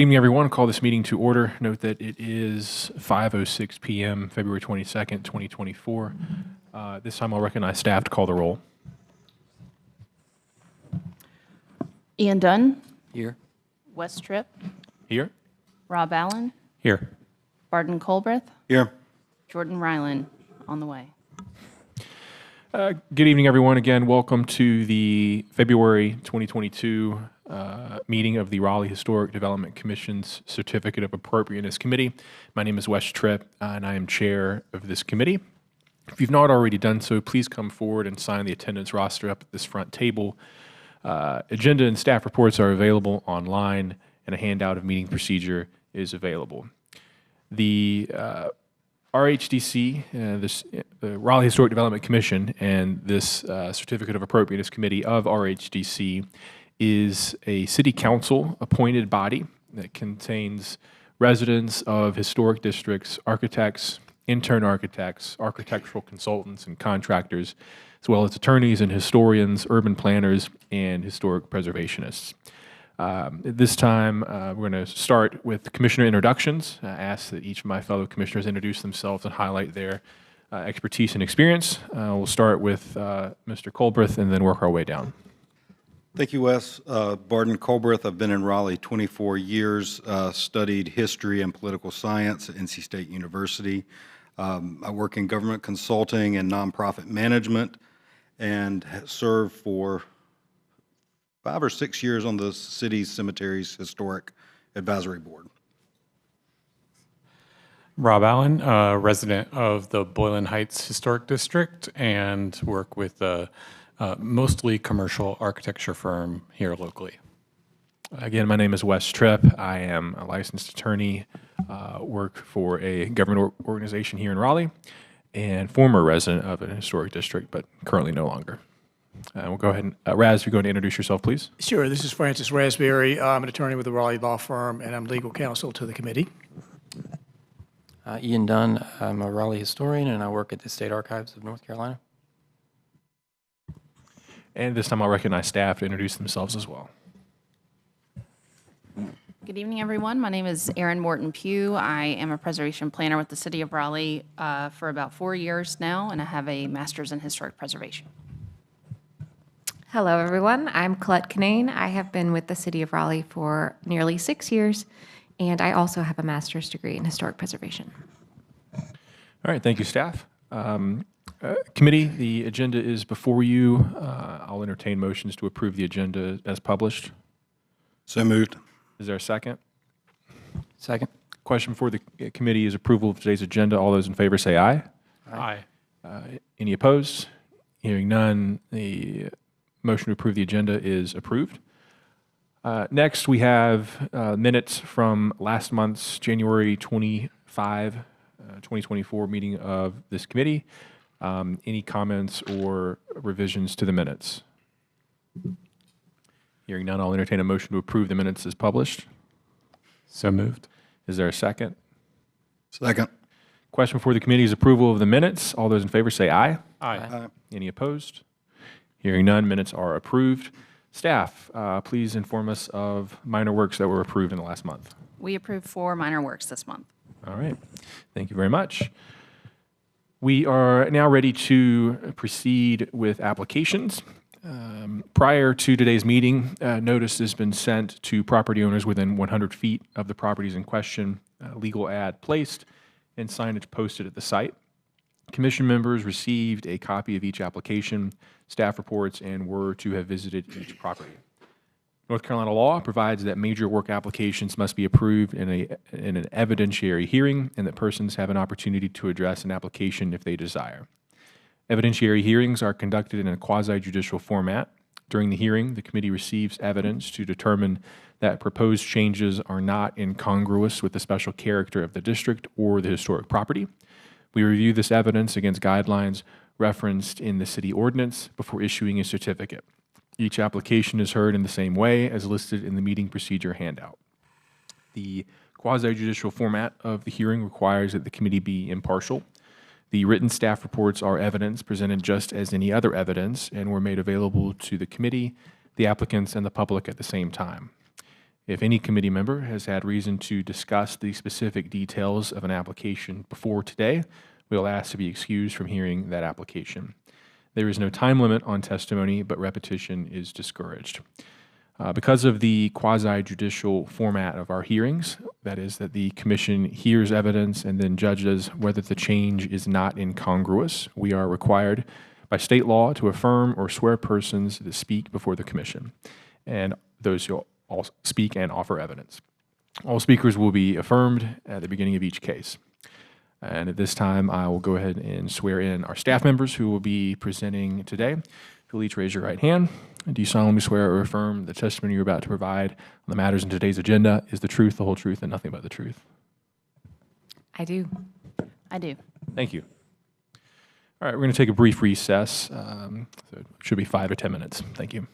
Good evening, everyone. Call this meeting to order. Note that it is 5:06 p.m., February 22nd, 2024. This time I'll recognize staff to call the roll. Ian Dunn, Here. Wes Tripp, Here? Rob Allen, Here. Barden Colbreth, Here. Jordan Ryland on the way. Good evening, everyone. Again, welcome to the February 2022 meeting of the Raleigh Historic Development Commission's Certificate of Appropriateness Committee. My name is Wes Tripp, and I am chair of this committee. If you've not already done so, please come forward and sign the attendance roster up at this front table. Agenda and staff reports are available online, and a handout of meeting procedure is available. The RHDC, the Raleigh Historic Development Commission, and this Certificate of Appropriateness Committee of RHDC is a city council appointed body that contains residents of historic districts, architects, intern architects, architectural consultants, and contractors, as well as attorneys and historians, urban planners, and historic preservationists. At this time, we're going to start with commissioner introductions. I ask that each of my fellow commissioners introduce themselves and highlight their expertise and experience. We'll start with Mr. Colbreth and then work our way down. Thank you, Wes. Barden Colbreth. I've been in Raleigh 24 years, studied history and political science at NC State University. I work in government consulting and nonprofit management and served for 5 or 6 years on the city's cemeteries historic advisory board. Rob Allen, resident of the Boylan Heights Historic District, and work with a mostly commercial architecture firm here locally. Again, my name is Wes Tripp. I am a licensed attorney, work for a government organization here in Raleigh, and former resident of an historic district, but currently no longer. We'll go ahead and, Raz, you're going to introduce yourself, please. Sure. This is Francis Raspberry. I'm an attorney with the Raleigh Law Firm, and I'm legal counsel to the committee. Ian Dunn. I'm a Raleigh historian, and I work at the State Archives of North Carolina. And this time I'll recognize staff to introduce themselves as well. Good evening, everyone. My name is Erin Morton Pugh. I am a preservation planner with the City of Raleigh for about 4 years now, and I have a master's in historic preservation. Hello, everyone. I'm Colette Canane. I have been with the City of Raleigh for nearly 6 years, and I also have a master's degree in historic preservation. All right, thank you, staff. Committee, the agenda is before you. I'll entertain motions to approve the agenda as published. So moved. Is there a second? Second. Question before the committee is approval of today's agenda. All those in favor say aye. Aye. Any opposed? Hearing none, the motion to approve the agenda is approved. Next, we have minutes from last month's January 25, 2024 meeting of this committee. Any comments or revisions to the minutes? Hearing none, I'll entertain a motion to approve the minutes as published. So moved. Is there a second? Second. Question before the committee is approval of the minutes. All those in favor say aye. Aye. Any opposed? Hearing none, minutes are approved. Staff, please inform us of minor works that were approved in the last month. We approved 4 minor works this month. All right. Thank you very much. We are now ready to proceed with applications. Prior to today's meeting, notice has been sent to property owners within 100 feet of the properties in question, legal ad placed, and signage posted at the site. Commission members received a copy of each application, staff reports, and were to have visited each property. North Carolina law provides that major work applications must be approved in an evidentiary hearing, and that persons have an opportunity to address an application if they desire. Evidentiary hearings are conducted in a quasi-judicial format. During the hearing, the committee receives evidence to determine that proposed changes are not incongruous with the special character of the district or the historic property. We review this evidence against guidelines referenced in the city ordinance before issuing a certificate. Each application is heard in the same way as listed in the meeting procedure handout. The quasi-judicial format of the hearing requires that the committee be impartial. The written staff reports are evidence presented just as any other evidence and were made available to the committee, the applicants, and the public at the same time. If any committee member has had reason to discuss the specific details of an application before today, we will ask to be excused from hearing that application. There is no time limit on testimony, but repetition is discouraged. Because of the quasi-judicial format of our hearings, that is, that the commission hears evidence and then judges whether the change is not incongruous, we are required by state law to affirm or swear persons that speak before the commission, and those who all speak and offer evidence. All speakers will be affirmed at the beginning of each case. And at this time, I will go ahead and swear in our staff members who will be presenting today. If you'll each raise your right hand. Do you solemnly swear or affirm the testimony you're about to provide on the matters in today's agenda is the truth, the whole truth, and nothing but the truth? I do. I do. Thank you. All right, we're going to take a brief recess. So it should be 5 or 10 minutes. Thank you.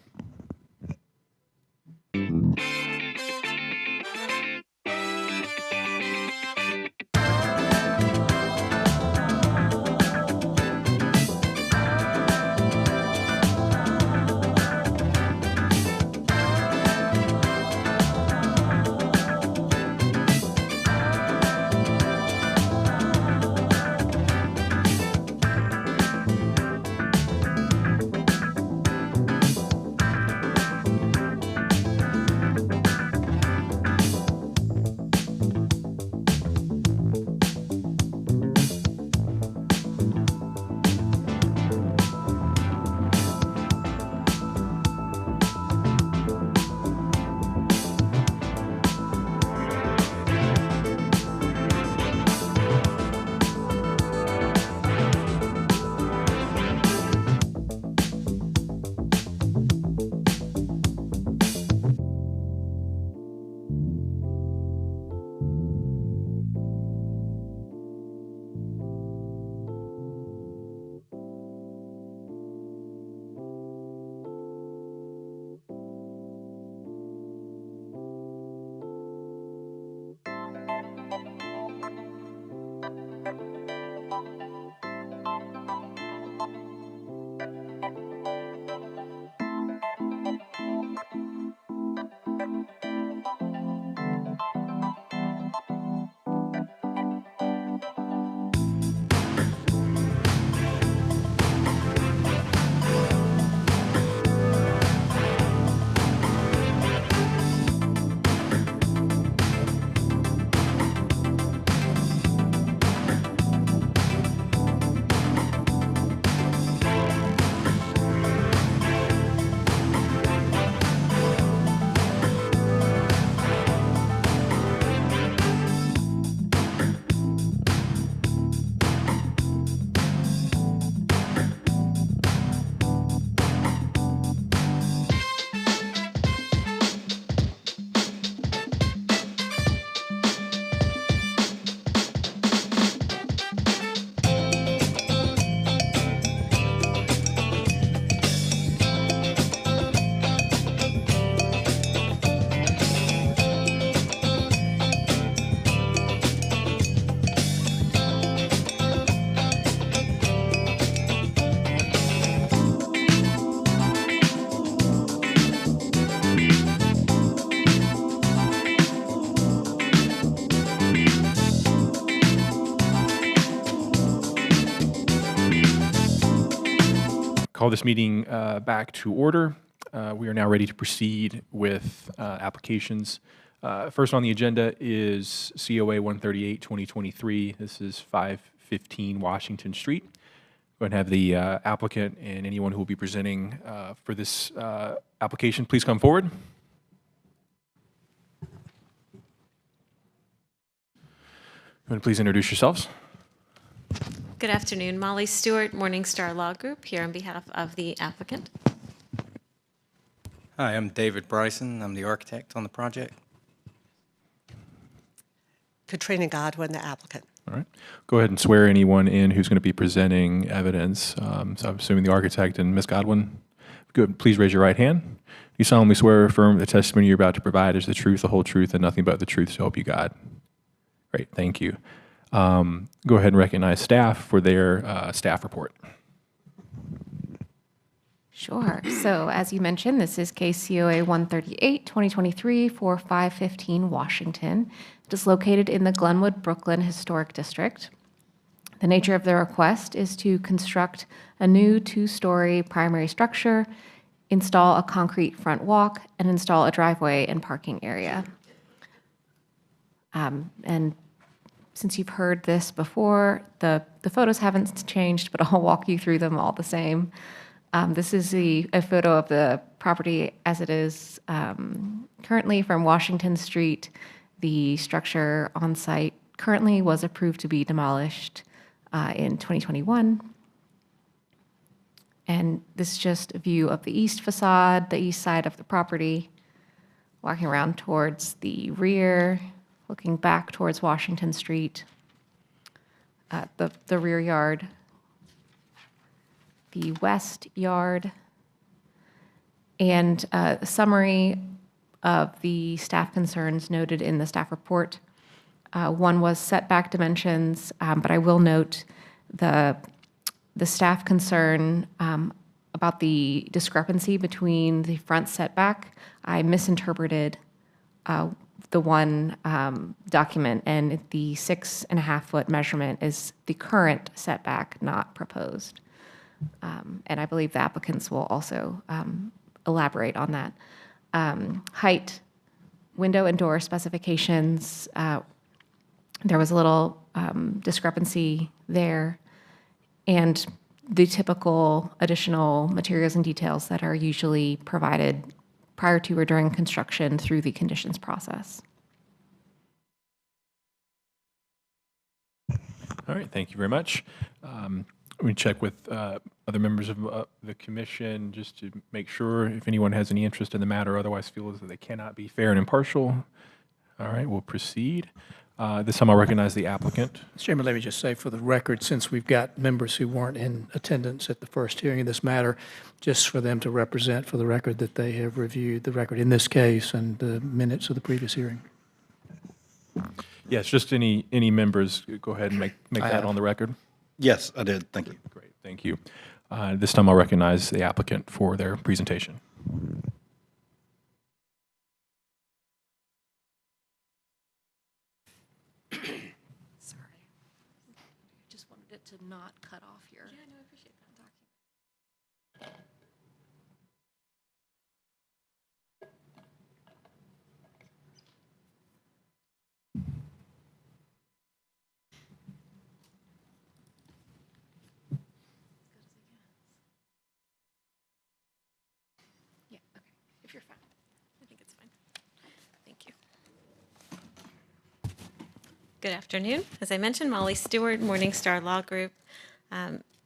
Call this meeting back to order. We are now ready to proceed with applications. First on the agenda is COA 138, 2023. This is 515 Washington Street. Go ahead and have the applicant and anyone who will be presenting for this application, please come forward. Go ahead and please introduce yourselves. Good afternoon. Molly Stewart, Morningstar Law Group, here on behalf of the applicant. Hi, I'm David Bryson. I'm the architect on the project. Katrina Godwin, the applicant. All right. Go ahead and swear anyone in who's going to be presenting evidence. So I'm assuming the architect and Ms. Godwin. Good. Please raise your right hand. You solemnly swear or affirm the testimony you're about to provide is the truth, the whole truth, and nothing but the truth, so help you God. Great. Thank you. Go ahead and recognize staff for their staff report. Sure. So as you mentioned, this is case COA 138, 2023 for 515 Washington. It is located in the Glenwood, Brooklyn Historic District. The nature of the request is to construct a new 2-story primary structure, install a concrete front walk, and install a driveway and parking area. And since you've heard this before, the photos haven't changed, but I'll walk you through them all the same. This is a photo of the property as it is currently from Washington Street. The structure on site currently was approved to be demolished in 2021. And this is just a view of the east facade, the east side of the property, walking around towards the rear, looking back towards Washington Street, the rear yard, the west yard, and a summary of the staff concerns noted in the staff report. One was setback dimensions, but I will note the staff concern about the discrepancy between the front setback. I misinterpreted the one document, and the 6.5-foot measurement is the current setback, not proposed. And I believe the applicants will also elaborate on that. Height, window and door specifications, there was a little discrepancy there, and the typical additional materials and details that are usually provided prior to or during construction through the conditions process. All right, thank you very much. We check with other members of the commission just to make sure if anyone has any interest in the matter, or otherwise feels that they cannot be fair and impartial. All right, we'll proceed. This time I'll recognize the applicant. Mr. Chairman, let me just say for the record, since we've got members who weren't in attendance at the first hearing of this matter, just for them to represent for the record that they have reviewed the record in this case and the minutes of the previous hearing. Yes, just any members, go ahead and make that have. on the record. Yes, I did. Thank you. Great, thank you. This time I'll recognize the applicant for their presentation. Sorry. I just wanted it to not cut off your. Yeah, no, I appreciate that. Yeah, okay. If you're fine. I think it's fine. Thank you. Good afternoon. As I mentioned, Molly Stewart, Morningstar Law Group.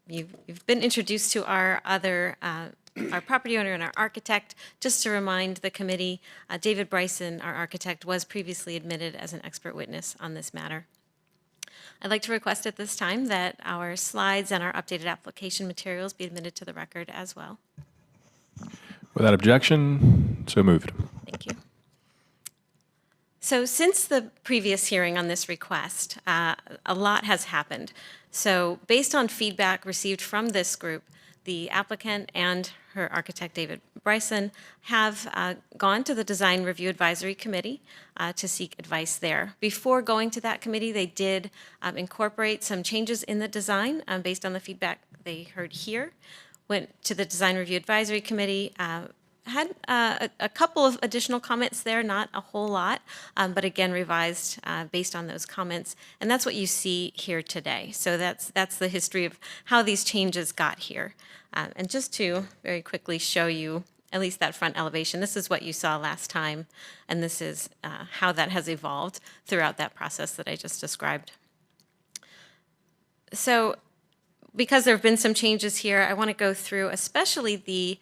You've been introduced to our other, our property owner and our architect. Just to remind the committee, David Bryson, our architect, was previously admitted as an expert witness on this matter. I'd like to request at this time that our slides and our updated application materials be admitted to the record as well. Without objection, so moved. Thank you. So since the previous hearing on this request, a lot has happened. So based on feedback received from this group, the applicant and her architect, David Bryson, have gone to the Design Review Advisory Committee to seek advice there. Before going to that committee, they did incorporate some changes in the design based on the feedback they heard here. Went to the Design Review Advisory Committee, had a couple of additional comments there, not a whole lot, but again revised based on those comments, and that's what you see here today. So that's the history of how these changes got here. And just to very quickly show you at least that front elevation, this is what you saw last time, and this is how that has evolved throughout that process that I just described. So because there have been some changes here, I want to go through especially the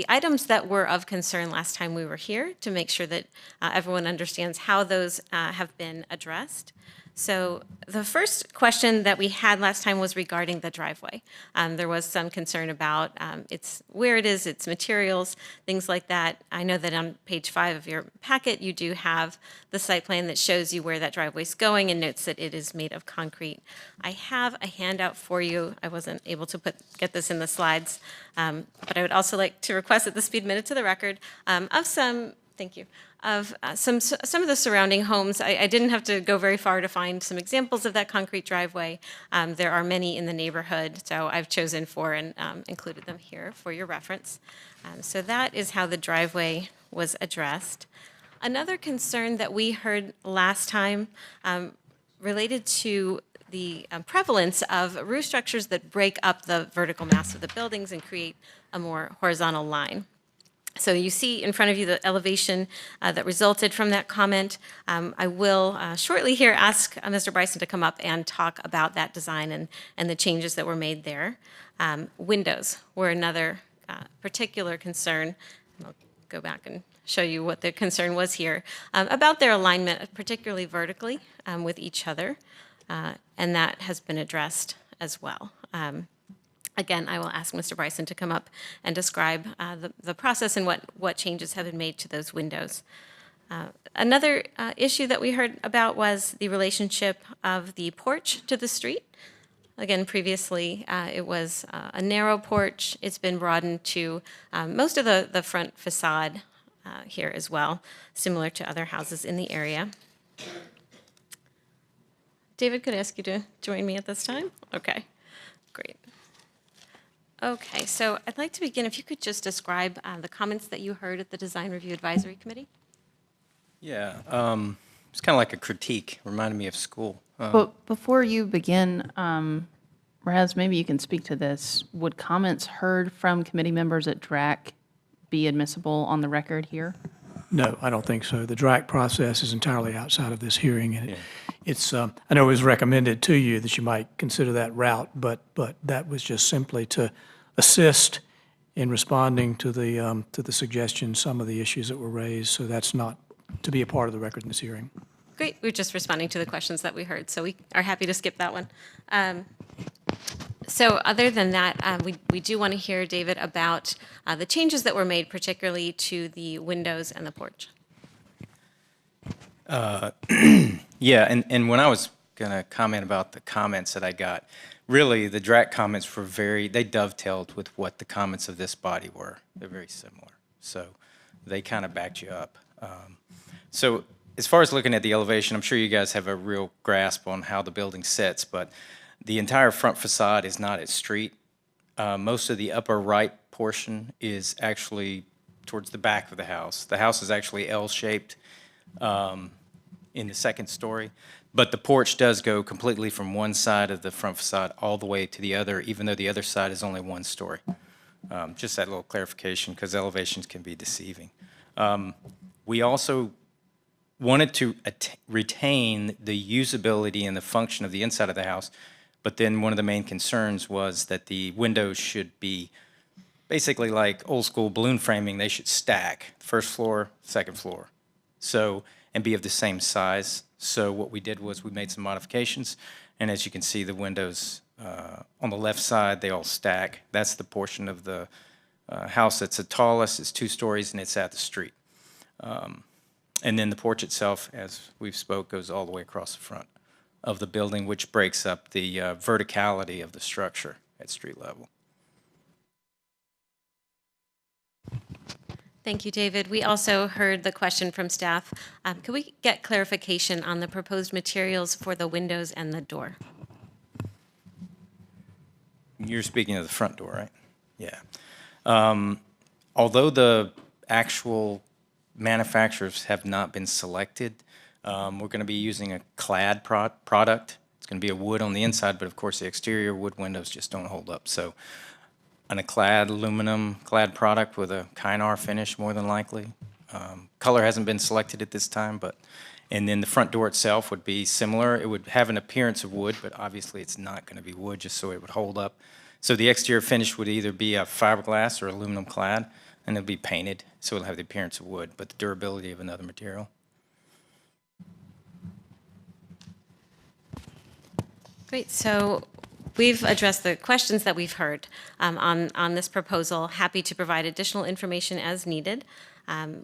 items that were of concern last time we were here to make sure that everyone understands how those have been addressed. So the first question that we had last time was regarding the driveway. There was some concern about its where it is, its materials, things like that. I know that on page 5 of your packet, you do have the site plan that shows you where that driveway is going and notes that it is made of concrete. I have a handout for you. I wasn't able to get this in the slides, but I would also like to request that this be admitted to the record of some. Thank you. Of some of the surrounding homes. I didn't have to go very far to find some examples of that concrete driveway. There are many in the neighborhood, so I've chosen 4 and included them here for your reference. So that is how the driveway was addressed. Another concern that we heard last time related to the prevalence of roof structures that break up the vertical mass of the buildings and create a more horizontal line. So you see in front of you the elevation that resulted from that comment. I will shortly here ask Mr. Bryson to come up and talk about that design and the changes that were made there. Windows were another particular concern. I'll go back and show you what the concern was here about their alignment, particularly vertically with each other, and that has been addressed as well. Again, I will ask Mr. Bryson to come up and describe the process and what changes have been made to those windows. Another issue that we heard about was the relationship of the porch to the street. Again, previously it was a narrow porch. It's been broadened to most of the front facade here as well, similar to other houses in the area. David, could I ask you to join me at this time? Okay, great. Okay, so I'd like to begin, if you could just describe the comments that you heard at the Design Review Advisory Committee. Yeah, it's kind of like a critique, reminded me of school. But before you begin, Raz, maybe you can speak to this. Would comments heard from committee members at DRAC be admissible on the record here? No, I don't think so. The DRAC process is entirely outside of this hearing, and it's, I know it was recommended to you that you might consider that route, but that was just simply to assist in responding to the suggestions, some of the issues that were raised, so that's not to be a part of the record in this hearing. Great, we're just responding to the questions that we heard, so we are happy to skip that one. So other than that, we do want to hear, David, about the changes that were made, particularly to the windows and the porch. Yeah, and when I was going to comment about the comments that I got, really the DRAC comments were they dovetailed with what the comments of this body were. They're very similar. So they kind of backed you up. So as far as looking at the elevation, I'm sure you guys have a real grasp on how the building sits, but the entire front facade is not at street. Most of the upper right portion is actually towards the back of the house. The house is actually L-shaped in the second story, but the porch does go completely from one side of the front facade all the way to the other, even though the other side is only one story. Just that little clarification, because elevations can be deceiving. We also wanted to retain the usability and the function of the inside of the house, but then one of the main concerns was that the windows should be basically like old school balloon framing. They should stack, first floor, second floor, and be of the same size. So what we did was we made some modifications, and as you can see, the windows on the left side, they all stack. That's the portion of the house that's the tallest. It's 2 stories, and it's at the street. And then the porch itself, as we've spoke, goes all the way across the front of the building, which breaks up the verticality of the structure at street level. Thank you, David. We also heard the question from staff. Could we get clarification on the proposed materials for the windows and the door? You're speaking of the front door, right? Yeah. Although the actual manufacturers have not been selected, we're going to be using a clad product. It's going to be a wood on the inside, but of course the exterior wood windows just don't hold up. So a clad aluminum clad product with a Kynar finish, more than likely. Color hasn't been selected at this time, and then the front door itself would be similar. It would have an appearance of wood, but obviously it's not going to be wood, just so it would hold up. So the exterior finish would either be a fiberglass or aluminum clad, and it'll be painted, so it'll have the appearance of wood, but the durability of another material. Great. So we've addressed the questions that we've heard on this proposal. Happy to provide additional information as needed.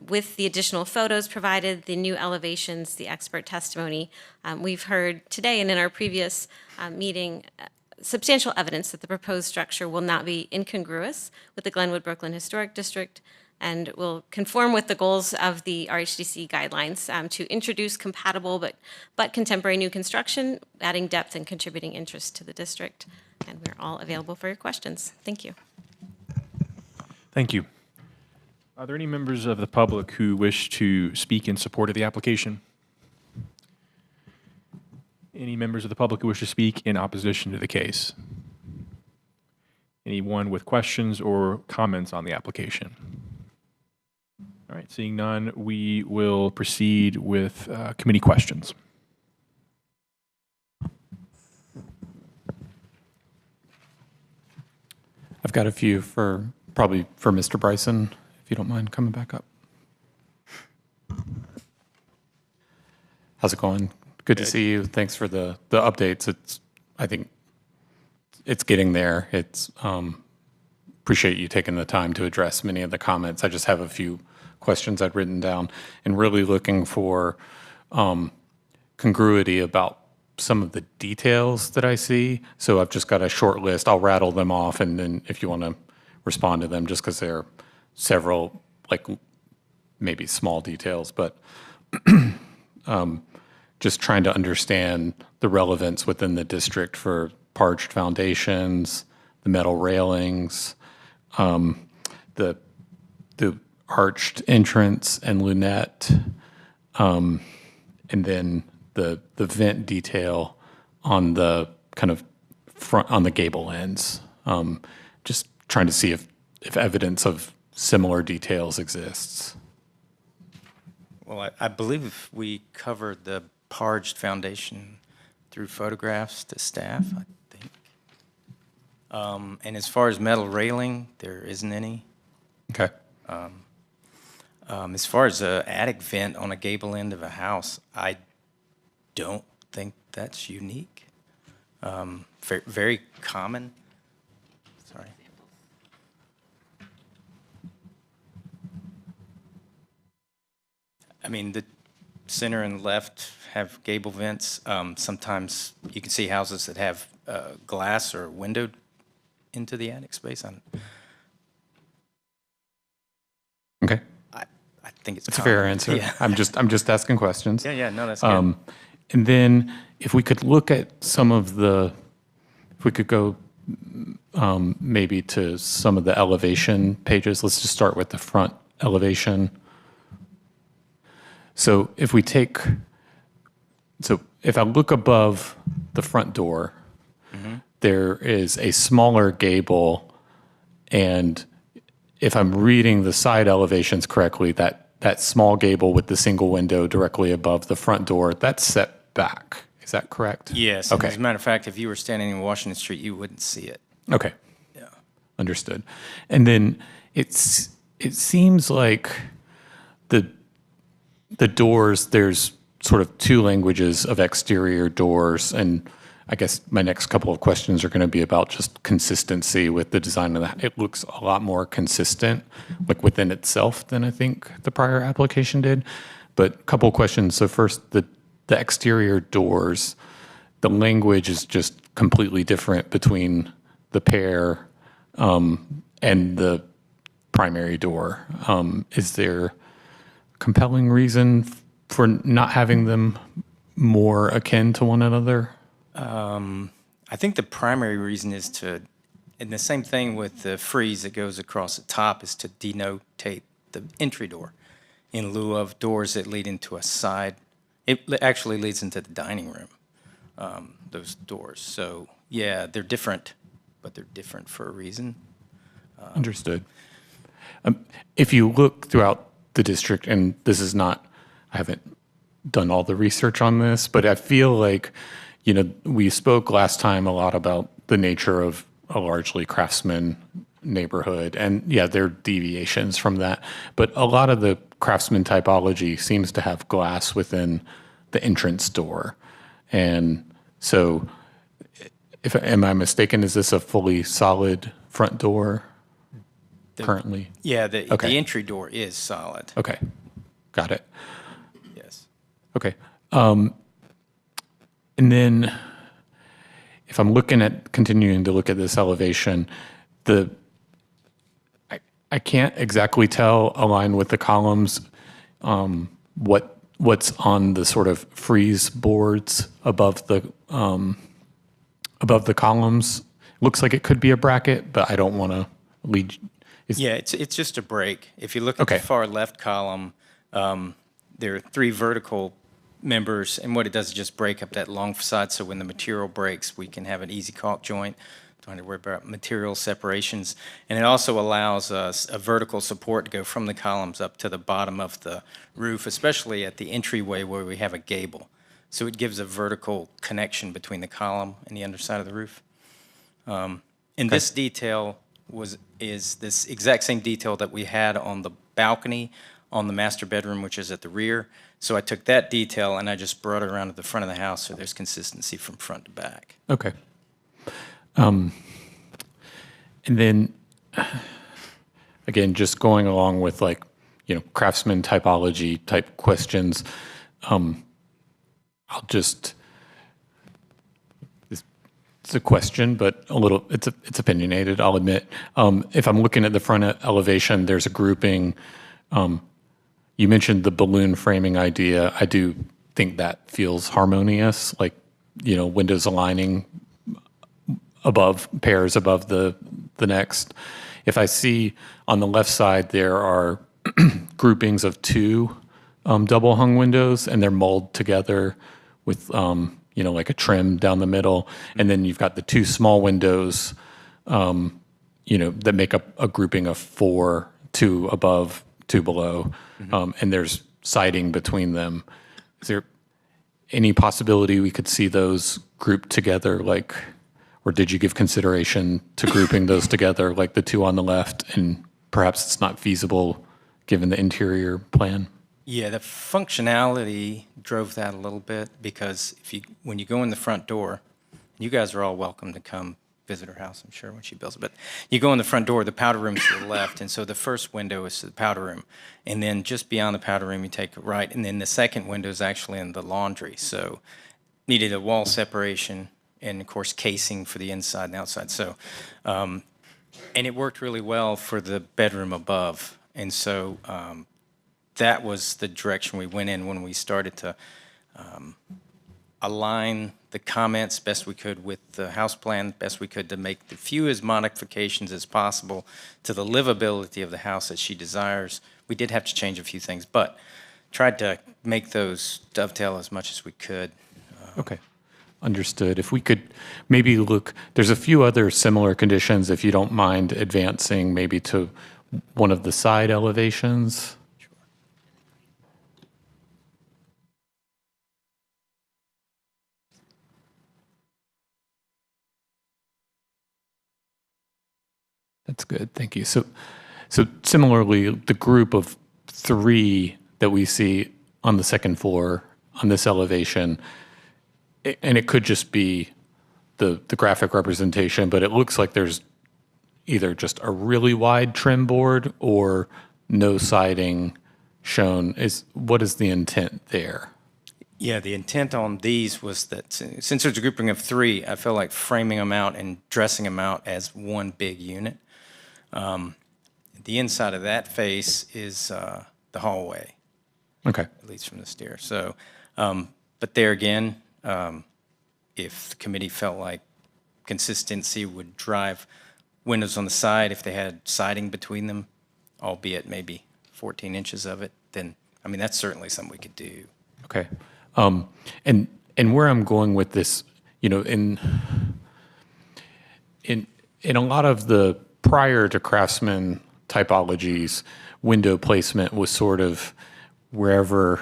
With the additional photos provided, the new elevations, the expert testimony, we've heard today and in our previous meeting substantial evidence that the proposed structure will not be incongruous with the Glenwood-Brooklyn Historic District and will conform with the goals of the RHDC guidelines to introduce compatible but contemporary new construction, adding depth and contributing interest to the district. And we're all available for your questions. Thank you. Thank you. Are there any members of the public who wish to speak in support of the application? Any members of the public who wish to speak in opposition to the case? Anyone with questions or comments on the application? All right, seeing none, we will proceed with committee questions. I've got a few probably for Mr. Bryson, if you don't mind coming back up. How's it going? Good to see you. Thanks for the updates. I think it's getting there. Appreciate you taking the time to address many of the comments. I just have a few questions I'd written down and really looking for congruity about some of the details that I see. So I've just got a short list. I'll rattle them off, and then if you want to respond to them, just because there are several, like maybe small details, but just trying to understand the relevance within the district for parched foundations, the metal railings, the arched entrance and lunette, and then the vent detail on the kind of front on the gable ends. Just trying to see if evidence of similar details exists. Well, I believe we covered the parged foundation through photographs to staff, I think. And as far as metal railing, there isn't any. Okay. As far as an attic vent on a gable end of a house, I don't think that's unique. Very common. Sorry. I mean, the center and left have gable vents. Sometimes you can see houses that have glass or windowed into the attic space. Okay. I think it's That's a fair answer. Yeah. I'm just asking questions. Yeah, no, that's good. And then if we could look at if we could go maybe to some of the elevation pages. Let's just start with the front elevation. So if I look above the front door, there is a smaller gable, and if I'm reading the side elevations correctly, that small gable with the single window directly above the front door, that's set back. Is that correct? Yes. Okay. As a matter of fact, if you were standing in Washington Street, you wouldn't see it. Okay. Yeah. Understood. And then it seems like the doors, there's sort of two languages of exterior doors, and I guess my next couple of questions are going to be about just consistency with the design of that. It looks a lot more consistent, like within itself, than I think the prior application did. But a couple of questions. So first, the exterior doors, the language is just completely different between the pair and the primary door. Is there compelling reason for not having them more akin to one another? I think the primary reason is and the same thing with the frieze that goes across the top, is to denotate the entry door in lieu of doors that lead into a side. It actually leads into the dining room, those doors. So, yeah, they're different, but they're different for a reason. Understood. If you look throughout the district, and I haven't done all the research on this, but I feel like, we spoke last time a lot about the nature of a largely craftsman neighborhood, and yeah, there are deviations from that, but a lot of the craftsman typology seems to have glass within the entrance door. And so am I mistaken? Is this a fully solid front door currently? Yeah, the Okay. entry door is solid. Okay, got it. Yes. Okay. And then if I'm continuing to look at this elevation, I can't exactly tell, aligned with the columns, what's on the sort of frieze boards above the columns. Looks like it could be a bracket, but I don't want to lead. Yeah, it's just a break. If you look at Okay. the far left column, there are 3 vertical members, and what it does is just break up that long facade, so when the material breaks, we can have an easy caulk joint. Don't have to worry about material separations. And it also allows us a vertical support to go from the columns up to the bottom of the roof, especially at the entryway where we have a gable. So it gives a vertical connection between the column and the underside of the roof. And this detail is this exact same detail that we had on the balcony on the master bedroom, which is at the rear. So I took that detail and I just brought it around to the front of the house so there's consistency from front to back. Okay. And then, again, just going along with craftsman typology type questions, it's a question, but it's opinionated, I'll admit. If I'm looking at the front elevation, there's a grouping. You mentioned the balloon framing idea. I do think that feels harmonious, windows aligning pairs above the next. If I see on the left side, there are groupings of 2 double hung windows, and they're mulled together with, like a trim down the middle. And then you've got the 2 small windows, that make up a grouping of 4, 2 above, 2 below. And there's siding between them. Is there any possibility we could see those grouped together, or did you give consideration to grouping those together, like the 2 on the left, and perhaps it's not feasible given the interior plan? Yeah, the functionality drove that a little bit because when you go in the front door, you guys are all welcome to come visit her house, I'm sure, when she builds it. But you go in the front door, the powder room's to the left, and so the first window is to the powder room. And then just beyond the powder room, you take a right, and then the second window is actually in the laundry. So needed a wall separation and, of course, casing for the inside and outside. So, and it worked really well for the bedroom above. And so that was the direction we went in when we started to align the comments best we could with the house plan, best we could to make the fewest modifications as possible to the livability of the house that she desires. We did have to change a few things, but tried to make those dovetail as much as we could. Okay, understood. If we could maybe look, there's a few other similar conditions, if you don't mind advancing maybe to one of the side elevations. That's good, thank you. So similarly, the group of 3 that we see on the second floor on this elevation, and it could just be the graphic representation, but it looks like there's either just a really wide trim board or no siding shown. What is the intent there? Yeah, the intent on these was that since there's a grouping of 3, I feel like framing them out and dressing them out as one big unit. The inside of that face is the hallway. Okay. At least from the stairs. So, but there again, if the committee felt like consistency would drive windows on the side, if they had siding between them, albeit maybe 14 inches of it, then, I mean, that's certainly something we could do. Okay. And where I'm going with this, in a lot of the prior to Craftsman typologies, window placement was sort of wherever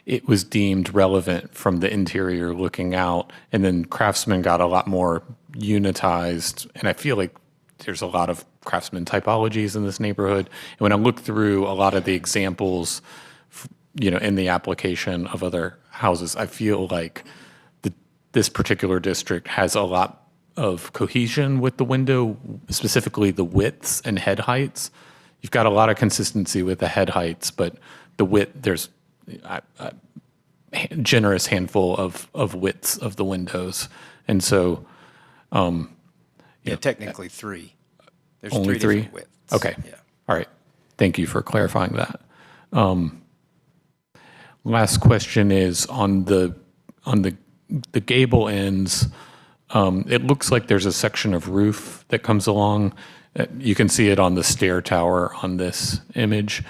it was deemed relevant from the interior looking out. And then Craftsman got a lot more unitized. And I feel like there's a lot of Craftsman typologies in this neighborhood. And when I look through a lot of the examples, in the application of other houses, I feel like this particular district has a lot of cohesion with the window, specifically the widths and head heights. You've got a lot of consistency with the head heights, but the width, there's a generous handful of widths of the windows. And so, Yeah, technically three. There's only three three? different widths. Okay. Yeah. All right. Thank you for clarifying that. Last question is on the gable ends. It looks like there's a section of roof that comes along. You can see it on the stair tower on this image.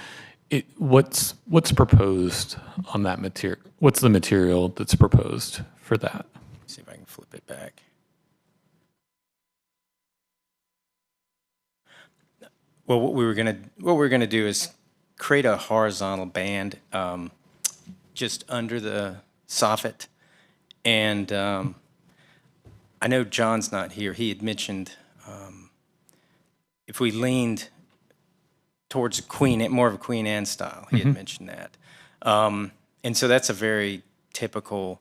What's proposed on that material? What's the material that's proposed for that? See if I can flip it back. Well, what we're gonna do is create a horizontal band just under the soffit, and I know John's not here. He had mentioned if we leaned towards more of a Queen Anne style. He had mentioned that, and so that's a very typical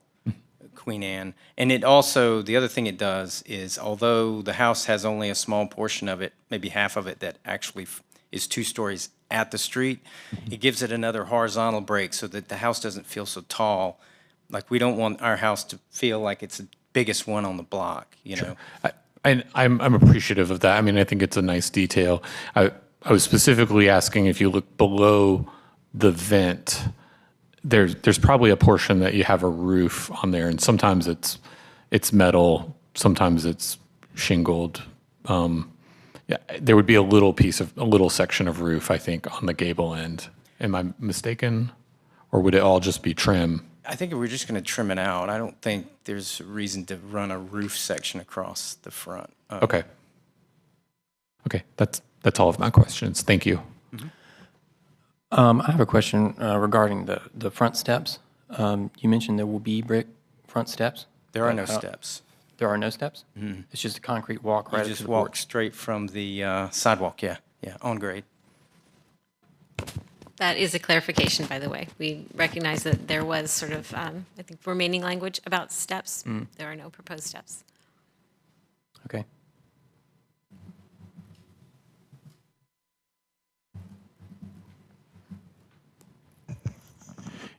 Queen Anne. And it also, the other thing it does is, although the house has only a small portion of it, maybe half of it, that actually is 2 stories at the street, it gives it another horizontal break so that the house doesn't feel so tall. Like, we don't want our house to feel like it's the biggest one on the block, you know? I'm appreciative of that. I mean, I think it's a nice detail. I was specifically asking if you look below the vent, there's probably a portion that you have a roof on there, and sometimes it's metal, sometimes it's shingled. Yeah, there would be a little section of roof, I think, on the gable end. Am I mistaken, or would it all just be trim? I think we're just going to trim it out. I don't think there's a reason to run a roof section across the front. Okay. Okay, that's all of my questions. Thank you. I have a question regarding the front steps. You mentioned there will be brick front steps. There are no steps. There are no steps? It's just a concrete walk right You up to just the walk porch. straight from the sidewalk, yeah, on grade. That is a clarification, by the way. We recognize that there was sort of, I think, remaining language about steps. There are no proposed steps. Okay.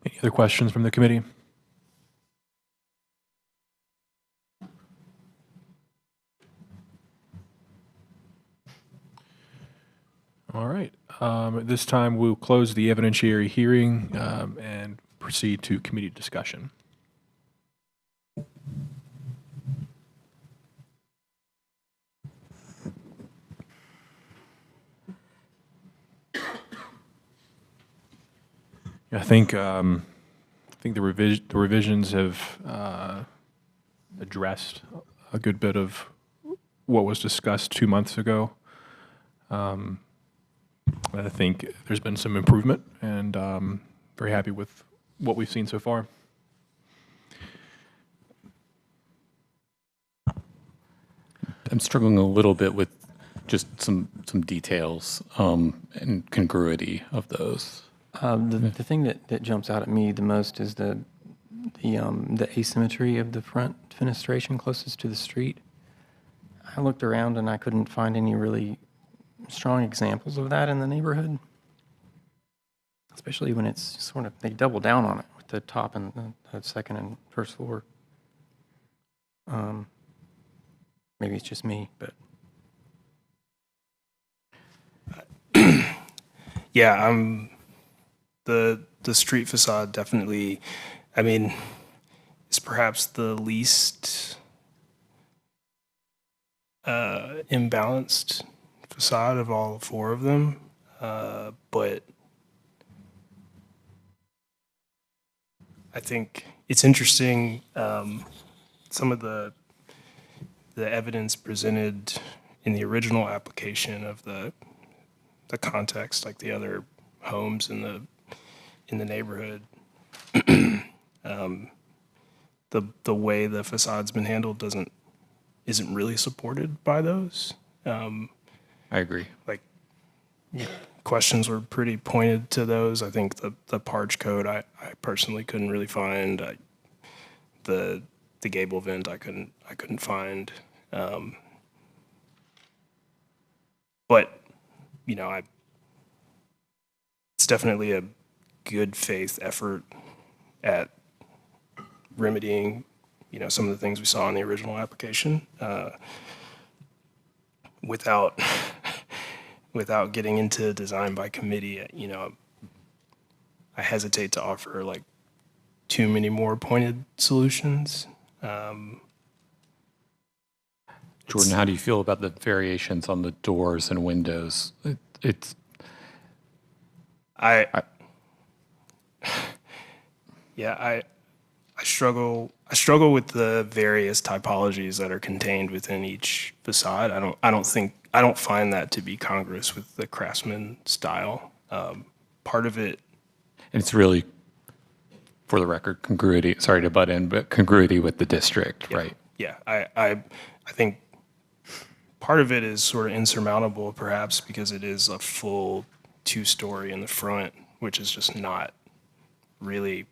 Any other questions from the committee? All right. At this time, we'll close the evidentiary hearing and proceed to committee discussion. I think the revisions have addressed a good bit of what was discussed 2 months ago. I think there's been some improvement, and very happy with what we've seen so far. I'm struggling a little bit with just some details and congruity of those. The thing that jumps out at me the most is the asymmetry of the front fenestration closest to the street. I looked around and I couldn't find any really strong examples of that in the neighborhood, especially when it's sort of, they double down on it with the top and the second and first floor. Maybe it's just me, but. Yeah, the street facade definitely, I mean, is perhaps the least imbalanced facade of all 4 of them, but I think it's interesting, some of the evidence presented in the original application of the context, like the other homes in the neighborhood, the way the facade's been handled isn't really supported by those. I agree. Like, questions were pretty pointed to those. I think the Parge code I personally couldn't really find. The gable vent I couldn't find. But, you know, it's definitely a good faith effort at remedying, you know, some of the things we saw in the original application, without without getting into design by committee. You know, I hesitate to offer like too many more pointed solutions. Jordan, how do you feel about the variations on the doors and windows? I struggle with the various typologies that are contained within each facade. I don't find that to be congruous with the Craftsman style. Part of it, And it's really, for the record, congruity, sorry to butt in, but congruity with the district, right? yeah, I think part of it is sort of insurmountable, perhaps, because it is a full 2-story in the front, which is just not really,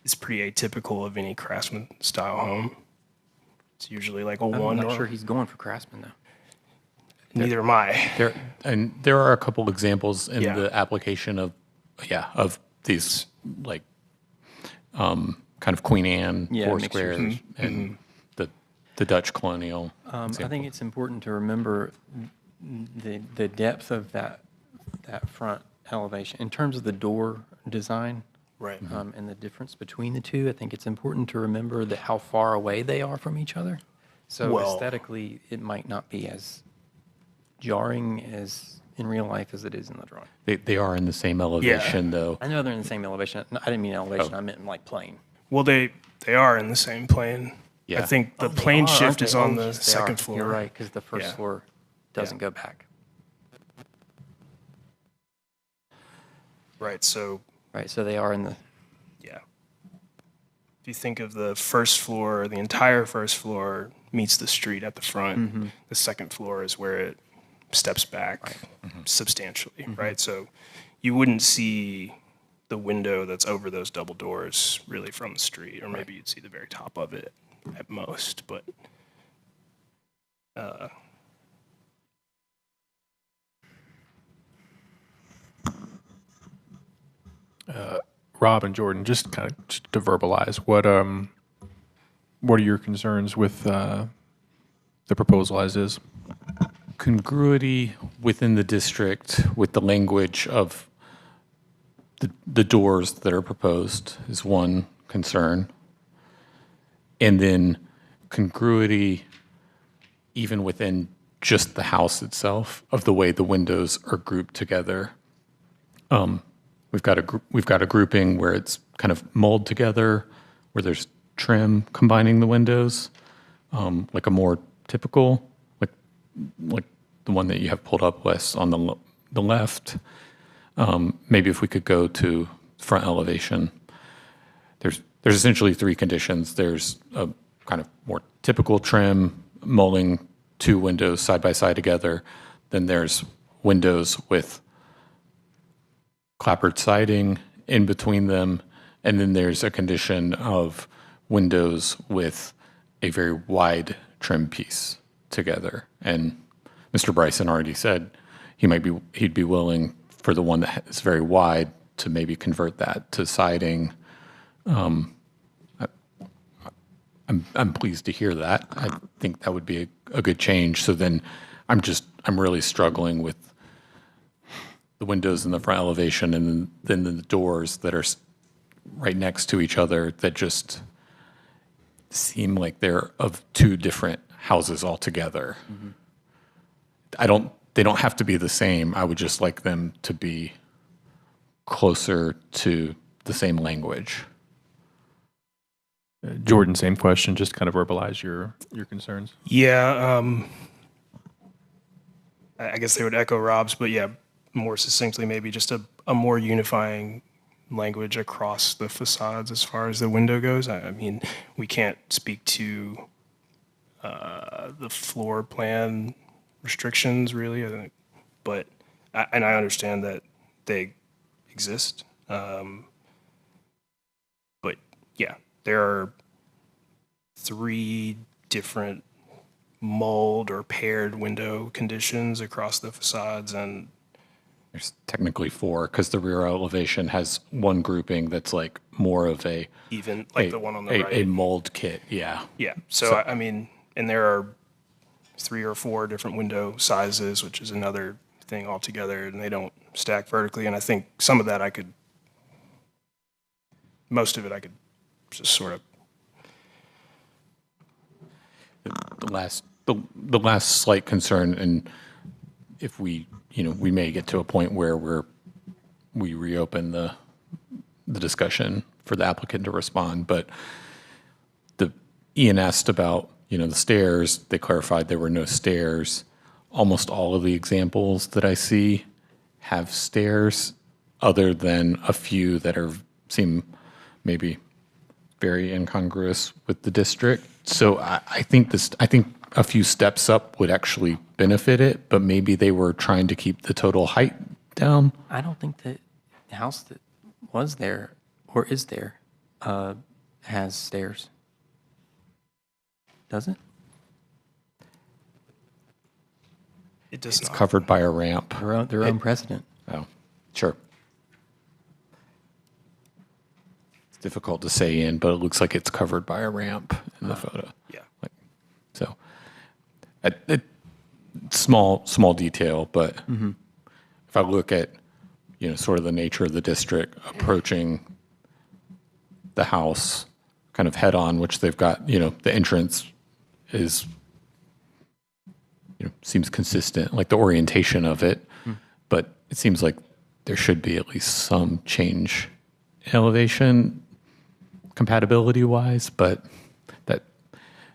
it's pretty atypical of any Craftsman style home. It's usually like a I'm one not or sure he's going for Craftsman, though. neither am I. There are a couple examples in Yeah. the application of these like kind of Queen Anne four mixed squares use. and the Dutch colonial. I example. think it's important to remember the depth of that front elevation. In terms of the door design, Right. and the difference between the two, I think it's important to remember that how far away they are from each other. So Well- aesthetically, it might not be as jarring as in real life as it is in the drawing. They are in the same elevation, though. I know they're in the same elevation. No, I didn't mean elevation. I meant like plane. Well, they are in the same plane. Yeah. I think the They plane are, shift aren't is they? on Oh, the yes, they second are. floor. You're right, because the first Yeah. floor doesn't go back. Right. So Right, so they are in the. yeah. If you think of the first floor, the entire first floor meets the street at the front. The second floor is where it steps back substantially, right? So you wouldn't see the window that's over those double doors really from the street, or maybe you'd see the very top of it at most, but Rob and Jordan, just kind of just to verbalize, what are your concerns with the proposal as is? Congruity within the district with the language of the doors that are proposed is one concern. And then congruity even within just the house itself of the way the windows are grouped together. We've got a grouping where it's kind of molded together, where there's trim combining the windows, like a more typical, like the one that you have pulled up, Wes, on the left. Maybe if we could go to front elevation. There's essentially three conditions. There's a kind of more typical trim, mulling two windows side by side together. Then there's windows with clapboard siding in between them. And then there's a condition of windows with a very wide trim piece together. And Mr. Bryson already said he'd be willing for the one that is very wide to maybe convert that to siding. I'm pleased to hear that. I think that would be a good change. So then I'm really struggling with the windows in the front elevation and then the doors that are right next to each other that just seem like they're of two different houses altogether. They don't have to be the same. I would just like them to be closer to the same language. Jordan, same question, just kind of verbalize your concerns. yeah, I guess they would echo Rob's, but yeah, more succinctly, maybe just a more unifying language across the facades as far as the window goes. I mean, we can't speak to the floor plan restrictions really, I think, but I understand that they exist. But yeah, there are three different mold or paired window conditions across the facades, and There's technically 4 because the rear elevation has one grouping that's like more of a even like the one on the right. a mold kit. Yeah. Yeah. So, I mean, and there are 3 or 4 different window sizes, which is another thing altogether, and they don't stack vertically. And I think some of that most of it I could just sort of. The last slight concern, and if we may get to a point where we reopen the discussion for the applicant to respond, but Ian asked about, the stairs. They clarified there were no stairs. Almost all of the examples that I see have stairs, other than a few that seem maybe very incongruous with the district. So I think a few steps up would actually benefit it, but maybe they were trying to keep the total height down. I don't think that the house that was there or is there has stairs. Does it? It does It's not. covered by a ramp. Their own precedent. Oh, sure. It's difficult to say in, but it looks like it's covered by a ramp in the photo. Yeah. So, small detail, but if I look at, sort of the nature of the district approaching the house kind of head on, which they've got, the entrance is, seems consistent, like the orientation of it, but it seems like there should be at least some change in elevation compatibility wise, but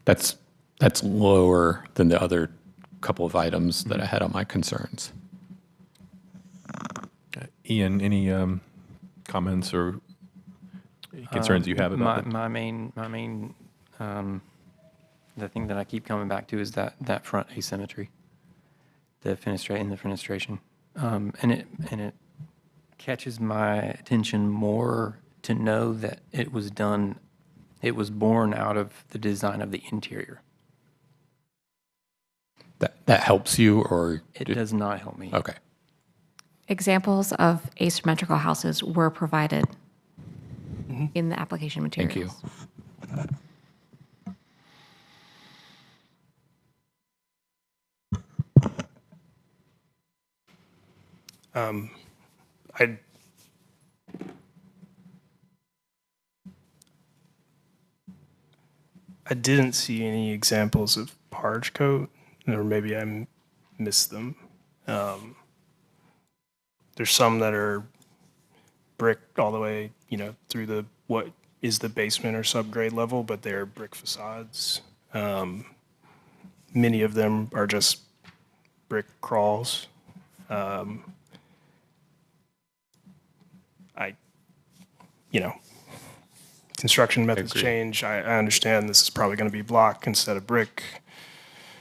that's lower than the other couple of items that I had on my concerns. Ian, any comments or concerns you have about that? My main, the thing that I keep coming back to is that front asymmetry, the fenestration, and it catches my attention more to know that it was born out of the design of the interior. That helps you, or It does not help me. Okay. Examples of asymmetrical houses were provided in the application materials. Thank you. I didn't see any examples of parge coat, or maybe I missed them. There's some that are brick all the way, through what is the basement or subgrade level, but they're brick facades. Many of them are just brick crawls. Construction methods Agreed. change. I understand this is probably going to be block instead of brick.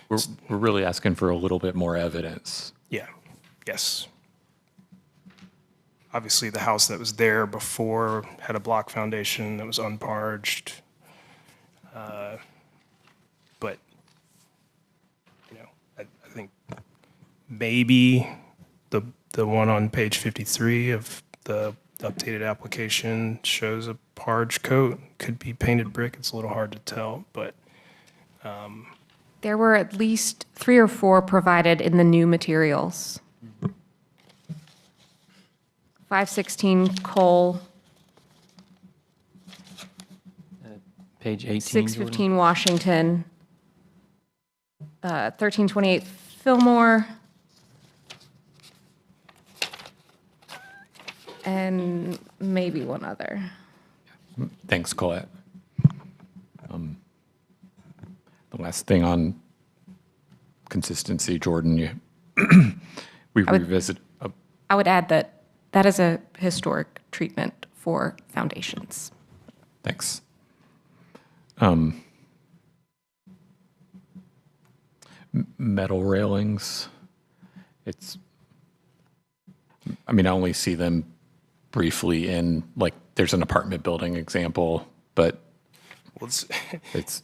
We're really asking for a little bit more evidence. Yeah, yes. Obviously, the house that was there before had a block foundation that was unparged. But, I think maybe the one on page 53 of the updated application shows a parge coat. Could be painted brick. It's a little hard to tell, but There were at least 3 or 4 provided in the new materials. 516 Cole, Page 18. 615 Washington, 1328 Fillmore, and maybe one other. Thanks, Colette. The last thing on consistency, Jordan, we revisit. I would add that is a historic treatment for foundations. Thanks. Metal railings. I only see them briefly in, there's an apartment building example, but well, it's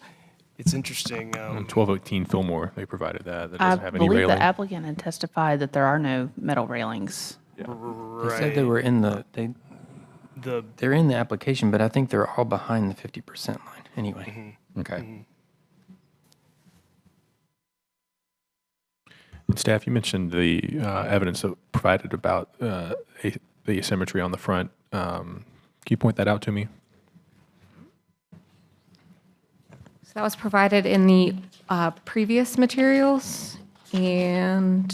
It's interesting. On 1218 Fillmore, they provided that. That I doesn't have any believe railing. the applicant had testified that there are no metal railings. They said they were in they're in the application, but I think they're all behind the 50% line anyway. Okay. And staff, you mentioned the evidence that provided about the asymmetry on the front. Can you point that out to me? So that was provided in the previous materials, and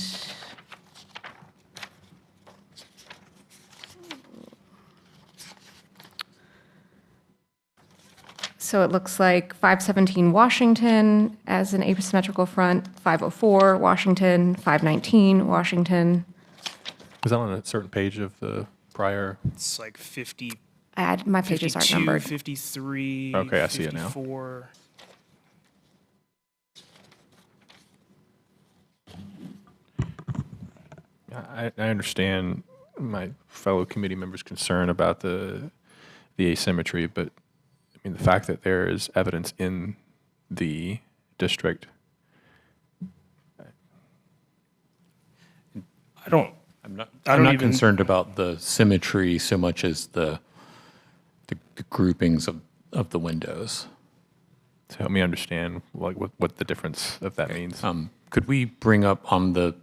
so it looks like 517 Washington as an asymmetrical front, 504 Washington, 519 Washington. Was that on a certain page of the prior? It's like 50, My pages aren't 52, numbered. 53. Okay, I see it now. 54. I understand my fellow committee members' concern about the asymmetry, but I mean the fact that there is evidence in the district. I don't. I'm not I don't even- concerned about the symmetry so much as the groupings of the windows. To help me understand like what the difference of that means. Could we bring up on the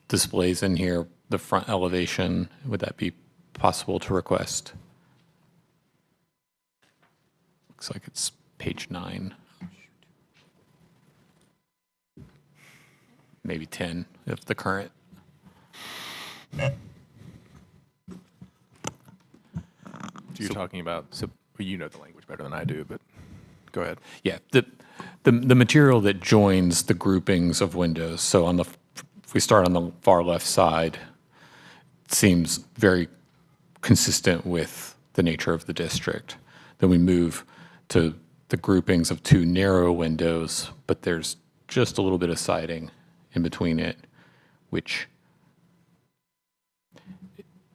displays in here the front elevation? Would that be possible to request? Looks like it's page 9. Maybe 10 if the current. You're talking about, well, you know the language better than I do, but go ahead. Yeah, the material that joins the groupings of windows. So if we start on the far left side, it seems very consistent with the nature of the district. Then we move to the groupings of 2 narrow windows, but there's just a little bit of siding in between it, which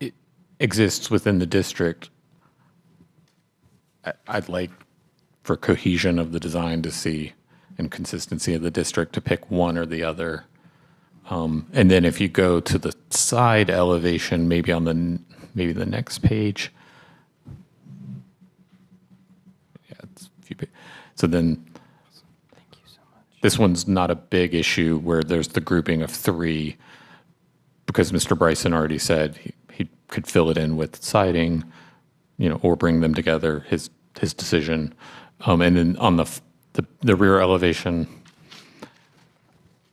it exists within the district. I'd like for cohesion of the design to see and consistency of the district to pick one or the other. And then if you go to the side elevation, maybe on the next page. Yeah, it's a few. So then, this one's not a big issue where there's the grouping of 3, because Mr. Bryson already said he could fill it in with siding, or bring them together. His decision, and then on the rear elevation.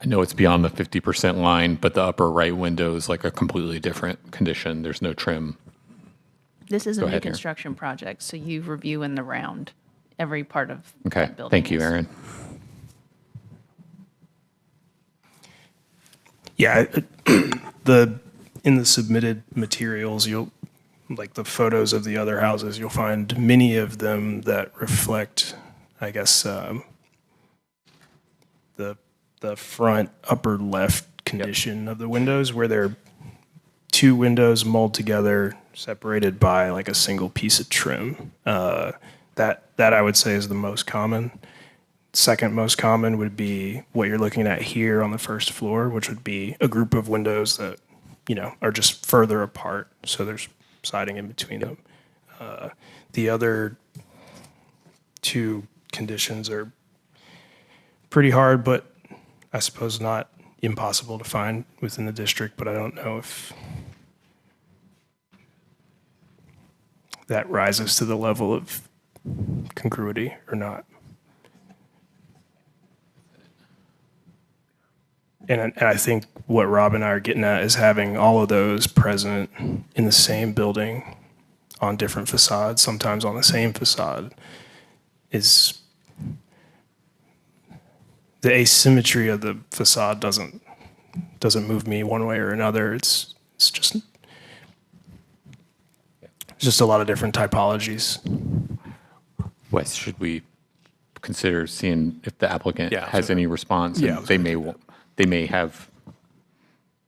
I know it's beyond the 50% line, but the upper right window is like a completely different condition. There's no trim. This is a Go new ahead, Aaron. construction project, so you review in the round every part of Okay, that building. thank you, is- Aaron. Yeah, in the submitted materials, like the photos of the other houses, you'll find many of them that reflect, I guess, the front upper left condition of the windows, where they're 2 windows molded together, separated by like a single piece of trim. That I would say is the most common. Second most common would be what you're looking at here on the first floor, which would be a group of windows that are just further apart, so there's siding in between them. The other 2 conditions are pretty hard, but I suppose not impossible to find within the district, but I don't know if that rises to the level of congruity or not. And I think what Rob and I are getting at is having all of those present in the same building on different facades, sometimes on the same facade, is the asymmetry of the facade doesn't move me one way or another. It's just a lot of different typologies. Wes, should we consider seeing if the applicant Yeah, has any response? Yeah, And they may have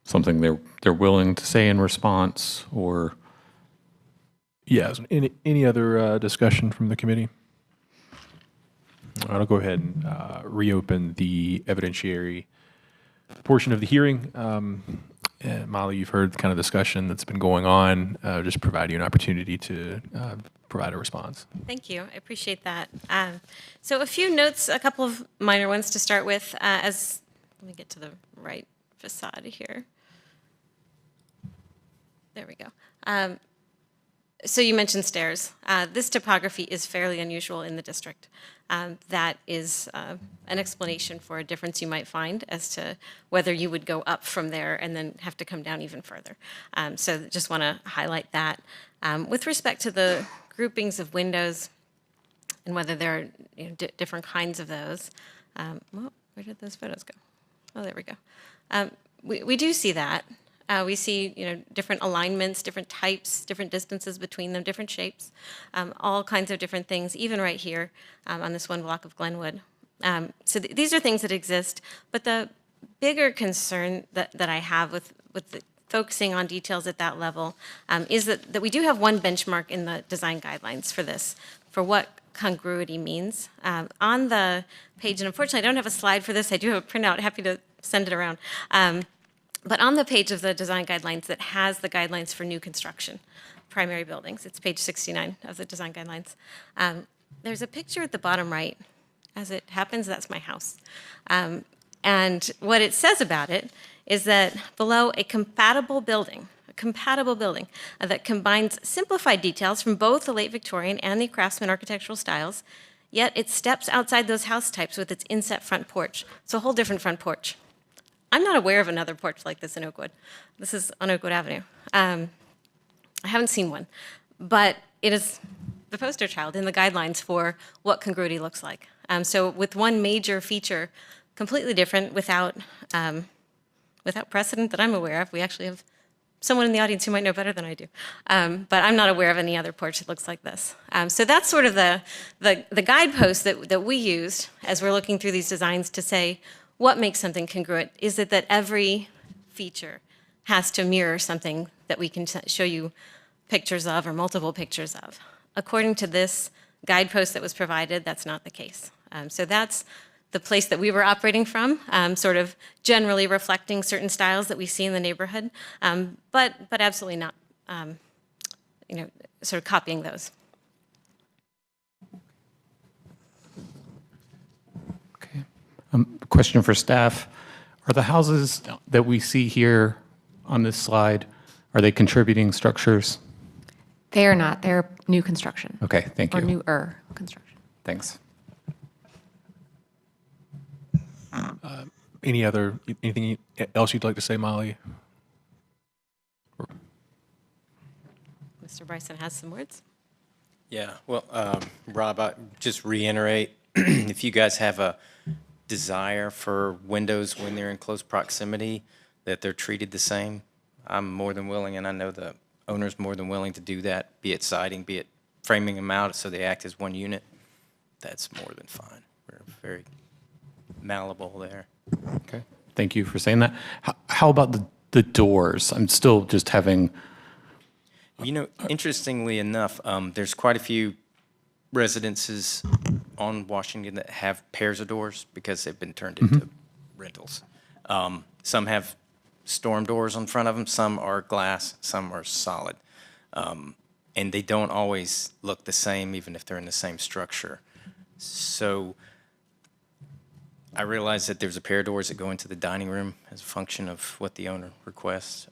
something they're willing to say in response, or Yes. Any other discussion from the committee? I'll go ahead and reopen the evidentiary portion of the hearing. Molly, you've heard the kind of discussion that's been going on. Just provide you an opportunity to provide a response. Thank you. I appreciate that. So a few notes, a couple of minor ones to start with. Let me get to the right facade here. There we go. So you mentioned stairs. This topography is fairly unusual in the district. That is an explanation for a difference you might find as to whether you would go up from there and then have to come down even further. So just want to highlight that. With respect to the groupings of windows and whether there are different kinds of those, well, where did those photos go? Oh, there we go. We do see that. We see, different alignments, different types, different distances between them, different shapes, all kinds of different things, even right here on this one block of Glenwood. So these are things that exist, but the bigger concern that I have with focusing on details at that level is that we do have one benchmark in the design guidelines for this, for what congruity means. On the page, and unfortunately I don't have a slide for this, I do have a printout, happy to send it around. But on the page of the design guidelines that has the guidelines for new construction, primary buildings, it's page 69 of the design guidelines. There's a picture at the bottom right. As it happens, that's my house. And what it says about it is that below a compatible building that combines simplified details from both the late Victorian and the Craftsman architectural styles, yet it steps outside those house types with its inset front porch. So a whole different front porch. I'm not aware of another porch like this in Oakwood. This is on Oakwood Avenue. I haven't seen one, but it is the poster child in the guidelines for what congruity looks like. So with one major feature completely different without precedent that I'm aware of, we actually have someone in the audience who might know better than I do, but I'm not aware of any other porch that looks like this. So that's sort of the guidepost that we used as we're looking through these designs to say, what makes something congruent? Is it that every feature has to mirror something that we can show you pictures of or multiple pictures of? According to this guidepost that was provided, that's not the case. So that's the place that we were operating from, sort of generally reflecting certain styles that we see in the neighborhood, but absolutely not, sort of copying those. Question for staff. Are the houses that we see here on this slide, are they contributing structures? They are not. They're new construction. Okay, thank you. Or newer construction. Thanks. Anything else you'd like to say, Molly? Mr. Bryson has some words. Yeah, well, Rob, I just reiterate, if you guys have a desire for windows when they're in close proximity, that they're treated the same, I'm more than willing, and I know the owner's more than willing to do that, be it siding, be it framing them out so they act as one unit. That's more than fine. We're very malleable there. Okay, thank you for saying that. How about the doors? I'm still just having... Interestingly enough, there's quite a few residences on Washington that have pairs of doors because they've been turned into rentals. Some have storm doors on front of them, some are glass, some are solid. And they don't always look the same even if they're in the same structure. So I realize that there's a pair of doors that go into the dining room as a function of what the owner requests.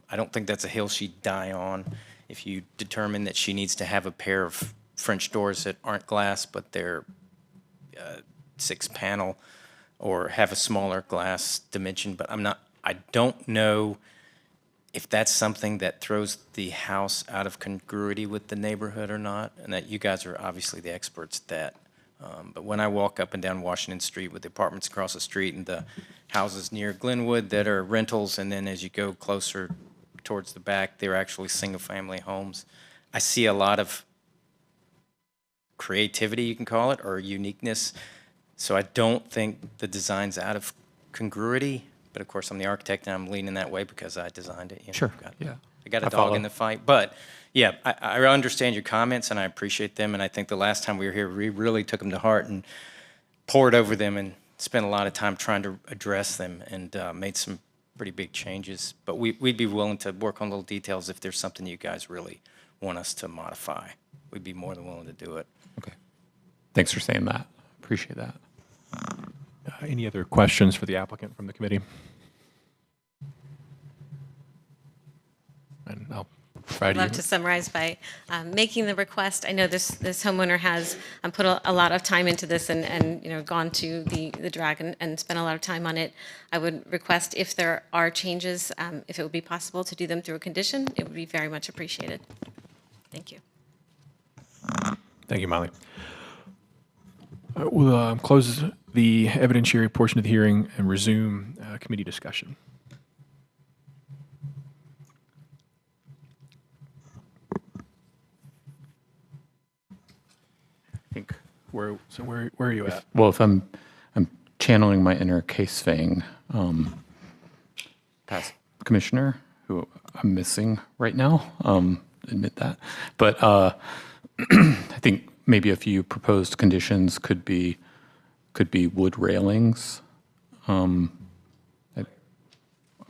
I don't think that's a hill she'd die on. If you determine that she needs to have a pair of French doors that aren't glass, but they're 6-panel or have a smaller glass dimension, but I don't know if that's something that throws the house out of congruity with the neighborhood or not, and that you guys are obviously the experts at that. But when I walk up and down Washington Street with the apartments across the street and the houses near Glenwood that are rentals, and then as you go closer towards the back, they're actually single-family homes, I see a lot of creativity, you can call it, or uniqueness. So I don't think the design's out of congruity, but of course I'm the architect and I'm leaning that way because I designed it. Sure, yeah. I got a I dog follow. in the fight, but yeah, I understand your comments and I appreciate them, and I think the last time we were here, we really took them to heart, and pored over them and spent a lot of time trying to address them and made some pretty big changes. But we'd be willing to work on little details if there's something you guys really want us to modify. We'd be more than willing to do it. Okay. Thanks for saying that. Appreciate that. Any other questions for the applicant from the committee? And I'll provide I'd you. love to summarize by making the request. I know this homeowner has put a lot of time into this and gone to the drag and spent a lot of time on it. I would request if there are changes, if it would be possible to do them through a condition, it would be very much appreciated. Thank you. Thank you, Molly. We'll close the evidentiary portion of the hearing and resume committee discussion. I think where are you at? Well, if I'm channeling my inner case Fang, past commissioner, who I'm missing right now, admit that. But I think maybe a few proposed conditions could be wood railings,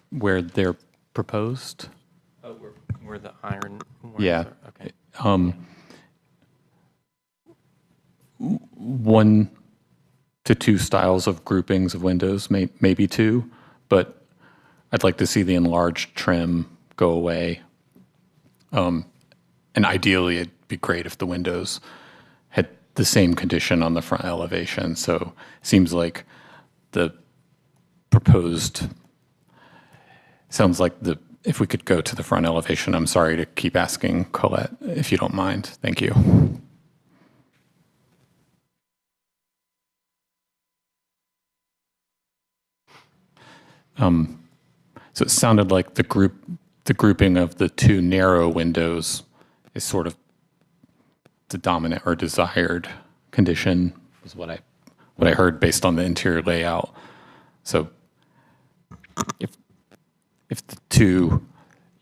where they're proposed. Oh, where the iron. Yeah. Okay. 1 to 2 styles of groupings of windows, maybe 2, but I'd like to see the enlarged trim go away. And ideally, it'd be great if the windows had the same condition on the front elevation. So it seems like the proposed, sounds like if we could go to the front elevation. I'm sorry to keep asking, Colette, if you don't mind. Thank you. So it sounded like the grouping of the 2 narrow windows is sort of the dominant or desired condition, is what I heard based on the interior layout. So if the 2,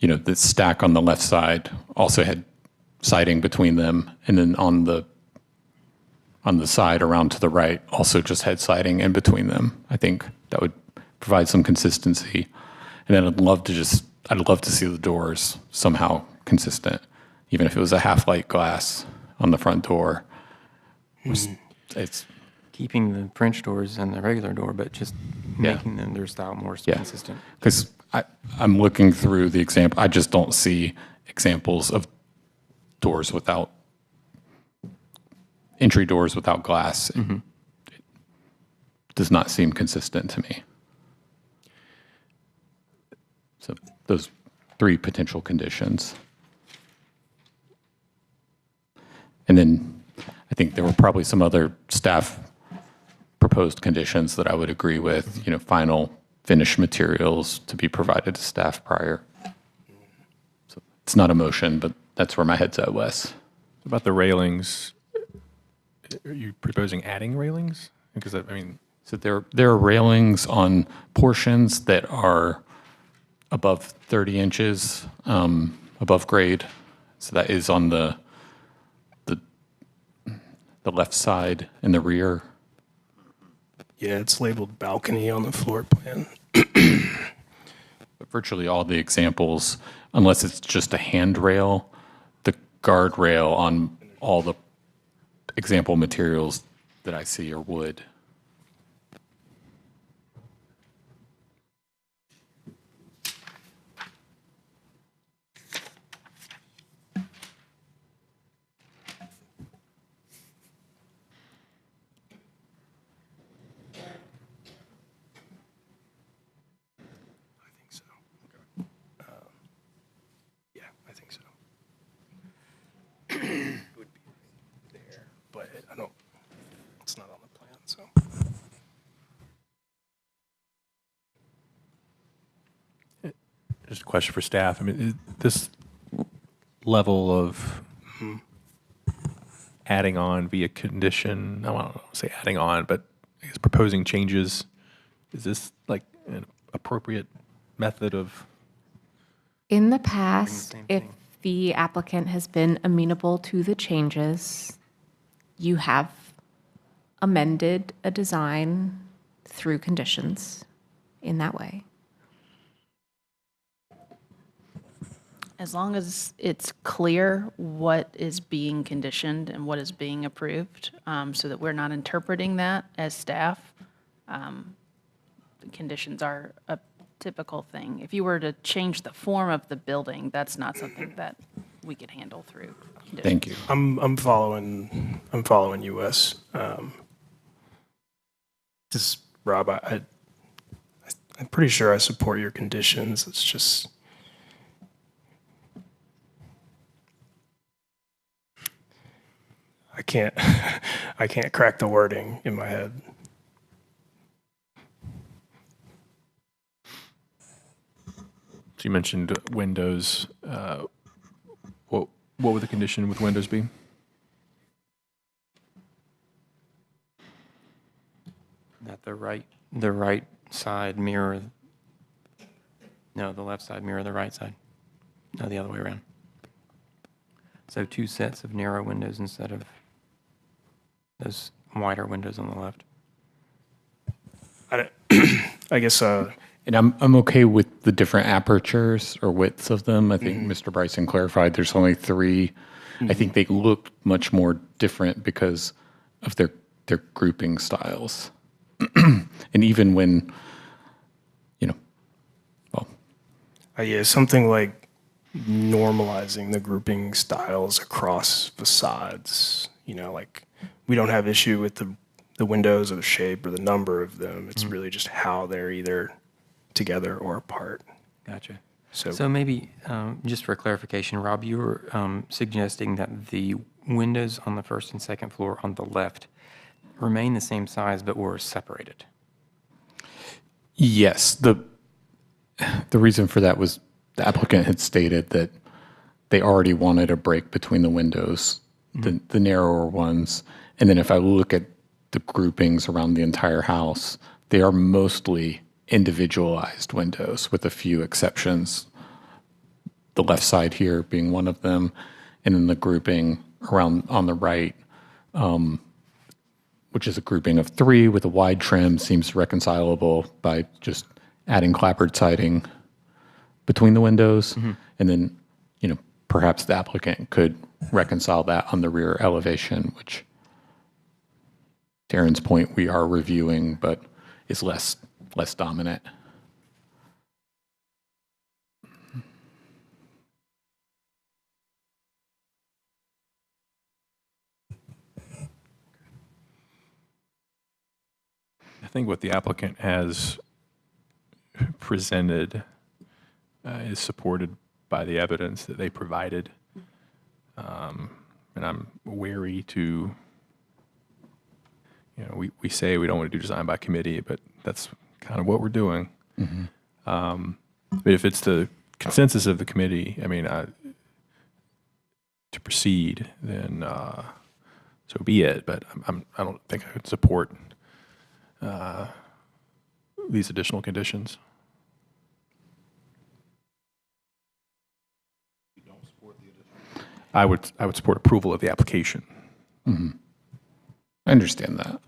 that stack on the left side also had siding between them, and then on the side around to the right also just had siding in between them, I think that would provide some consistency. And then I'd love to see the doors somehow consistent, even if it was a half-light glass on the front door. It's Keeping the French doors and the regular door, but just making them their style more consistent. Because I'm looking through the example, I just don't see examples of entry doors without glass. It does not seem consistent to me. So those 3 potential conditions. And then I think there were probably some other staff proposed conditions that I would agree with, final finished materials to be provided to staff prior. So it's not a motion, but that's where my head's at, Wes. About the railings, are you proposing adding railings? Because So there are railings on portions that are above 30 inches above grade. So that is on the left side and the rear. Yeah, it's labeled balcony on the floor plan. But virtually all the examples, unless it's just a handrail, the guardrail on all the example materials that I see are wood. I think so. Would be there, but it's not on the plan, so. just a question for staff. This level of adding on via condition, I don't want to say adding on, but I guess proposing changes, is this like an appropriate method of? In the past, if the applicant has been amenable to the changes, you have amended a design through conditions in that way. As long as it's clear what is being conditioned and what is being approved, so that we're not interpreting that as staff. The conditions are a typical thing. If you were to change the form of the building, that's not something that we could handle through conditions. Thank you. I'm following you, Wes. Just Rob, I'm pretty sure I support your conditions. It's just I can't crack the wording in my head. So you mentioned windows. What would the condition with windows be? That the right side mirror, no, the left side mirror the right side. No, the other way around. So 2 sets of narrow windows instead of those wider windows on the left. I guess And I'm okay with the different apertures or widths of them. I think Mr. Bryson clarified there's only 3. I think they look much more different because of their grouping styles. And even when, yeah, something like normalizing the grouping styles across facades. Like we don't have issue with the windows or the shape or the number of them. It's really just how they're either together or apart. Gotcha. So So maybe, just for clarification, Rob, you were suggesting that the windows on the first and second floor on the left remain the same size but were separated. yes, the reason for that was the applicant had stated that they already wanted a break between the windows, the narrower ones. And then if I look at the groupings around the entire house, they are mostly individualized windows with a few exceptions. The left side here being one of them, and then the grouping around on the right, which is a grouping of 3 with a wide trim, seems reconcilable by just adding clapboard siding between the windows. And then, perhaps the applicant could reconcile that on the rear elevation, which, to Aaron's point, we are reviewing, but is less dominant. I think what the applicant has presented is supported by the evidence that they provided. And I'm wary to, we say we don't want to do design by committee, but that's kind of what we're doing. But if it's the consensus of the committee, to proceed, then so be it. But I don't think I could support these additional conditions. I would support approval of the application. I understand that.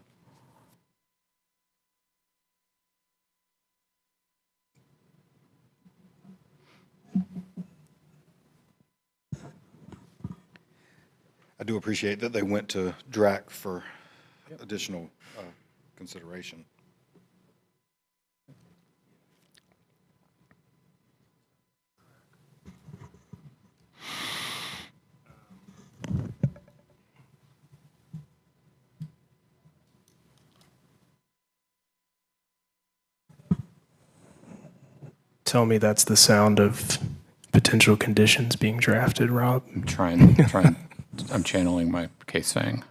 I do appreciate that they went to DRAC for additional consideration. tell me that's the sound of potential conditions being drafted, Rob. I'm trying. I'm channeling my case saying.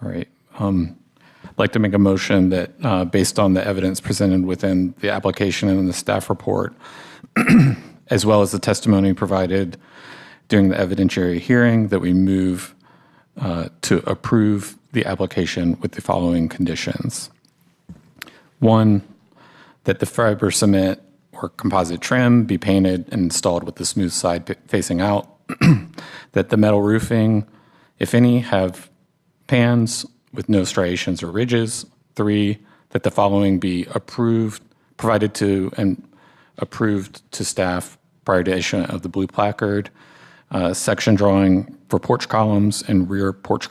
All right. I'd like to make a motion that, based on the evidence presented within the application and in the staff report, as well as the testimony provided during the evidentiary hearing, that we move to approve the application with the following conditions. One, that the fiber cement or composite trim be painted and installed with the smooth side facing out. That the metal roofing, if any, have pans with no striations or ridges. 3, that the following be provided to and approved to staff prior to issuance of the blue placard. Section drawing for porch columns and rear porch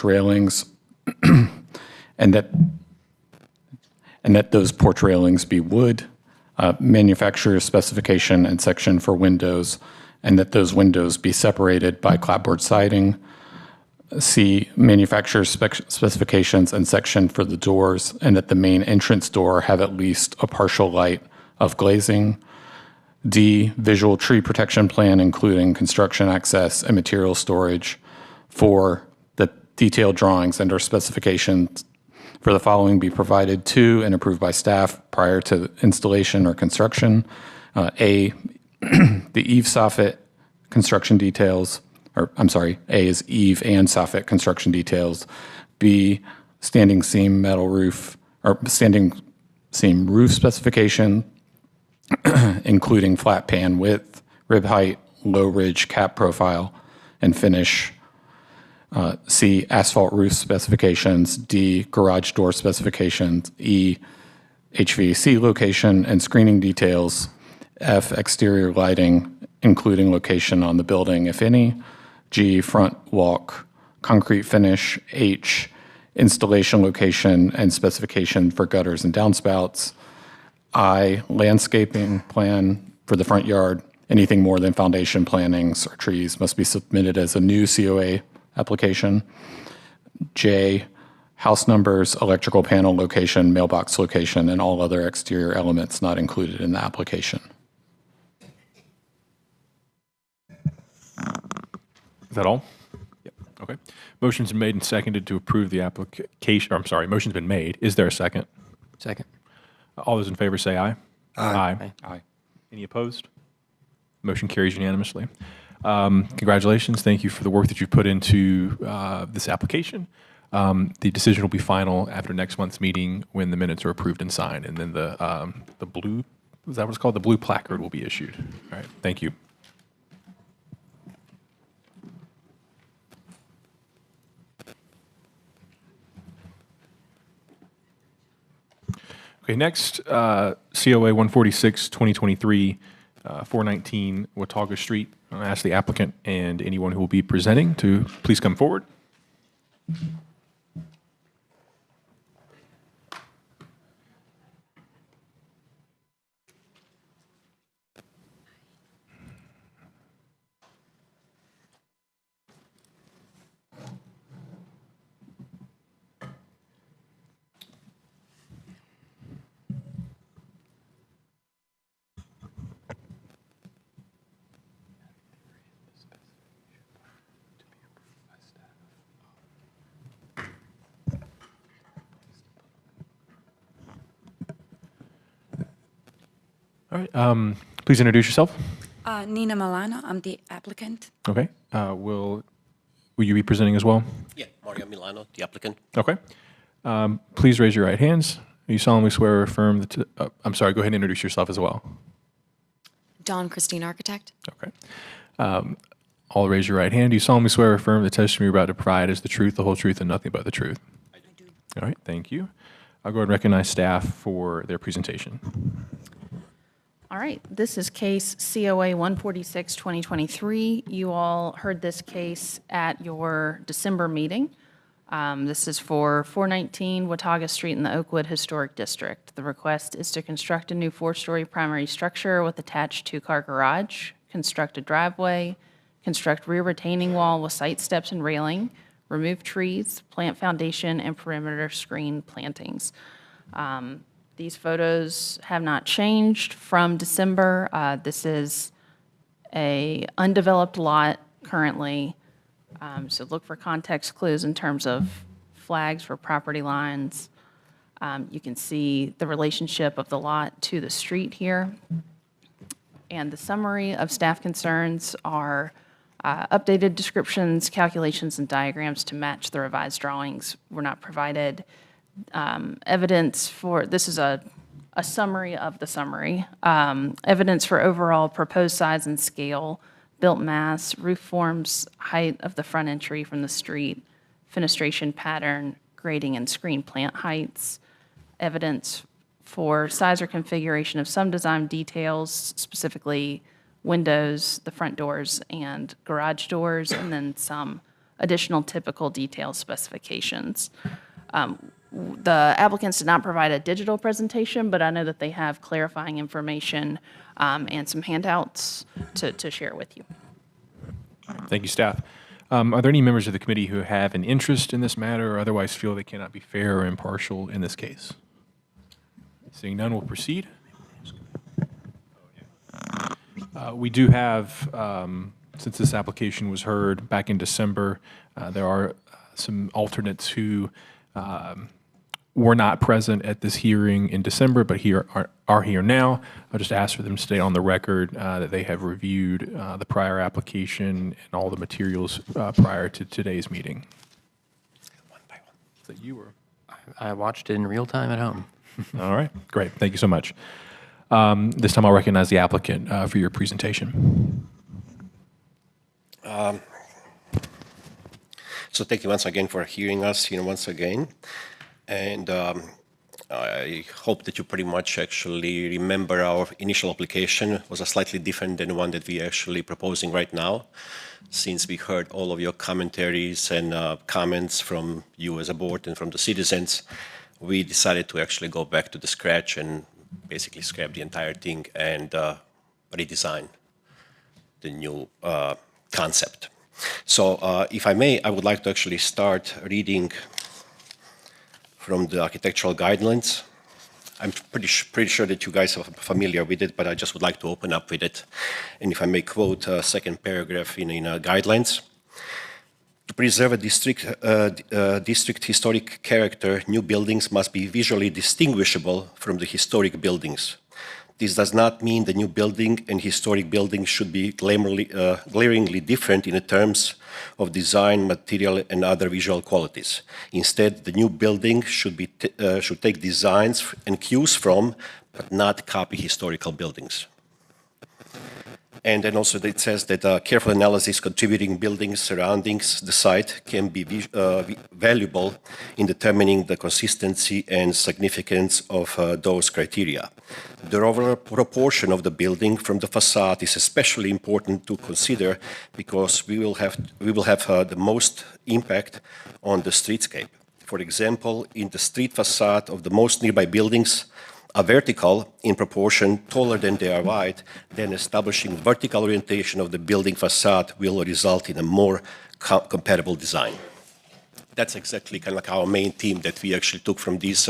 railings, and that those porch railings be wood. Manufacturer's specification and section for windows, and that those windows be separated by clapboard siding. C, manufacturer's specifications and section for the doors, and that the main entrance door have at least a partial light of glazing. D, visual tree protection plan, including construction access and material storage. 4, that detailed drawings and or specifications for the following be provided to and approved by staff prior to installation or construction. A, the eave soffit construction details, or I'm sorry, A is eave and soffit construction details. B, standing seam metal roof, or standing seam roof specification, including flat pan width, rib height, low ridge cap profile, and finish. C, asphalt roof specifications. D, garage door specifications. E, HVAC location and screening details. F, exterior lighting, including location on the building, if any. G, front walk, concrete finish. H, installation location and specification for gutters and downspouts. I, landscaping plan for the front yard. Anything more than foundation plantings or trees must be submitted as a new COA application. J, house numbers, electrical panel location, mailbox location, and all other exterior elements not included in the application. Is that all? Yep. Okay. Motion's been made and seconded to approve the application. Or, I'm sorry, motion's been made. Is there a second? Second. All those in favor say aye. Aye. Aye. Any opposed? Motion carries unanimously. Congratulations. Thank you for the work that you've put into this application. The decision will be final after next month's meeting when the minutes are approved and signed, and then the blue, is that what it's called? The blue placard will be issued. All right. Thank you. Okay, next, COA 146, 2023, 419 Watauga Street. I'll ask the applicant and anyone who will be presenting to please come forward. All right, please introduce yourself. Nina Milano, I'm the applicant. Okay, will you be presenting as well? Yeah, Mario Milano, the applicant. Okay. Please raise your right hands. You solemnly swear or affirm that, I'm sorry, go ahead and introduce yourself as well. Dawn Christine, architect. Okay. All raise your right hand. Do you solemnly swear or affirm the testimony you're about to provide is the truth, the whole truth, and nothing but the truth? I do. All right, thank you. I'll go ahead and recognize staff for their presentation. All right, this is case COA 146, 2023. You all heard this case at your December meeting. This is for 419 Watauga Street in the Oakwood Historic District. The request is to construct a new 4-story primary structure with attached 2-car garage, construct a driveway, construct rear retaining wall with site steps and railing, remove trees, plant foundation, and perimeter screen plantings. These photos have not changed from December. This is a undeveloped lot currently, so look for context clues in terms of flags for property lines. You can see the relationship of the lot to the street here. And the summary of staff concerns are updated descriptions, calculations, and diagrams to match the revised drawings were not provided. Evidence for, this is a summary of the summary. Evidence for overall proposed size and scale, built mass, roof forms, height of the front entry from the street, fenestration pattern, grading and screen plant heights. Evidence for size or configuration of some design details, specifically windows, the front doors, and garage doors, and then some additional typical detail specifications. The applicants did not provide a digital presentation, but I know that they have clarifying information and some handouts to share with you. Thank you, staff. Are there any members of the committee who have an interest in this matter or otherwise feel they cannot be fair or impartial in this case? Seeing none, we'll proceed. We do have, since this application was heard back in December, there are some alternates who were not present at this hearing in December, but are here now. I'll just ask for them to stay on the record that they have reviewed the prior application and all the materials prior to today's meeting. One by one. Is that you or? I watched it in real time at home. All right, great. Thank you so much. This time I'll recognize the applicant for your presentation. So thank you once again for hearing us here once again. And I hope that you pretty much actually remember our initial application was a slightly different than the one that we are actually proposing right now. Since we heard all of your commentaries and comments from you as a board and from the citizens, we decided to actually go back to the scratch and basically scrap the entire thing and redesign the new concept. So if I may, I would like to actually start reading from the architectural guidelines. I'm pretty sure that you guys are familiar with it, but I just would like to open up with it. And if I may quote a second paragraph in guidelines. To preserve a district historic character, new buildings must be visually distinguishable from the historic buildings. This does not mean the new building and historic building should be glaringly different in terms of design, material, and other visual qualities. Instead, the new building should take designs and cues from, but not copy historical buildings. And then also it says that careful analysis contributing buildings surrounding the site can be valuable in determining the consistency and significance of those criteria. The overall proportion of the building from the facade is especially important to consider because we will have the most impact on the streetscape. For example, in the street facade of the most nearby buildings, are vertical in proportion taller than they are wide, then establishing vertical orientation of the building facade will result in a more compatible design. That's exactly kind of like our main theme that we actually took from this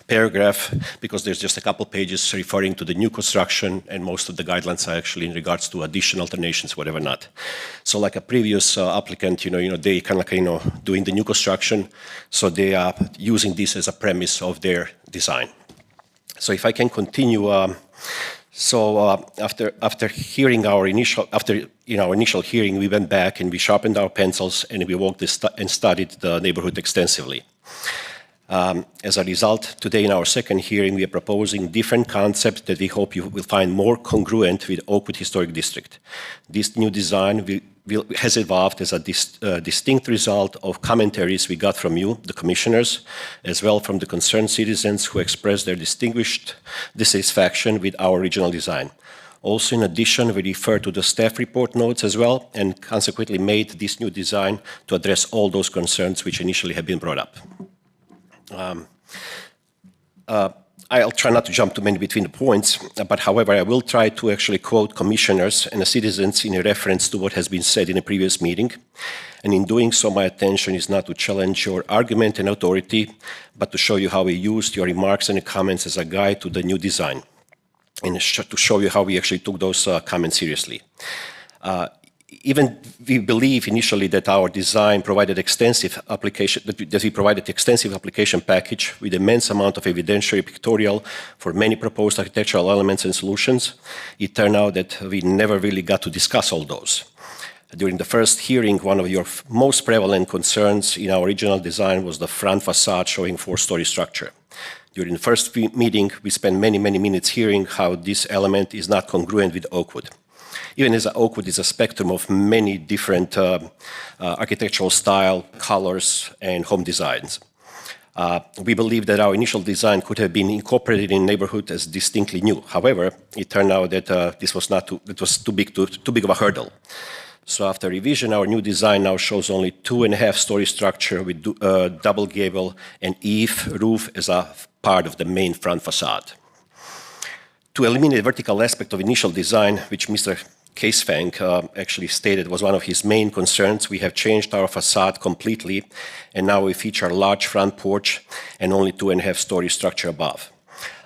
paragraph, because there's just a couple pages referring to the new construction, and most of the guidelines are actually in regards to additional alternations, whatever not. So like a previous applicant, they kind of like, doing the new construction, so they are using this as a premise of their design. So if I can continue, after hearing our initial hearing, we went back and we sharpened our pencils and we walked and studied the neighborhood extensively. As a result, today in our second hearing, we are proposing different concepts that we hope you will find more congruent with Oakwood Historic District. This new design has evolved as a distinct result of commentaries we got from you, the commissioners, as well from the concerned citizens who expressed their distinguished dissatisfaction with our original design. Also, in addition, we refer to the staff report notes as well, and consequently made this new design to address all those concerns which initially have been brought up. I'll try not to jump too many between the points, but however, I will try to actually quote commissioners and the citizens in a reference to what has been said in a previous meeting. And in doing so, my attention is not to challenge your argument and authority, but to show you how we used your remarks and comments as a guide to the new design, and to show you how we actually took those comments seriously. even we believe initially that our design provided extensive application, that we provided extensive application package with immense amount of evidentiary pictorial for many proposed architectural elements and solutions, it turned out that we never really got to discuss all those. During the first hearing, one of your most prevalent concerns in our original design was the front facade showing 4-story structure. During the first meeting, we spent many minutes hearing how this element is not congruent with Oakwood. Even as Oakwood is a spectrum of many different architectural style, colors, and home designs. We believe that our initial design could have been incorporated in neighborhood as distinctly new. However, it turned out that this was too big of a hurdle. So after revision, our new design now shows only 2.5-story structure with double gable and eave roof as a part of the main front facade. To eliminate the vertical aspect of initial design, which Mr. Casefang actually stated was one of his main concerns, we have changed our facade completely, and now we feature a large front porch and only 2.5-story structure above.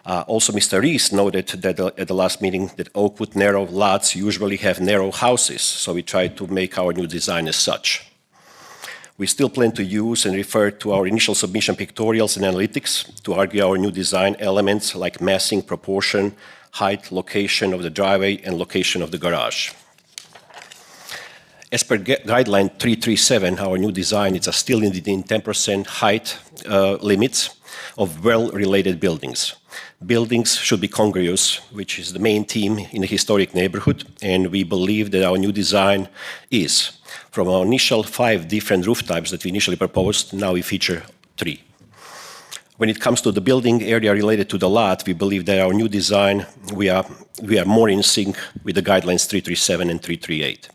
Also, Mr. Rees noted that at the last meeting that Oakwood narrow lots usually have narrow houses, so we tried to make our new design as such. We still plan to use and refer to our initial submission pictorials and analytics to argue our new design elements like massing, proportion, height, location of the driveway, and location of the garage. As per guideline 337, our new design is still within 10% height limits of well-related buildings. Buildings should be congruous, which is the main theme in a historic neighborhood, and we believe that our new design is. From our initial 5 different roof types that we initially proposed, now we feature 3. When it comes to the building area related to the lot, we believe that our new design, we are more in sync with the guidelines 337 and 338.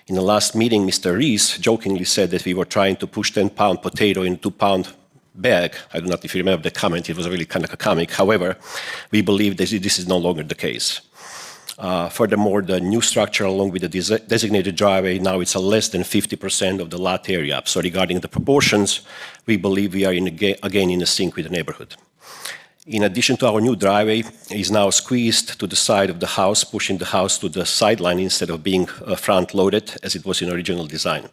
In the last meeting, Mr. Rees jokingly said that we were trying to push 10-pound potato in a 2-pound bag. I don't know if you remember the comment, it was really kind of a comic. However, we believe that this is no longer the case. Furthermore, the new structure along with the designated driveway, now it's less than 50% of the lot area. So regarding the proportions, we believe we are again in sync with the neighborhood. In addition to our new driveway, is now squeezed to the side of the house, pushing the house to the sideline instead of being front-loaded as it was in original design.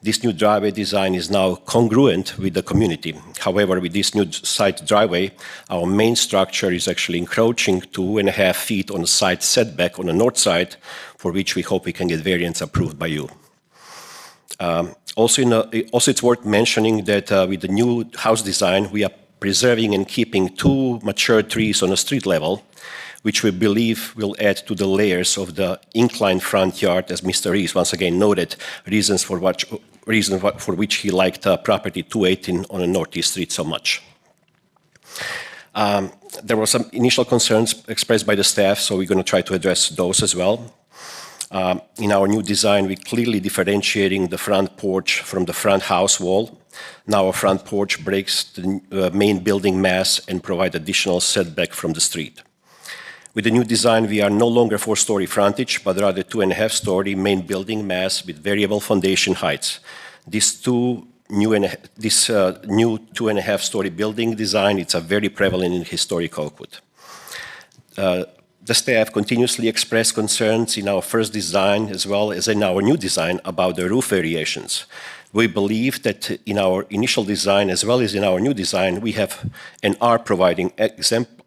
This new driveway design is now congruent with the community. However, with this new side driveway, our main structure is actually encroaching 2.5 feet on the side setback on the north side, for which we hope we can get variance approved by you. Also, it's worth mentioning that with the new house design, we are preserving and keeping 2 mature trees on a street level, which we believe will add to the layers of the inclined front yard, as Mr. Rees once again noted, reasons for which he liked property 218 on the Northeast Street so much. There were some initial concerns expressed by the staff, so we're going to try to address those as well. In our new design, we're clearly differentiating the front porch from the front house wall. Now our front porch breaks the main building mass and provides additional setback from the street. With the new design, we are no longer 4-story frontage, but rather 2.5-story main building mass with variable foundation heights. This new 2.5-story building design, it's a very prevalent in historic Oakwood. The staff continuously expressed concerns in our first design as well as in our new design about the roof variations. We believe that in our initial design as well as in our new design, we have and are providing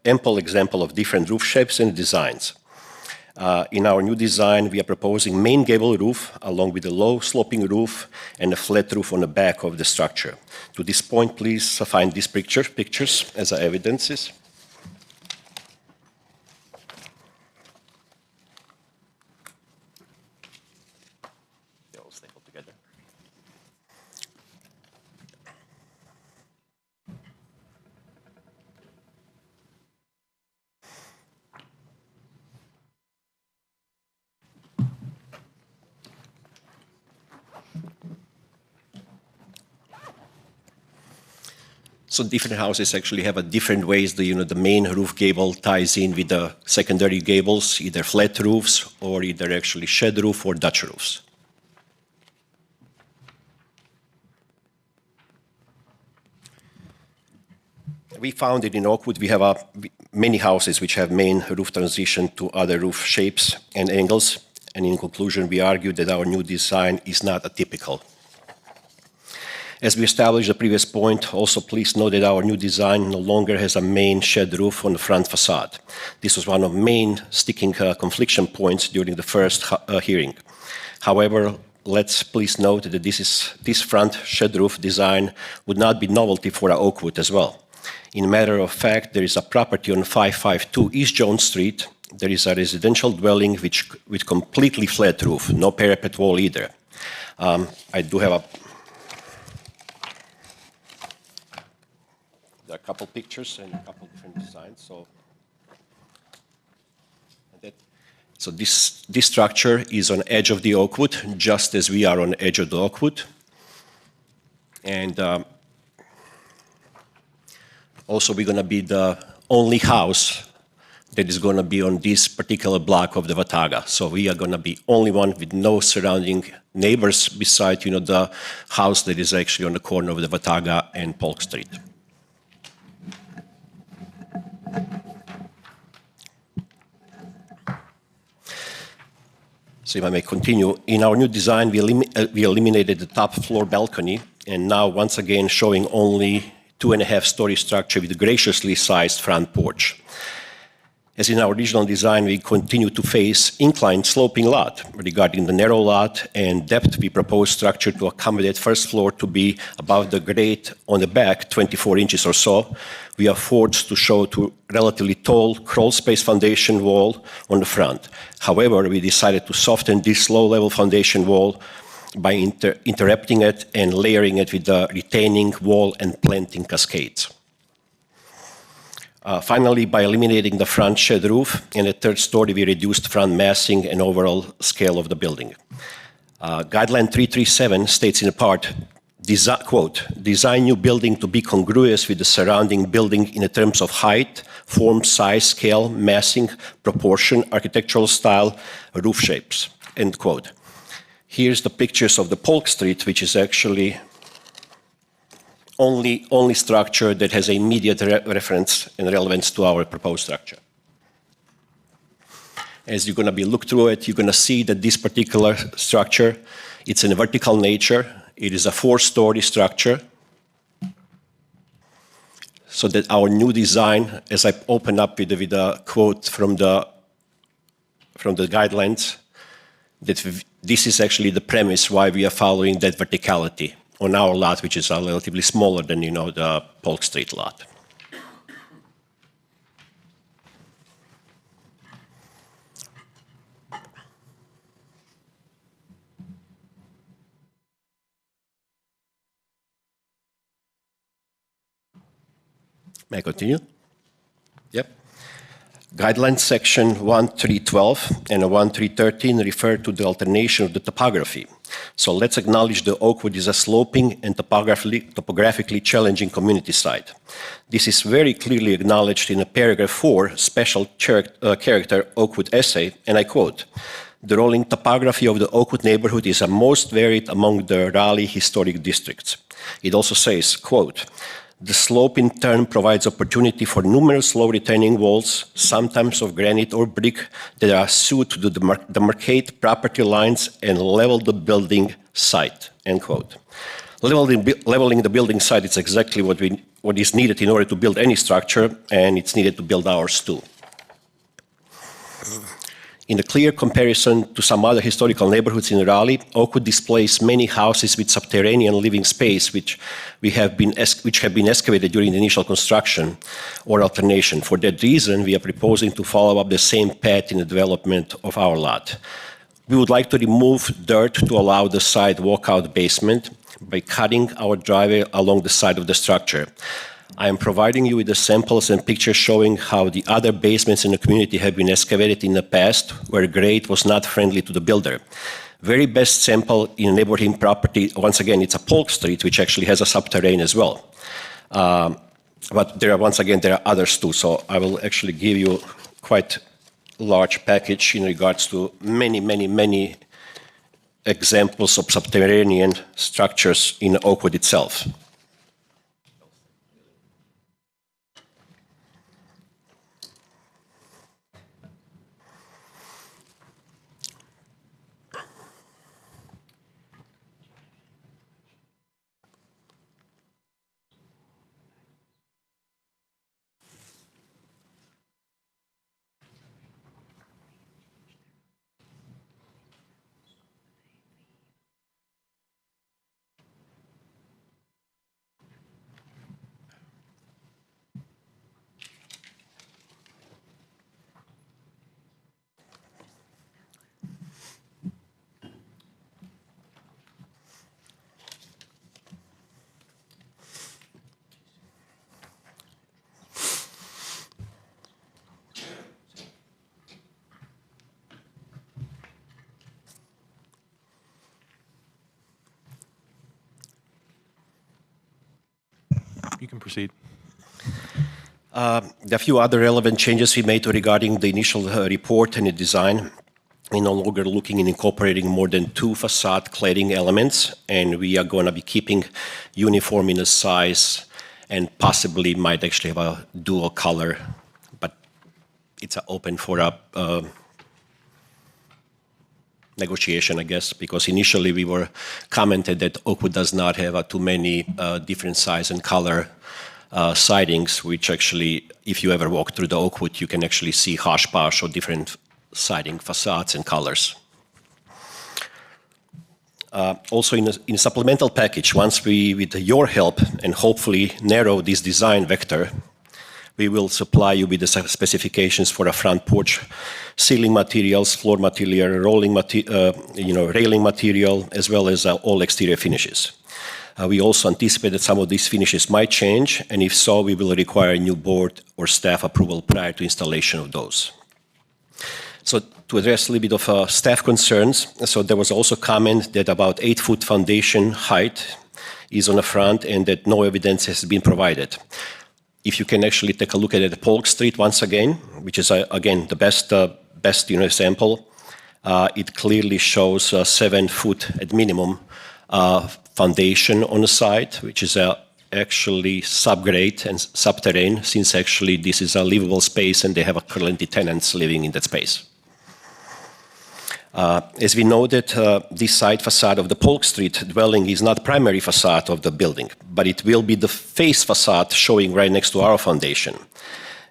ample example of different roof shapes and designs. In our new design, we are proposing main gable roof along with a low sloping roof and a flat roof on the back of the structure. To this point, please find these pictures as evidences. So different houses actually have a different ways the main roof gable ties in with the secondary gables, either flat roofs or either actually shed roof or Dutch roofs. We found it in Oakwood, we have many houses which have main roof transition to other roof shapes and angles, and in conclusion, we argue that our new design is not atypical. As we established the previous point, also please note that our new design no longer has a main shed roof on the front facade. This was one of the main sticking confliction points during the first hearing. However, let's please note that this front shed roof design would not be novelty for our Oakwood as well. In matter of fact, there is a property on 552 East Jones Street. There is a residential dwelling with completely flat roof, no parapet wall either. I do have there are a couple pictures and a couple different designs. So this structure is on edge of the Oakwood, just as we are on edge of the Oakwood. And also we're going to be the only house that is going to be on this particular block of the Watauga. So we are going to be only one with no surrounding neighbors beside, the house that is actually on the corner of the Watauga and Polk Street. So if I may continue, in our new design, we eliminated the top floor balcony, and now once again showing only 2.5-story structure with a graciously sized front porch. As in our original design, we continue to face inclined sloping lot. Regarding the narrow lot and depth, we propose structure to accommodate first floor to be above the grade on the back, 24 inches or so. We are forced to show to relatively tall crawl space foundation wall on the front. However, we decided to soften this low-level foundation wall by interrupting it and layering it with the retaining wall and planting cascades. Finally, by eliminating the front shed roof and the third story, we reduced front massing and overall scale of the building. Guideline 337 states in a part, quote, design new building to be congruous with the surrounding building in terms of height, form, size, scale, massing, proportion, architectural style, roof shapes, end quote. Here's the pictures of the Polk Street, which is actually only structure that has immediate reference and relevance to our proposed structure. As you're going to be look through it, you're going to see that this particular structure, it's in a vertical nature. It is a 4-story structure. So that our new design, as I open up with a quote from the guidelines, that this is actually the premise why we are following that verticality on our lot, which is relatively smaller than, the Polk Street lot. May I continue? Yep. Guidelines section 1312 and 1313 refer to the alternation of the topography. So let's acknowledge the Oakwood is a sloping and topographically challenging community site. This is very clearly acknowledged in a paragraph 4 special character Oakwood essay, and I quote, the rolling topography of the Oakwood neighborhood is the most varied among the Raleigh historic districts. It also says, quote, the slope in turn provides opportunity for numerous low retaining walls, sometimes of granite or brick, that are suited to demarcate property lines and level the building site, end quote. Leveling the building site is exactly what is needed in order to build any structure, and it's needed to build ours too. In a clear comparison to some other historical neighborhoods in Raleigh, Oakwood displays many houses with subterranean living space which have been excavated during the initial construction or alternation. For that reason, we are proposing to follow up the same path in the development of our lot. We would like to remove dirt to allow the side walkout basement by cutting our driveway along the side of the structure. I am providing you with the samples and pictures showing how the other basements in the community have been excavated in the past, where grade was not friendly to the builder. Very best sample in a neighborhood property, once again, it's a Polk Street, which actually has a subterranean as well. But there are others too, so I will actually give you quite large package in regards to many examples of subterranean structures in Oakwood itself. You can proceed. There are a few other relevant changes we made regarding the initial report and the design. We're no longer looking in incorporating more than 2 facade cladding elements, and we are going to be keeping uniform in the size and possibly might actually have a dual color, but it's open for a negotiation, I guess, because initially we were commented that Oakwood does not have too many different size and color sidings, which actually, if you ever walk through the Oakwood, you can actually see hodgepodge of different siding facades and colors. Also in a supplemental package, once we, with your help and hopefully narrow this design vector, we will supply you with the specifications for a front porch ceiling materials, floor material, railing material, as well as all exterior finishes. We also anticipate that some of these finishes might change, and if so, we will require new board or staff approval prior to installation of those. So to address a little bit of staff concerns, so there was also comment that about 8-foot foundation height is on the front and that no evidence has been provided. If you can actually take a look at it at Polk Street once again, which is again the best example, it clearly shows 7-foot at minimum foundation on the site, which is actually subgrade and subterranean, since actually this is a livable space and they have currently tenants living in that space. As we know that this side facade of the Polk Street dwelling is not primary facade of the building, but it will be the face facade showing right next to our foundation.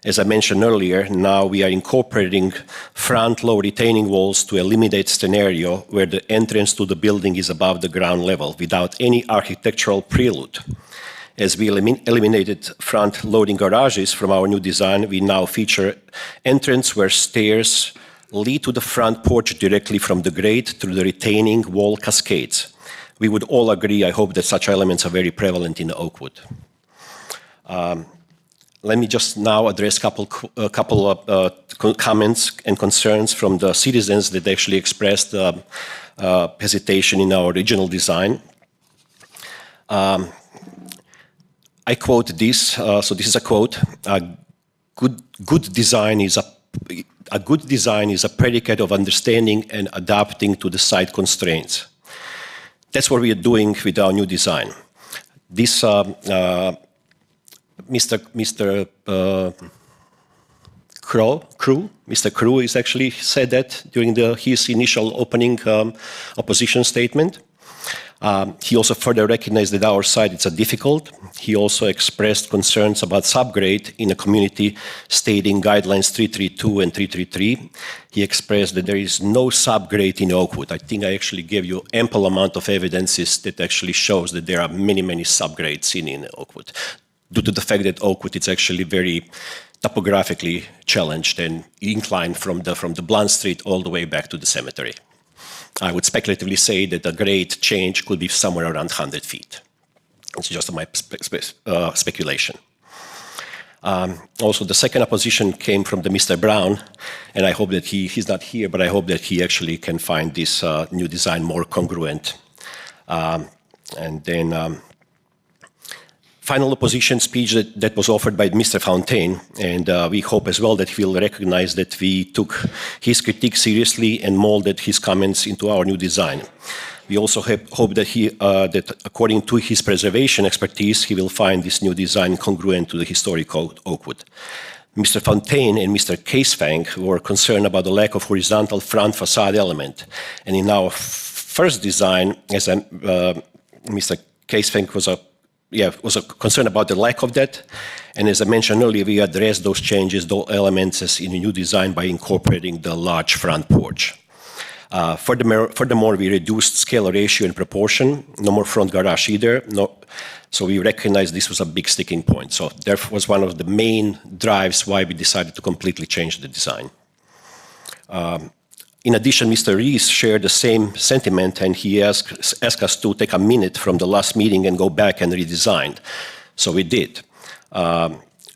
As I mentioned earlier, now we are incorporating front low retaining walls to eliminate scenario where the entrance to the building is above the ground level without any architectural prelude. As we eliminated front loading garages from our new design, we now feature entrance where stairs lead to the front porch directly from the grade through the retaining wall cascades. We would all agree, I hope, that such elements are very prevalent in Oakwood. Let me just now address a couple of comments and concerns from the citizens that actually expressed hesitation in our original design. I quote this, so this is a quote, a good design is a predicate of understanding and adapting to the site constraints. That's what we are doing with our new design. This Mr. Crew is actually said that during his initial opening opposition statement. He also further recognized that our site is difficult. He also expressed concerns about subgrade in a community stating guidelines 332 and 333. He expressed that there is no subgrade in Oakwood. I think I actually gave you ample amount of evidences that actually shows that there are many, many subgrades in Oakwood, due to the fact that Oakwood is actually very topographically challenged and inclined from the Blunt Street all the way back to the cemetery. I would speculatively say that the grade change could be somewhere around 100 feet. It's just my speculation. Also, the second opposition came from the Mr. Brown, and I hope that he's not here, but I hope that he actually can find this new design more congruent. And then final opposition speech that was offered by Mr. Fontaine, and we hope as well that he will recognize that we took his critique seriously and molded his comments into our new design. We also hope that that according to his preservation expertise, he will find this new design congruent to the historic Oakwood. Mr. Fontaine and Mr. Casefang were concerned about the lack of horizontal front facade element, and in our first design, as Mr. Casefang was a concern about the lack of that. And as I mentioned earlier, we addressed those changes, those elements in the new design by incorporating the large front porch. Furthermore, we reduced scale ratio and proportion, no more front garage either. So we recognized this was a big sticking point. So that was one of the main drives why we decided to completely change the design. In addition, Mr. Rees shared the same sentiment, and he asked us to take a minute from the last meeting and go back and redesign. So we did.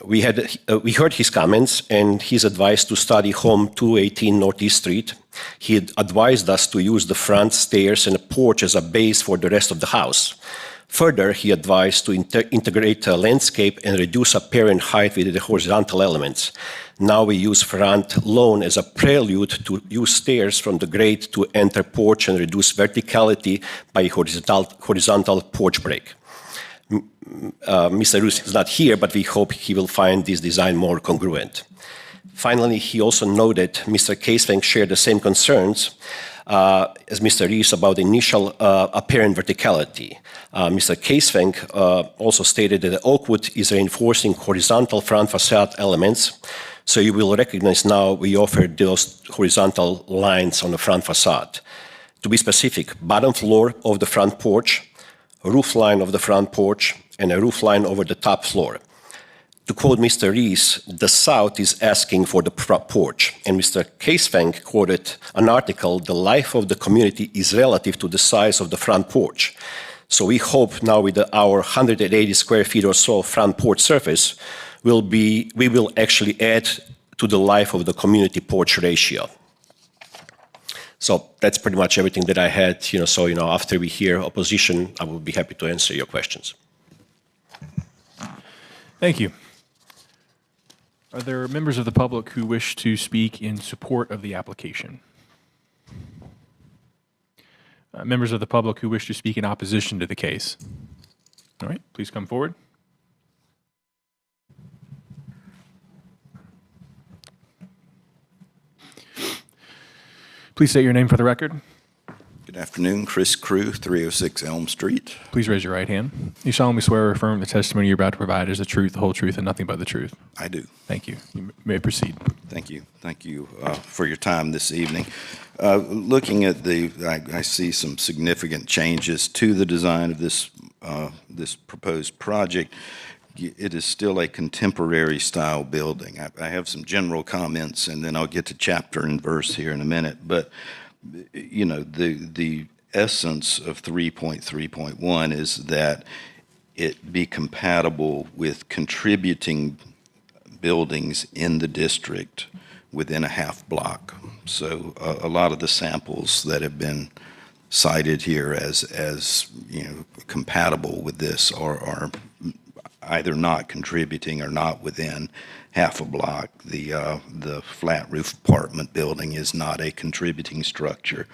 We heard his comments and his advice to study home 218 Northeast Street. He had advised us to use the front stairs and a porch as a base for the rest of the house. Further, he advised to integrate landscape and reduce apparent height with the horizontal elements. Now we use front lawn as a prelude to use stairs from the grade to enter porch and reduce verticality by horizontal porch break. Mr. Roos is not here, but we hope he will find this design more congruent. Finally, he also noted Mr. Casefeng shared the same concerns as Mr. Rees about the initial apparent verticality. Mr. Casefeng also stated that the Oakwood is reinforcing horizontal front facade elements. So you will recognize now we offer those horizontal lines on the front facade. To be specific, bottom floor of the front porch, roof line of the front porch, and a roof line over the top floor. To quote Mr. Rees, the South is asking for the porch, and Mr. Casefeng quoted an article, the life of the community is relative to the size of the front porch. So we hope now with our 180 square feet or so front porch surface, we will actually add to the life of the community porch ratio. So that's pretty much everything that I had, after we hear opposition, I will be happy to answer your questions. Thank you. Are there members of the public who wish to speak in support of the application? Members of the public who wish to speak in opposition to the case? All right, please come forward. Please state your name for the record. Good afternoon, Chris Crew, 306 Elm Street. Please raise your right hand. You solemnly swear or affirm the testimony you're about to provide is the truth, the whole truth, and nothing but the truth? I do. Thank you. You may proceed. Thank you. Thank you for your time this evening. Looking at I see some significant changes to the design of this proposed project. It is still a contemporary style building. I have some general comments, and then I'll get to chapter and verse here in a minute. But the essence of 3.3.1 is that it be compatible with contributing buildings in the district within a half block. So a lot of the samples that have been cited here as compatible with this are either not contributing or not within half a block. The flat roof apartment building is not a contributing structure.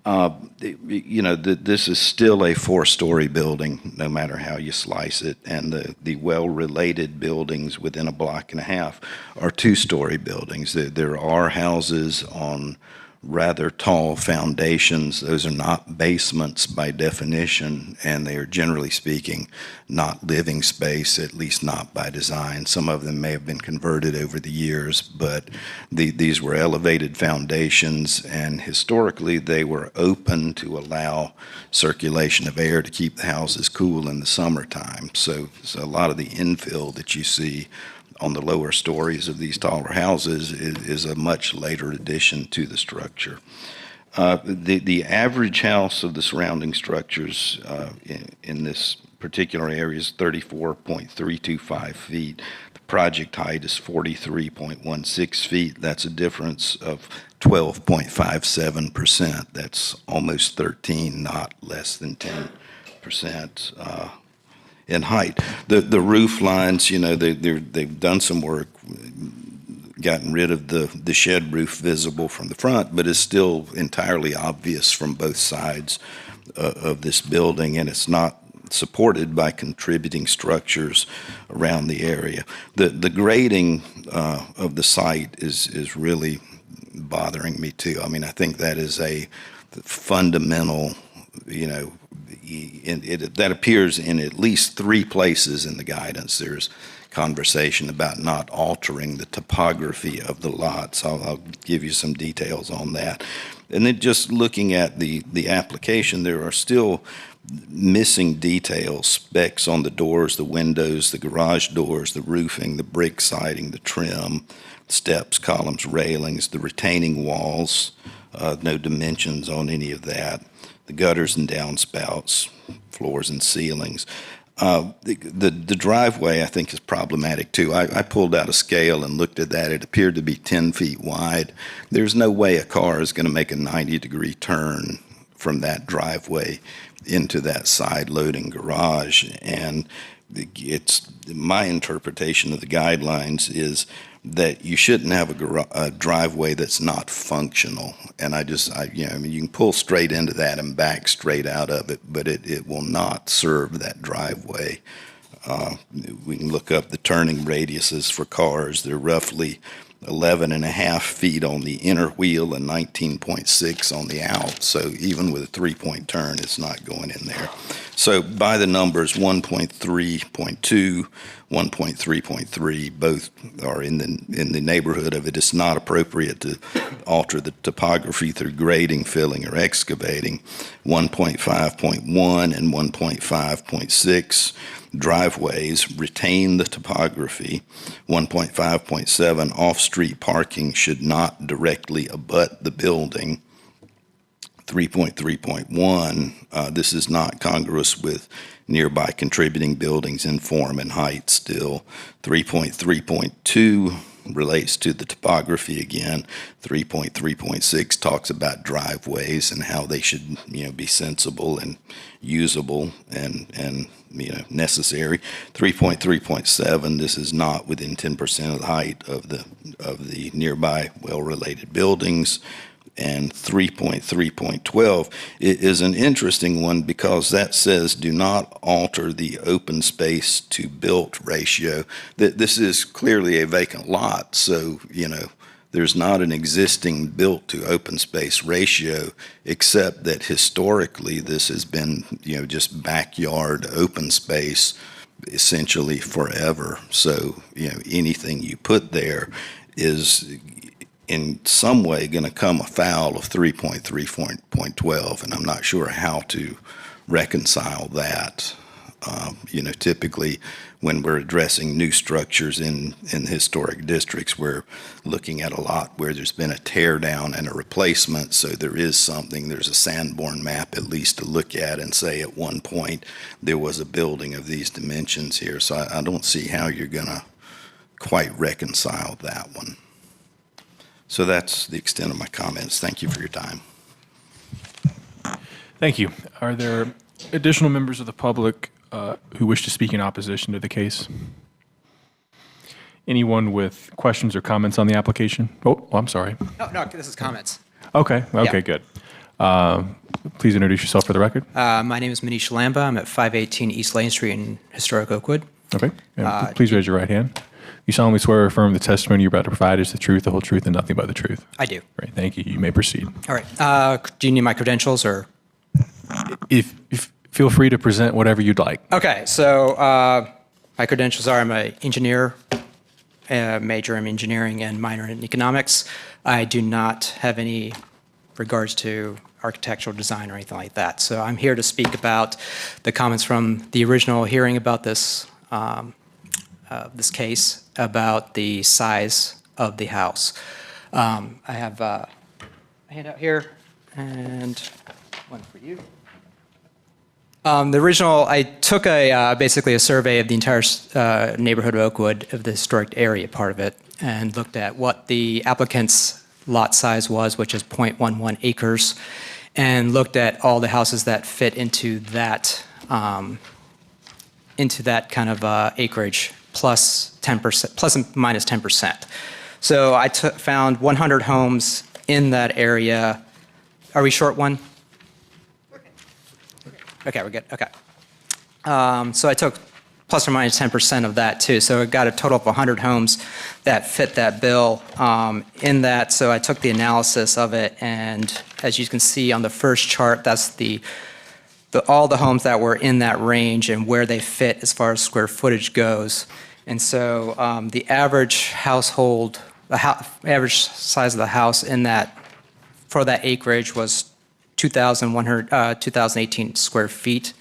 This is still a 4-story building, no matter how you slice it, and the well-related buildings within a block and a half are 2-story buildings. There are houses on rather tall foundations. Those are not basements by definition, and they are, generally speaking, not living space, at least not by design. Some of them may have been converted over the years, but these were elevated foundations, and historically they were open to allow circulation of air to keep the houses cool in the summertime. So a lot of the infill that you see on the lower stories of these taller houses is a much later addition to the structure. The average house of the surrounding structures in this particular area is 34.325 feet. The project height is 43.16 feet. That's a difference of 12.57%. That's almost 13, not less than 10%. In height. The roof lines, they've done some work, gotten rid of the shed roof visible from the front, but it's still entirely obvious from both sides of this building, and it's not supported by contributing structures around the area. The grading of the site is really bothering me too. I mean, I think that is a fundamental, that appears in at least 3 places in the guidance. There's conversation about not altering the topography of the lots. I'll give you some details on that. And then just looking at the application, there are still missing details, specs on the doors, the windows, the garage doors, the roofing, the brick siding, the trim, steps, columns, railings, the retaining walls, no dimensions on any of that. The gutters and downspouts, floors and ceilings. The driveway, I think, is problematic too. I pulled out a scale and looked at that. It appeared to be 10 feet wide. There's no way a car is going to make a 90-degree turn from that driveway into that side loading garage. And it's my interpretation of the guidelines is that you shouldn't have a driveway that's not functional. And I mean, you can pull straight into that and back straight out of it, but it will not serve that driveway. We can look up the turning radiuses for cars. They're roughly 11.5 feet on the inner wheel and 19.6 on the out. So even with a 3-point turn, it's not going in there. So by the numbers 1.3.2, 1.3.3, both are in the neighborhood of it. It's not appropriate to alter the topography through grading, filling, or excavating. 1.5.1 and 1.5.6 driveways retain the topography. 1.5.7 off-street parking should not directly abut the building. 3.3.1, this is not congruous with nearby contributing buildings in form and height still. 3.3.2 relates to the topography again. 3.3.6 talks about driveways and how they should, be sensible and usable and necessary. 3.3.7, this is not within 10% of the height of the nearby well-related buildings. And 3.3.12 is an interesting one because that says do not alter the open space to built ratio. This is clearly a vacant lot, so, there's not an existing built to open space ratio, except that historically this has been, just backyard open space essentially forever. So, anything you put there is in some way going to come afoul of 3.3.12, and I'm not sure how to reconcile that. Typically when we're addressing new structures in historic districts, we're looking at a lot where there's been a tear down and a replacement, so there's a Sanborn map at least to look at and say at one point there was a building of these dimensions here, so I don't see how you're going to quite reconcile that one. So that's the extent of my comments. Thank you for your time. Thank you. Are there additional members of the public who wish to speak in opposition to the case? Anyone with questions or comments on the application? Oh, I'm sorry. No, this is comments. Okay, good. Please introduce yourself for the record. My name is Manish Lamba. I'm at 518 East Lane Street in historic Oakwood. Okay. And please raise your right hand. You solemnly swear or affirm the testimony you're about to provide is the truth, the whole truth, and nothing but the truth. I do. Great, thank you. You may proceed. All right. Do you need my credentials or? If feel free to present whatever you'd like. Okay. So my credentials are I'm an engineer, major in engineering and minor in economics. I do not have any regards to architectural design or anything like that. So I'm here to speak about the comments from the original hearing about this this case about the size of the house. I have a handout here and one for you. The original, I took basically a survey of the entire neighborhood of Oakwood, of the historic area part of it, and looked at what the applicant's lot size was, which is 0.11 acres, and looked at all the houses that fit into that kind of acreage, plus 10%, plus and minus 10%. So I found 100 homes in that area. Are we short one? Okay, we're good. Okay. So I took plus or minus 10% of that too. So I got a total of 100 homes that fit that bill in that. So I took the analysis of it, and as you can see on the first chart, that's all the homes that were in that range and where they fit as far as square footage goes. And so the average household, average size of the house in that, for that acreage was 2,018 square feet,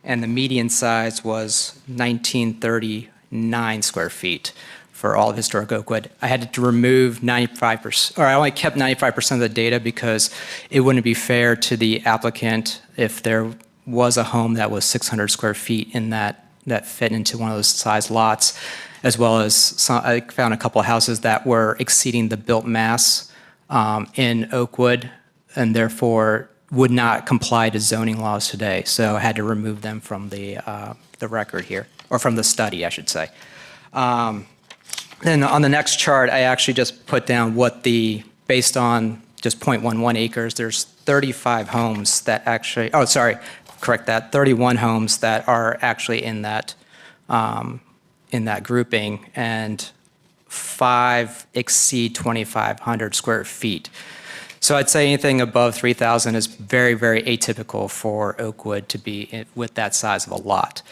and the median size was 1,939 square feet for all of historic Oakwood. I had to remove 95%, or I only kept 95% of the data because it wouldn't be fair to the applicant if there was a home that was 600 square feet in that fit into one of those size lots, as well as I found a couple of houses that were exceeding the built mass in Oakwood, and therefore would not comply to zoning laws today, so I had to remove them from the record here, or from the study, I should say. Then on the next chart, I actually just put down what based on just 0.11 acres, there's 35 homes that actually, 31 homes that are actually in that grouping, and 5 exceed 2,500 square feet. So I'd say anything above 3,000 is very, very atypical for Oakwood to be with that size of a lot.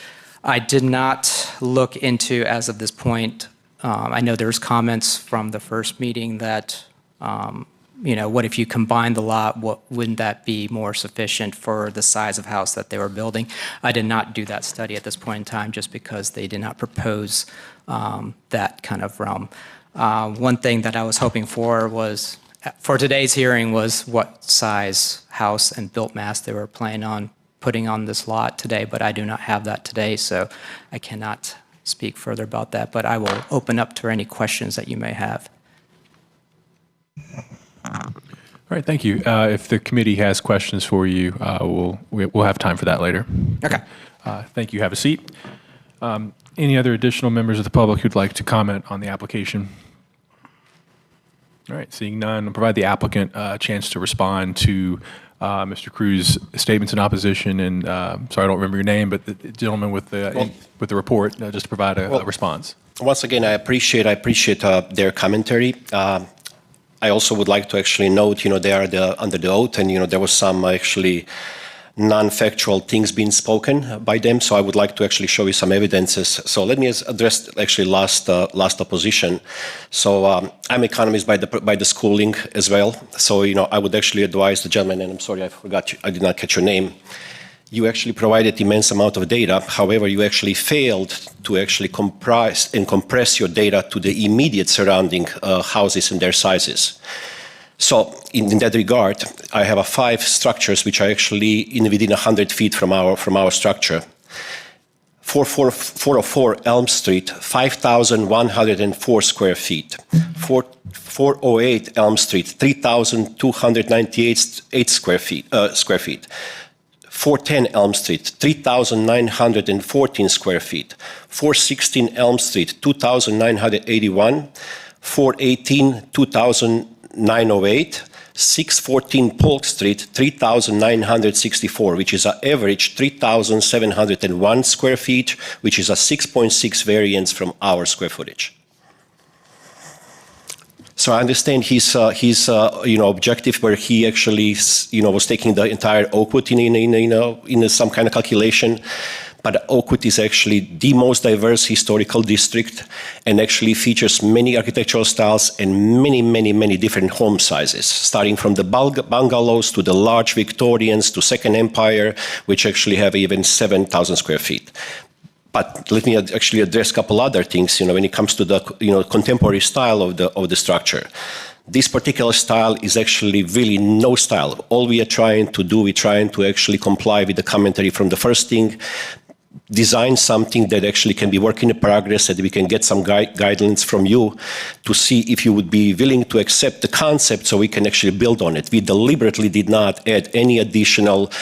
I did not look into, as of this point, I know there's comments from the first meeting that, what if you combine the lot, wouldn't that be more sufficient for the size of house that they were building? I did not do that study at this point in time just because they did not propose that kind of realm. One thing that I was hoping for today's hearing was what size house and built mass they were planning on putting on this lot today, but I do not have that today, so I cannot speak further about that, but I will open up to any questions that you may have. All right, thank you. If the committee has questions for you, we'll have time for that later. Okay. Thank you. Have a seat. Any other additional members of the public who'd like to comment on the application? All right, seeing none, I'll provide the applicant a chance to respond to Mr. Cruz's statements in opposition. And sorry, I don't remember your name, but the gentleman with the report, just to provide a response. Once again, I appreciate their commentary. I also would like to actually note, they are under the oath, and there was some actually non-factual things being spoken by them. So I would like to actually show you some evidences. So let me address actually last opposition. So I'm economist by the schooling as well. So I would actually advise the gentleman, and I'm sorry I did not catch your name. You actually provided immense amount of data. However, you actually failed to actually compress your data to the immediate surrounding houses and their sizes. So in that regard, I have 5 structures which are actually within 100 feet from our structure. 404 Elm Street, 5,104 square feet. 408 Elm Street, 3,298 square feet. 410 Elm Street, 3,914 square feet. 416 Elm Street, 2,981. 418, 2,908. 614 Polk Street, 3,964, which is an average 3,701 square feet, which is a 6.6 variance from our square footage. So I understand his objective, where he actually was taking the entire Oakwood in some kind of calculation. But Oakwood is actually the most diverse historical district, and actually features many architectural styles and many different home sizes, starting from the bungalows to the large Victorians to Second Empire, which actually have even 7,000 square feet. But let me actually address a couple other things, when it comes to the contemporary style of the structure. This particular style is actually really no style. All we are trying to do, we're trying to actually comply with the commentary from the first thing, design something that actually can be work in progress, that we can get some guidelines from you to see if you would be willing to accept the concept so we can actually build on it. We deliberately did not add any additional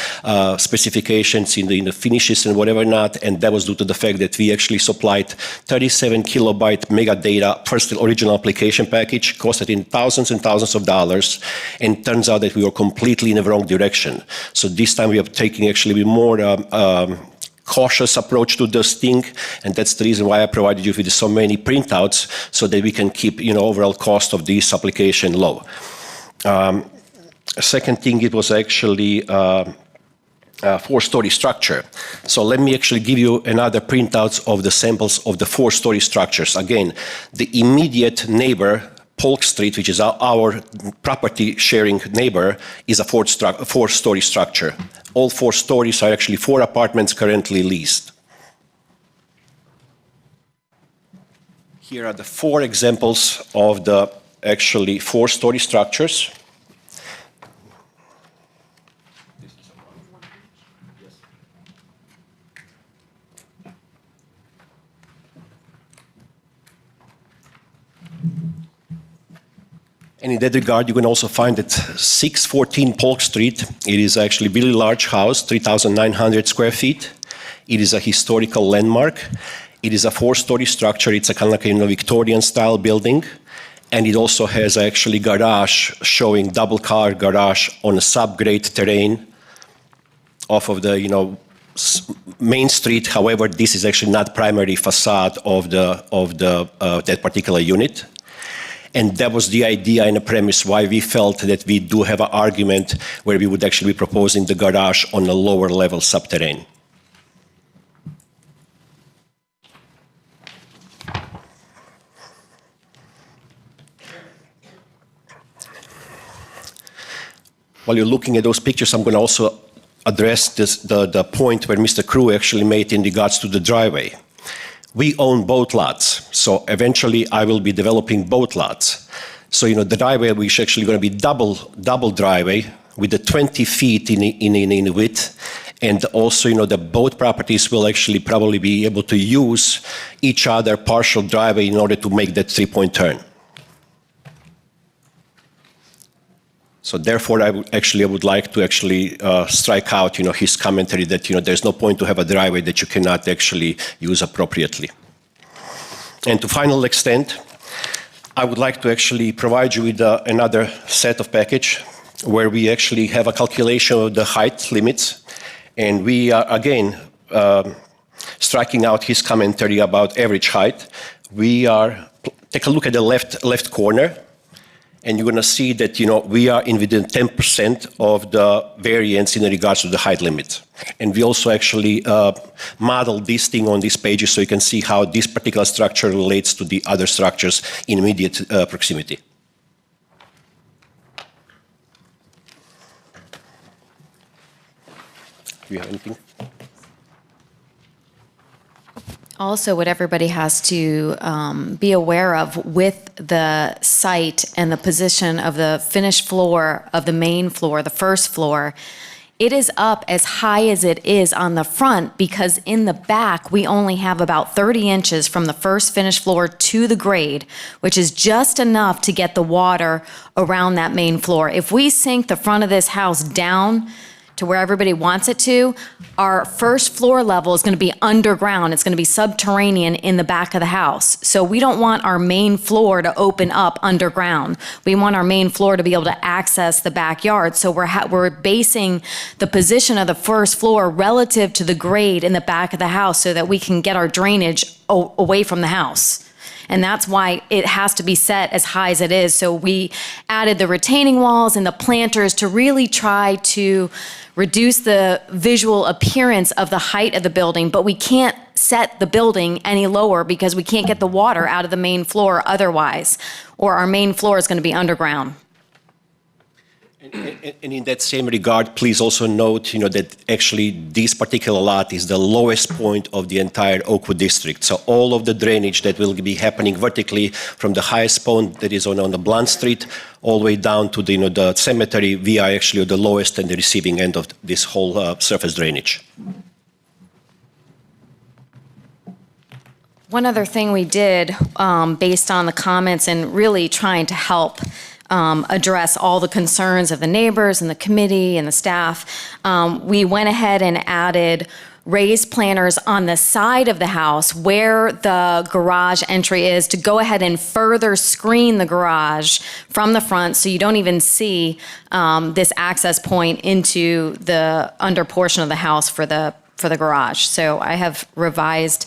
specifications in the finishes and whatever not, and that was due to the fact that we actually supplied 37 kilobyte mega data first original application package, costed in thousands and thousands of dollars, and turns out that we were completely in the wrong direction. So this time we are taking actually more cautious approach to this thing, and that's the reason why I provided you with so many printouts, so that we can keep overall cost of this application low. Second thing, it was actually a 4-story structure. So let me actually give you another printouts of the samples of the 4-story structures. Again, the immediate neighbor, Polk Street, which is our property sharing neighbor, is a 4-story structure. All 4 stories are actually 4 apartments currently leased. Here are the 4 examples of the actually 4-story structures. And in that regard, you can also find that 614 Polk Street, it is actually a really large house, 3,900 square feet. It is a historical landmark. It is a 4-story structure. It's a kind of like a Victorian-style building. And it also has actually garage, showing double-car garage on a subgrade terrain off of the, main street. However, this is actually not primary facade of that particular unit. And that was the idea and the premise why we felt that we do have an argument where we would actually be proposing the garage on a lower level subterranean. While you're looking at those pictures, I'm going to also address the point where Mr. Crew actually made in regards to the driveway. We own both lots, so eventually I will be developing both lots. So, the driveway is actually going to be double driveway with the 20 feet in width, and also, the both properties will actually probably be able to use each other partial driveway in order to make that 3-point turn. So therefore, I would like to actually strike out, his commentary that, there's no point to have a driveway that you cannot actually use appropriately. And to final extent, I would like to actually provide you with another set of package where we actually have a calculation of the height limits. And we are, again, striking out his commentary about average height. Take a look at the left corner. And you're going to see that, we are within 10% of the variance in regards to the height limit. And we also actually model this thing on these pages so you can see how this particular structure relates to the other structures in immediate proximity. Do you have anything? Also, what everybody has to be aware of with the site and the position of the finished floor of the main floor, the first floor, it is up as high as it is on the front because in the back, we only have about 30 inches from the first finished floor to the grade, which is just enough to get the water around that main floor. If we sink the front of this house down to where everybody wants it to, our first floor level is going to be underground. It's going to be subterranean in the back of the house. So we don't want our main floor to open up underground. We want our main floor to be able to access the backyard. So we're basing the position of the first floor relative to the grade in the back of the house so that we can get our drainage away from the house. And that's why it has to be set as high as it is. So we added the retaining walls and the planters to really try to reduce the visual appearance of the height of the building, but we can't set the building any lower because we can't get the water out of the main floor otherwise, or our main floor is going to be underground. And in that same regard, please also note, that actually this particular lot is the lowest point of the entire Oakwood district. So all of the drainage that will be happening vertically from the highest point that is on the Blunt Street all the way down to the cemetery, we are actually the lowest and the receiving end of this whole surface drainage. One other thing we did based on the comments and really trying to help address all the concerns of the neighbors and the committee and the staff, we went ahead and added raised planters on the side of the house where the garage entry is to go ahead and further screen the garage from the front so you don't even see this access point into the under portion of the house for the garage. So I have revised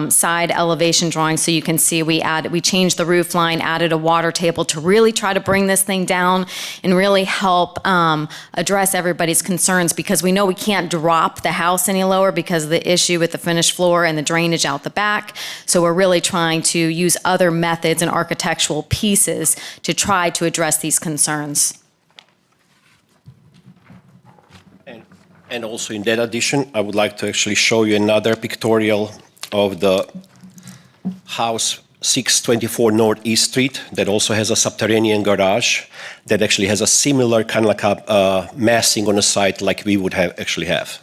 side elevation drawing so you can see we changed the roof line, added a water table to really try to bring this thing down and really help address everybody's concerns because we know we can't drop the house any lower because of the issue with the finished floor and the drainage out the back. So we're really trying to use other methods and architectural pieces to try to address these concerns. And also in that addition, I would like to actually show you another pictorial of the house 624 Northeast Street that also has a subterranean garage that actually has a similar kind of like a massing on the site like we would actually have.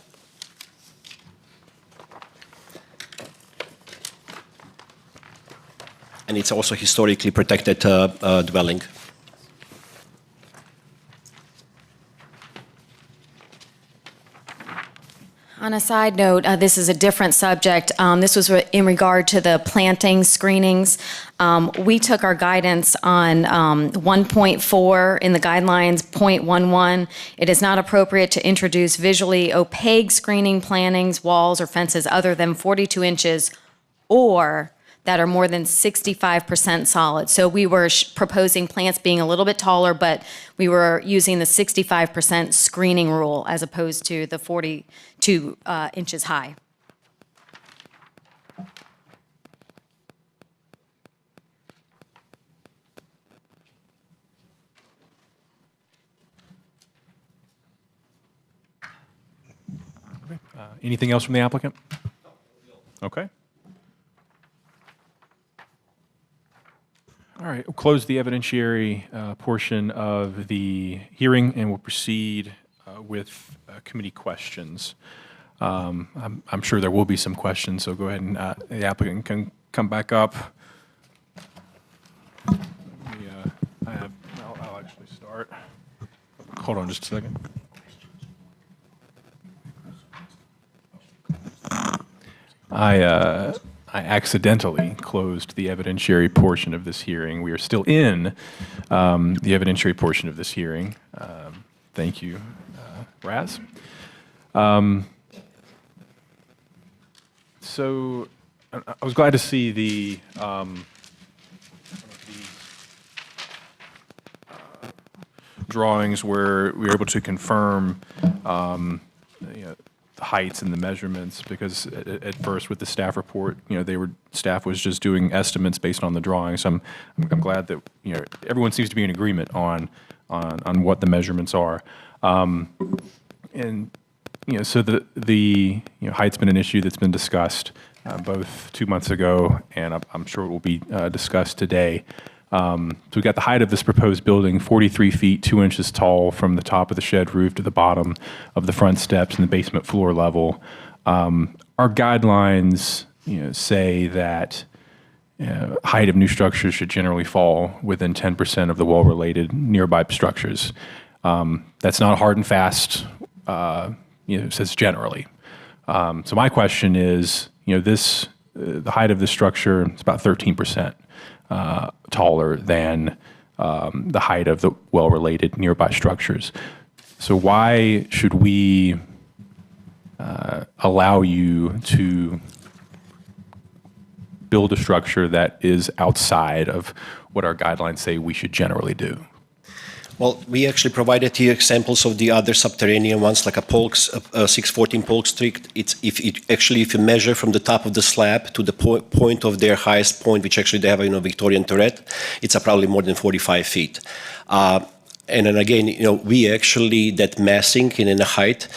And it's also historically protected dwelling. On a side note, this is a different subject. This was in regard to the planting screenings. We took our guidance on 1.4 in the guidelines, 0.11. It is not appropriate to introduce visually opaque screening plantings, walls, or fences other than 42 inches or that are more than 65% solid. So we were proposing plants being a little bit taller, but we were using the 65% screening rule as opposed to the 42 inches high. Anything else from the applicant? Okay. All right, we'll close the evidentiary portion of the hearing, and we'll proceed with committee questions. I'm sure there will be some questions, so go ahead and the applicant can come back up. I'll actually start. Hold on just a second. I accidentally closed the evidentiary portion of this hearing. We are still in the evidentiary portion of this hearing. Thank you, Raz. So I was glad to see the drawings where we were able to confirm the heights and the measurements, because at first with the staff report, staff was just doing estimates based on the drawings. I'm glad that everyone seems to be in agreement on what the measurements are, and so the height's been an issue that's been discussed both 2 months ago, and I'm sure it will be discussed today. So we've got the height of this proposed building, 43 feet, 2 inches tall from the top of the shed roof to the bottom of the front steps and the basement floor level. Our guidelines, say that height of new structures should generally fall within 10% of the wall-related nearby structures. That's not hard and fast. It says generally. So my question is, the height of this structure is about 13%. Taller than the height of the well-related nearby structures. So why should we allow you to build a structure that is outside of what our guidelines say we should generally do? Well, we actually provided you examples of the other subterranean ones, like a 614 Polk Street. If you measure from the top of the slab to the point of their highest point, which actually they have a Victorian turret, it's probably more than 45 feet. And then again, we actually, that massing in the height,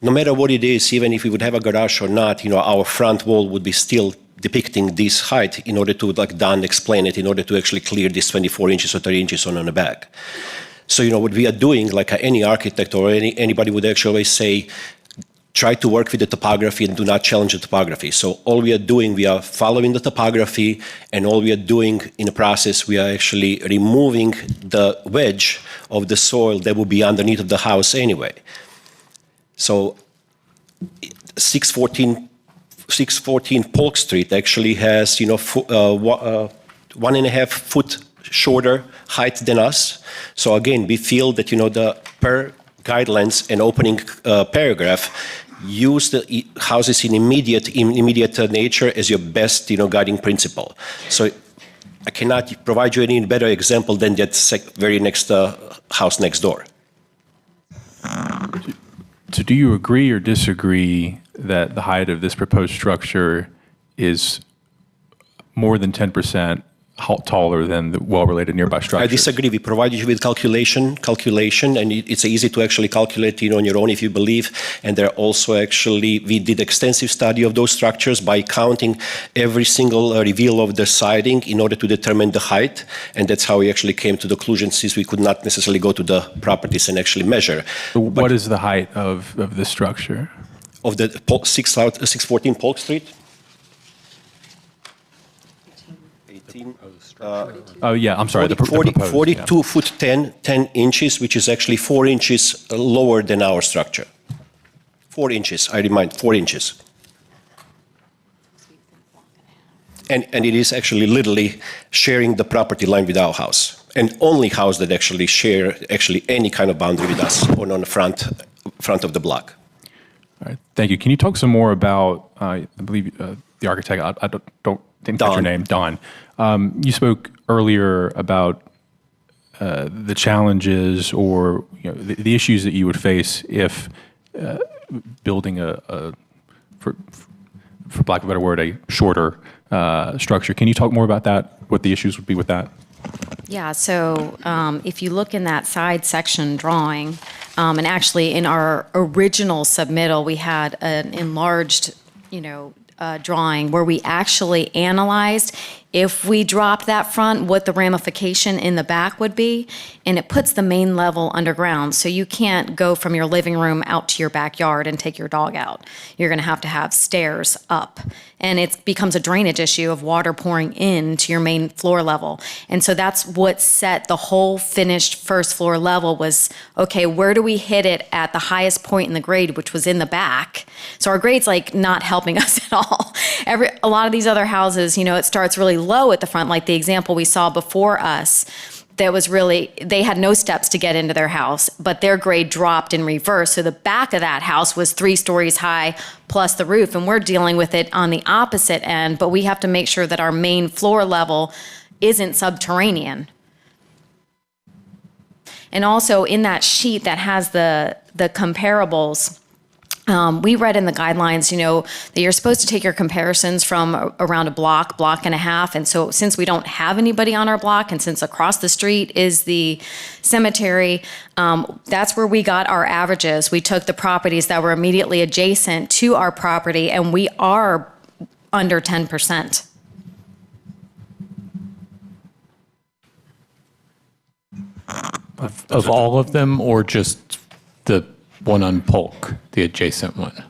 no matter what it is, even if we would have a garage or not, our front wall would be still depicting this height in order to, like Don explained it, in order to actually clear this 24 inches or 30 inches on the back. So, what we are doing, like any architect or anybody would actually say, try to work with the topography and do not challenge the topography. So all we are doing, we are following the topography, and all we are doing in the process, we are actually removing the wedge of the soil that will be underneath of the house anyway. So 614 Polk Street actually has, 1.5 foot shorter height than us. So again, we feel that, the per guidelines and opening paragraph, use the houses in immediate nature as your best, guiding principle. So I cannot provide you any better example than that very next house next door. So do you agree or disagree that the height of this proposed structure is more than 10% taller than the well-related nearby structures? I disagree. We provided you with calculation, and it's easy to actually calculate, on your own if you believe. And there also actually, we did extensive study of those structures by counting every single reveal of the siding in order to determine the height. And that's how we actually came to the conclusion, since we could not necessarily go to the properties and actually measure. So what is the height of this structure? Of the 614 Polk Street? 18. Oh, yeah, I'm sorry. 42 foot 10 inches, which is actually 4 inches lower than our structure. 4 inches, I remind, 4 inches. And it is actually literally sharing the property line with our house. And only house that actually share any kind of boundary with us on the front of the block. All right, thank you. Can you talk some more about, I believe the architect, I didn't catch your name, Don. You spoke earlier about the challenges or the issues that you would face if building for lack of a better word, a shorter structure. Can you talk more about that, what the issues would be with that? Yeah, so if you look in that side section drawing, and actually in our original submittal, we had an enlarged, drawing where we actually analyzed if we dropped that front, what the ramification in the back would be, and it puts the main level underground. So you can't go from your living room out to your backyard and take your dog out. You're gonna have to have stairs up. And it becomes a drainage issue of water pouring into your main floor level. And so that's what set the whole finished first floor level was, okay, where do we hit it at the highest point in the grade, which was in the back? So our grade's like not helping us at all. A lot of these other houses, it starts really low at the front, like the example we saw before us. That was really, they had no steps to get into their house, but their grade dropped in reverse. So the back of that house was 3 stories high plus the roof, and we're dealing with it on the opposite end, but we have to make sure that our main floor level isn't subterranean. And also in that sheet that has the comparables, we read in the guidelines, that you're supposed to take your comparisons from around a block and a half. And so since we don't have anybody on our block, and since across the street is the cemetery, that's where we got our averages. We took the properties that were immediately adjacent to our property, and we are under 10%. Of all of them, or just the one on Polk, the adjacent one?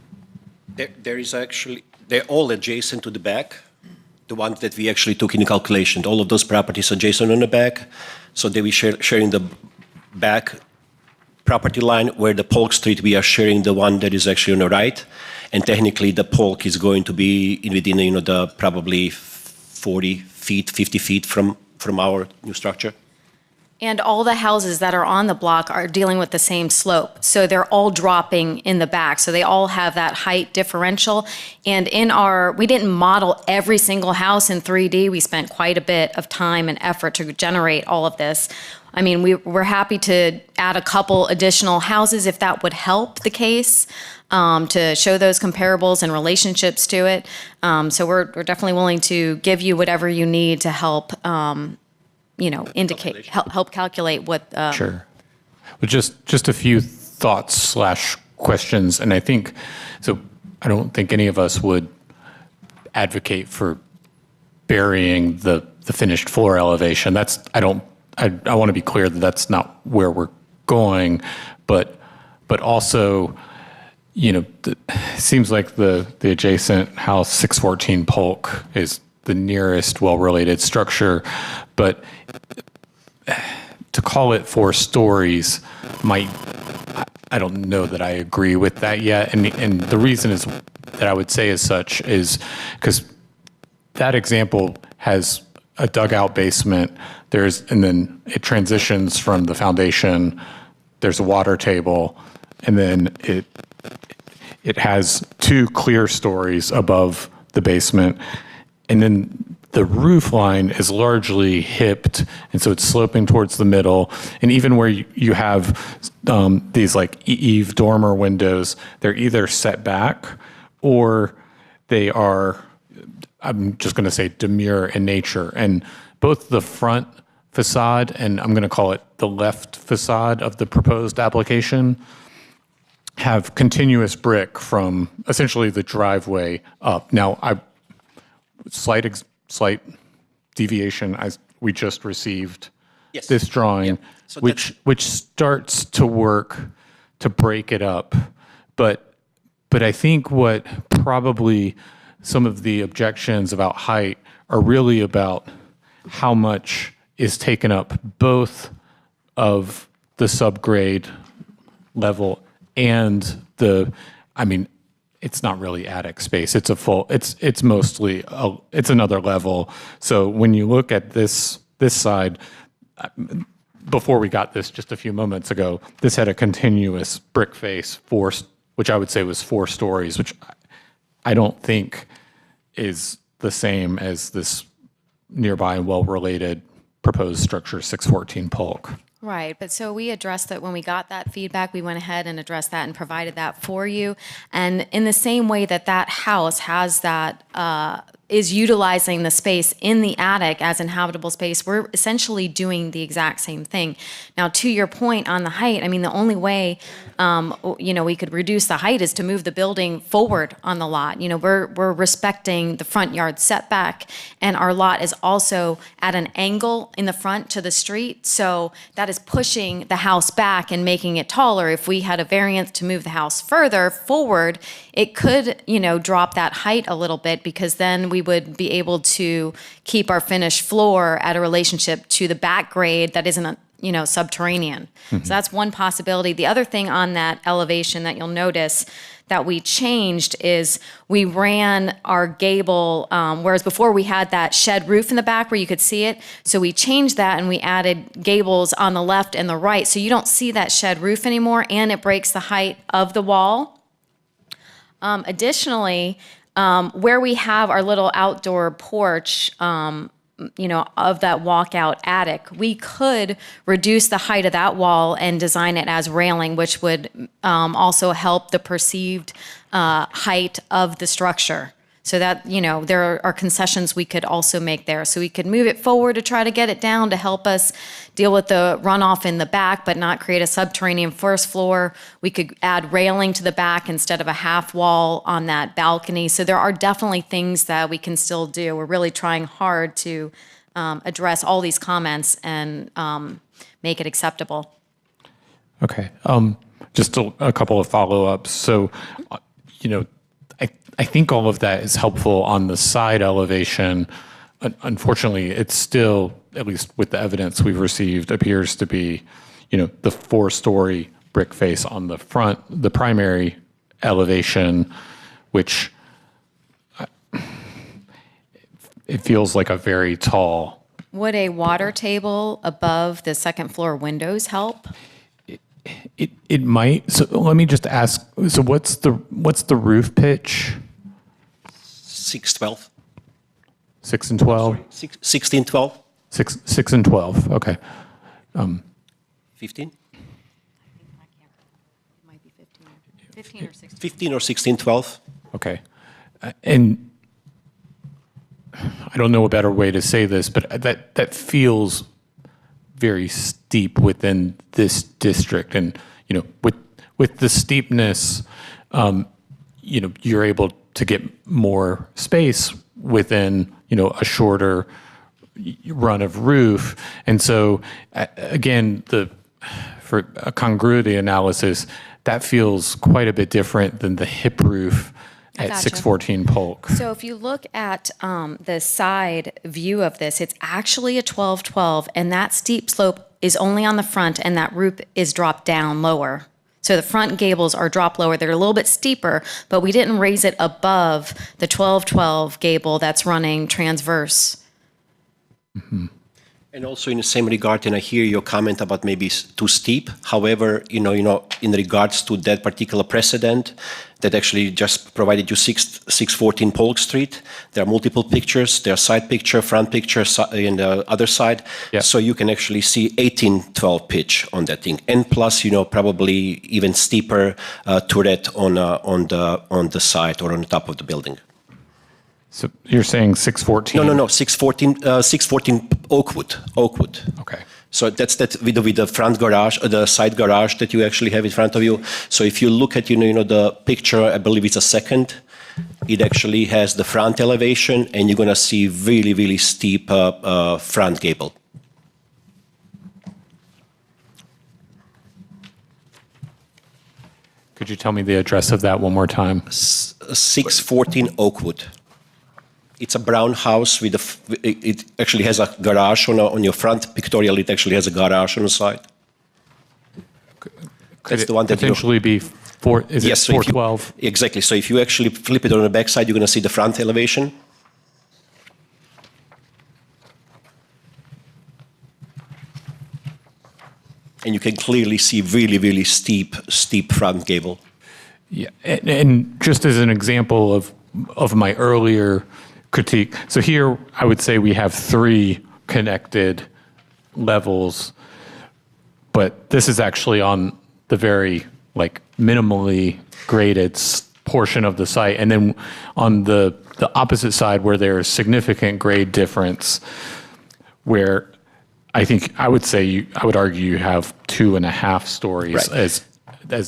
There is actually, they're all adjacent to the back, the ones that we actually took into calculation. All of those properties adjacent on the back, so they will sharing the back property line, where the Polk Street, we are sharing the one that is actually on the right, and technically the Polk is going to be within, the probably 40 feet, 50 feet from our new structure. And all the houses that are on the block are dealing with the same slope. So they're all dropping in the back. So they all have that height differential. And we didn't model every single house in 3D. We spent quite a bit of time and effort to generate all of this. I mean, we're happy to add a couple additional houses if that would help the case, to show those comparables and relationships to it. So we're definitely willing to give you whatever you need to help indicate, help calculate what. Sure. Well, just a few thoughts / questions, and I don't think any of us would advocate for burying the finished floor elevation. I want to be clear that that's not where we're going, but also, it seems like the adjacent house 614 Polk is the nearest well-related structure, but to call it 4 stories I don't know that I agree with that yet. And the reason is that I would say as such is because that example has a dugout basement, and then it transitions from the foundation, there's a water table, and then it has 2 clear stories above the basement. And then the roof line is largely hipped, and so it's sloping towards the middle. And even where you have these like eave dormer windows, they're either set back or they are, I'm just going to say, demure in nature. And both the front facade and I'm going to call it the left facade of the proposed application have continuous brick from essentially the driveway up. Now, slight deviation. We just received this drawing, so which starts to work to break it up, but I think what probably some of the objections about height are really about how much is taken up both of the subgrade level and the I mean, it's not really attic space. It's a full, it's mostly, it's another level. So when you look at this side, before we got this just a few moments ago, this had a continuous brick face, which I would say was 4 stories, which I don't think is the same as this nearby and well-related proposed structure 614 Polk. Right, but so we addressed that when we got that feedback, we went ahead and addressed that and provided that for you. And in the same way that that house has that, is utilizing the space in the attic as inhabitable space, we're essentially doing the exact same thing. Now, to your point on the height, I mean, the only way, we could reduce the height is to move the building forward on the lot. We're respecting the front yard setback, and our lot is also at an angle in the front to the street, so that is pushing the house back and making it taller. If we had a variance to move the house further forward, it could, drop that height a little bit, because then we would be able to keep our finished floor at a relationship to the back grade that isn't, subterranean. So that's one possibility. The other thing on that elevation that you'll notice that we changed is we ran our gable, whereas before we had that shed roof in the back where you could see it. So we changed that and we added gables on the left and the right. So you don't see that shed roof anymore, and it breaks the height of the wall. Additionally, where we have our little outdoor porch, of that walkout attic, we could reduce the height of that wall and design it as railing, which would also help the perceived height of the structure. So that, there are concessions we could also make there. So we could move it forward to try to get it down to help us deal with the runoff in the back, but not create a subterranean first floor. We could add railing to the back instead of a half wall on that balcony. So there are definitely things that we can still do. We're really trying hard to address all these comments and make it acceptable. Okay. Just a couple of follow-ups. So, I think all of that is helpful on the side elevation. Unfortunately, it's still, at least with the evidence we've received, appears to be, the 4-story brick face on the front, the primary elevation, which it feels like a very tall. Would a water table above the second floor windows help? It might. So let me just ask. So what's the roof pitch? 612. 6 and 12. 1612. 6 and 12. Okay. 15. Might be 15 or 16. 15 or 1612. Okay. And I don't know a better way to say this, but that feels very steep within this district, and with the steepness, you're able to get more space within a shorter run of roof, and so again, for a congruity analysis, that feels quite a bit different than the hip roof at Gotcha. 614 Polk. So if you look at the side view of this, it's actually a 12-12, and that steep slope is only on the front, and that roof is dropped down lower. So the front gables are dropped lower. They're a little bit steeper, but we didn't raise it above the 12-12 gable that's running transverse. Mm-hmm. And also in the same regard, and I hear your comment about maybe too steep. However, in regards to that particular precedent that actually just provided you 614 Polk Street, there are multiple pictures. There are side picture, front picture, and the other side. Yeah. So you can actually see 1812 pitch on that thing, and plus, probably even steeper turret on the side or on the top of the building. So you're saying 614? No, 614 Oakwood. Okay. So that's that with the front garage, the side garage that you actually have in front of you. So if you look at the picture, I believe it's a second. It actually has the front elevation, and you're gonna see really, really steep front gable. Could you tell me the address of that one more time? 614 Oakwood. It's a brown house with it actually has a garage on your front. Pictorial, it actually has a garage on the side. Could That's it the one that potentially be Is it so if you- 412? Exactly. So if you actually flip it on the back side, you're going to see the front elevation. And you can clearly see really, really steep front gable. Yeah, and just as an example of my earlier critique, so here I would say we have 3 connected levels, but this is actually on the very minimally graded portion of the site, and then on the opposite side where there is significant grade difference, where I think I would argue you have 2.5 stories as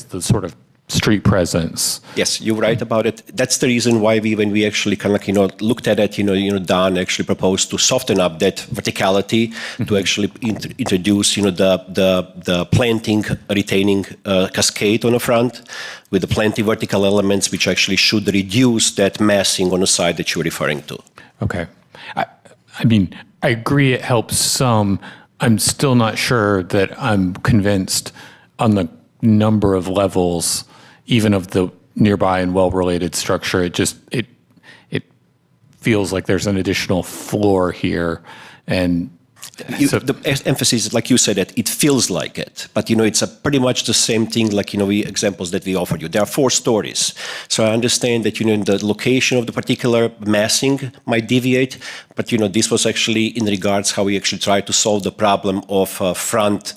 the sort of street presence. Yes, you're right about it. That's the reason why when we actually kind of looked at it, Don actually proposed to soften up that verticality to actually introduce the planting retaining cascade on the front with the planting vertical elements, which actually should reduce that massing on the side that you're referring to. Okay, I mean I agree it helps some. I'm still not sure that I'm convinced on the number of levels, even of the nearby and well-related structure. It feels like there's an additional floor here, and the emphasis, like you said, that it feels like it, but it's pretty much the same thing. Examples that we offered you. There are 4 stories, so I understand that the location of the particular massing might deviate, but this was actually in regards how we actually tried to solve the problem of front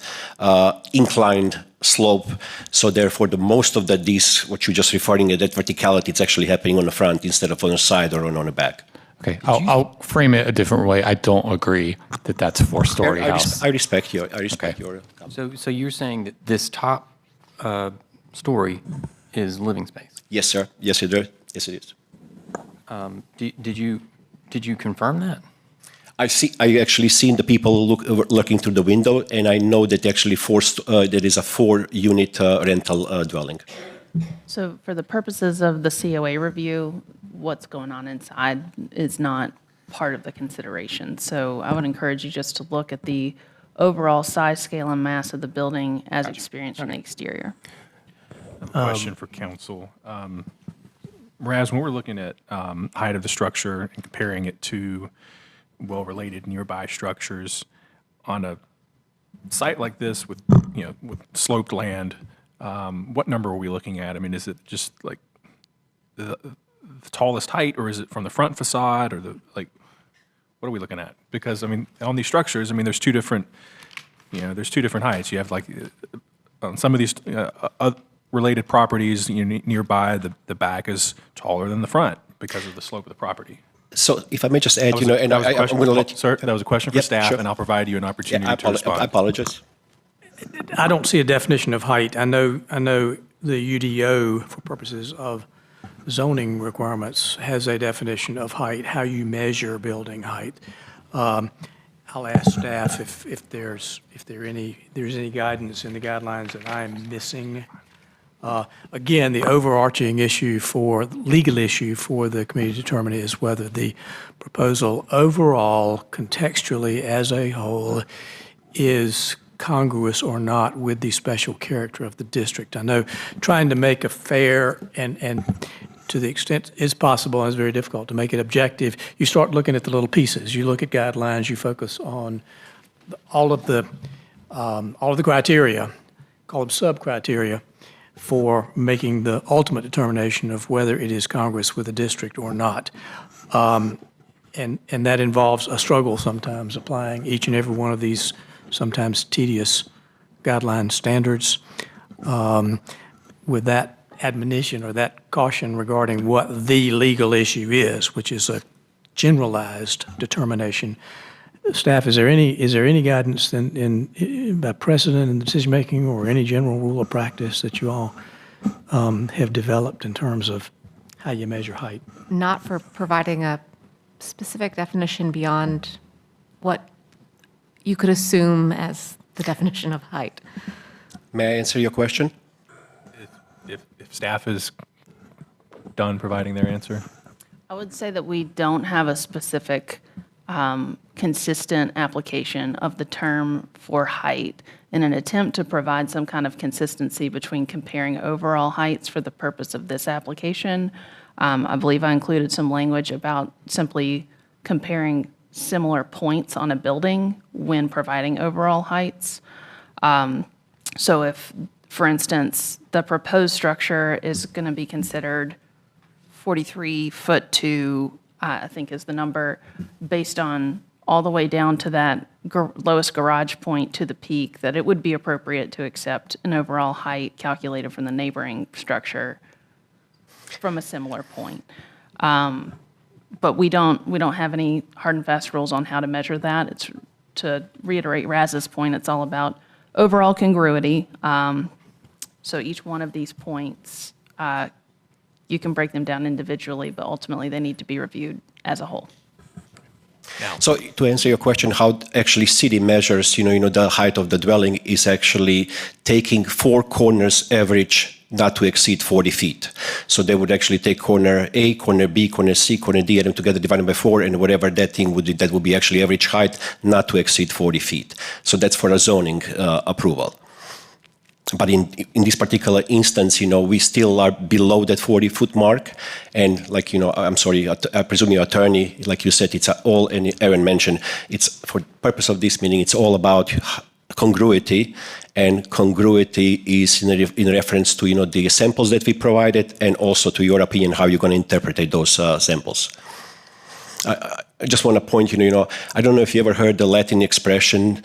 inclined slope. So therefore, the most of what you're just referring to, that verticality, it's actually happening on the front instead of on the side or on the back. Okay, I'll frame it a different way. I don't agree that that's a 4-story house. I respect your So you're saying that this top story is living space? Yes, sir. Yes, it is. Yes, it is. Did you confirm that? I actually seen the people looking through the window, and I know that actually there is a 4-unit rental dwelling. So for the purposes of the COA review, what's going on inside is not part of the consideration. So I would encourage you just to look at the overall size, scale, and mass of the building as experienced from the exterior. Question for council. Raz, when we're looking at height of the structure and comparing it to well-related nearby structures on a site like this with sloped land, what number are we looking at? I mean, is it just like the tallest height, or is it from the front facade, or what are we looking at? Because I mean, on these structures, I mean, there's two different heights. You have on some of these related properties nearby, the back is taller than the front because of the slope of the property. So if I may just add, I'm going to let you. Sir, that was a question for staff, sure. and I'll provide you an opportunity to respond. I apologize. I don't see a definition of height. I know the UDO, for purposes of zoning requirements, has a definition of height, how you measure building height. I'll ask staff if there's any guidance in the guidelines that I'm missing. Again, the overarching legal issue for the committee to determine is whether the proposal overall, contextually as a whole, is congruous or not with the special character of the district. I know trying to make a fair and to the extent is possible, and it's very difficult to make it objective, you start looking at the little pieces. You look at guidelines, you focus on all of the criteria, call them sub-criteria, for making the ultimate determination of whether it is congruous with the district or not. And that involves a struggle sometimes applying each and every one of these sometimes tedious guideline standards. With that admonition or that caution regarding what the legal issue is, which is a generalized determination. Staff, is there any guidance by precedent in decision-making or any general rule of practice that you all have developed in terms of how you measure height? Not for providing a specific definition beyond what you could assume as the definition of height. May I answer your question? If staff is done providing their answer. I would say that we don't have a specific consistent application of the term for height in an attempt to provide some kind of consistency between comparing overall heights for the purpose of this application. I believe I included some language about simply comparing similar points on a building when providing overall heights. So if, for instance, the proposed structure is going to be considered 43 foot to, I think is the number, based on all the way down to that lowest garage point to the peak, that it would be appropriate to accept an overall height calculated from the neighboring structure from a similar point. But we don't have any hard and fast rules on how to measure that. It's, to reiterate Raz's point, it's all about overall congruity. So each one of these points, you can break them down individually, but ultimately they need to be reviewed as a whole. So to answer your question, how actually city measures, the height of the dwelling is actually taking four corners average not to exceed 40 feet. So they would actually take corner A, corner B, corner C, corner D, and them together divided by 4, and whatever that thing would be, that would be actually average height not to exceed 40 feet. So that's for a zoning approval. But in this particular instance, we still are below that 40-foot mark. And I'm sorry, I presume your attorney, like you said, it's all, and Aaron mentioned, it's for the purpose of this meeting, it's all about congruity. And congruity is in reference to, the samples that we provided, and also to your opinion, how you're going to interpret those samples. I just want to point, I don't know if you ever heard the Latin expression,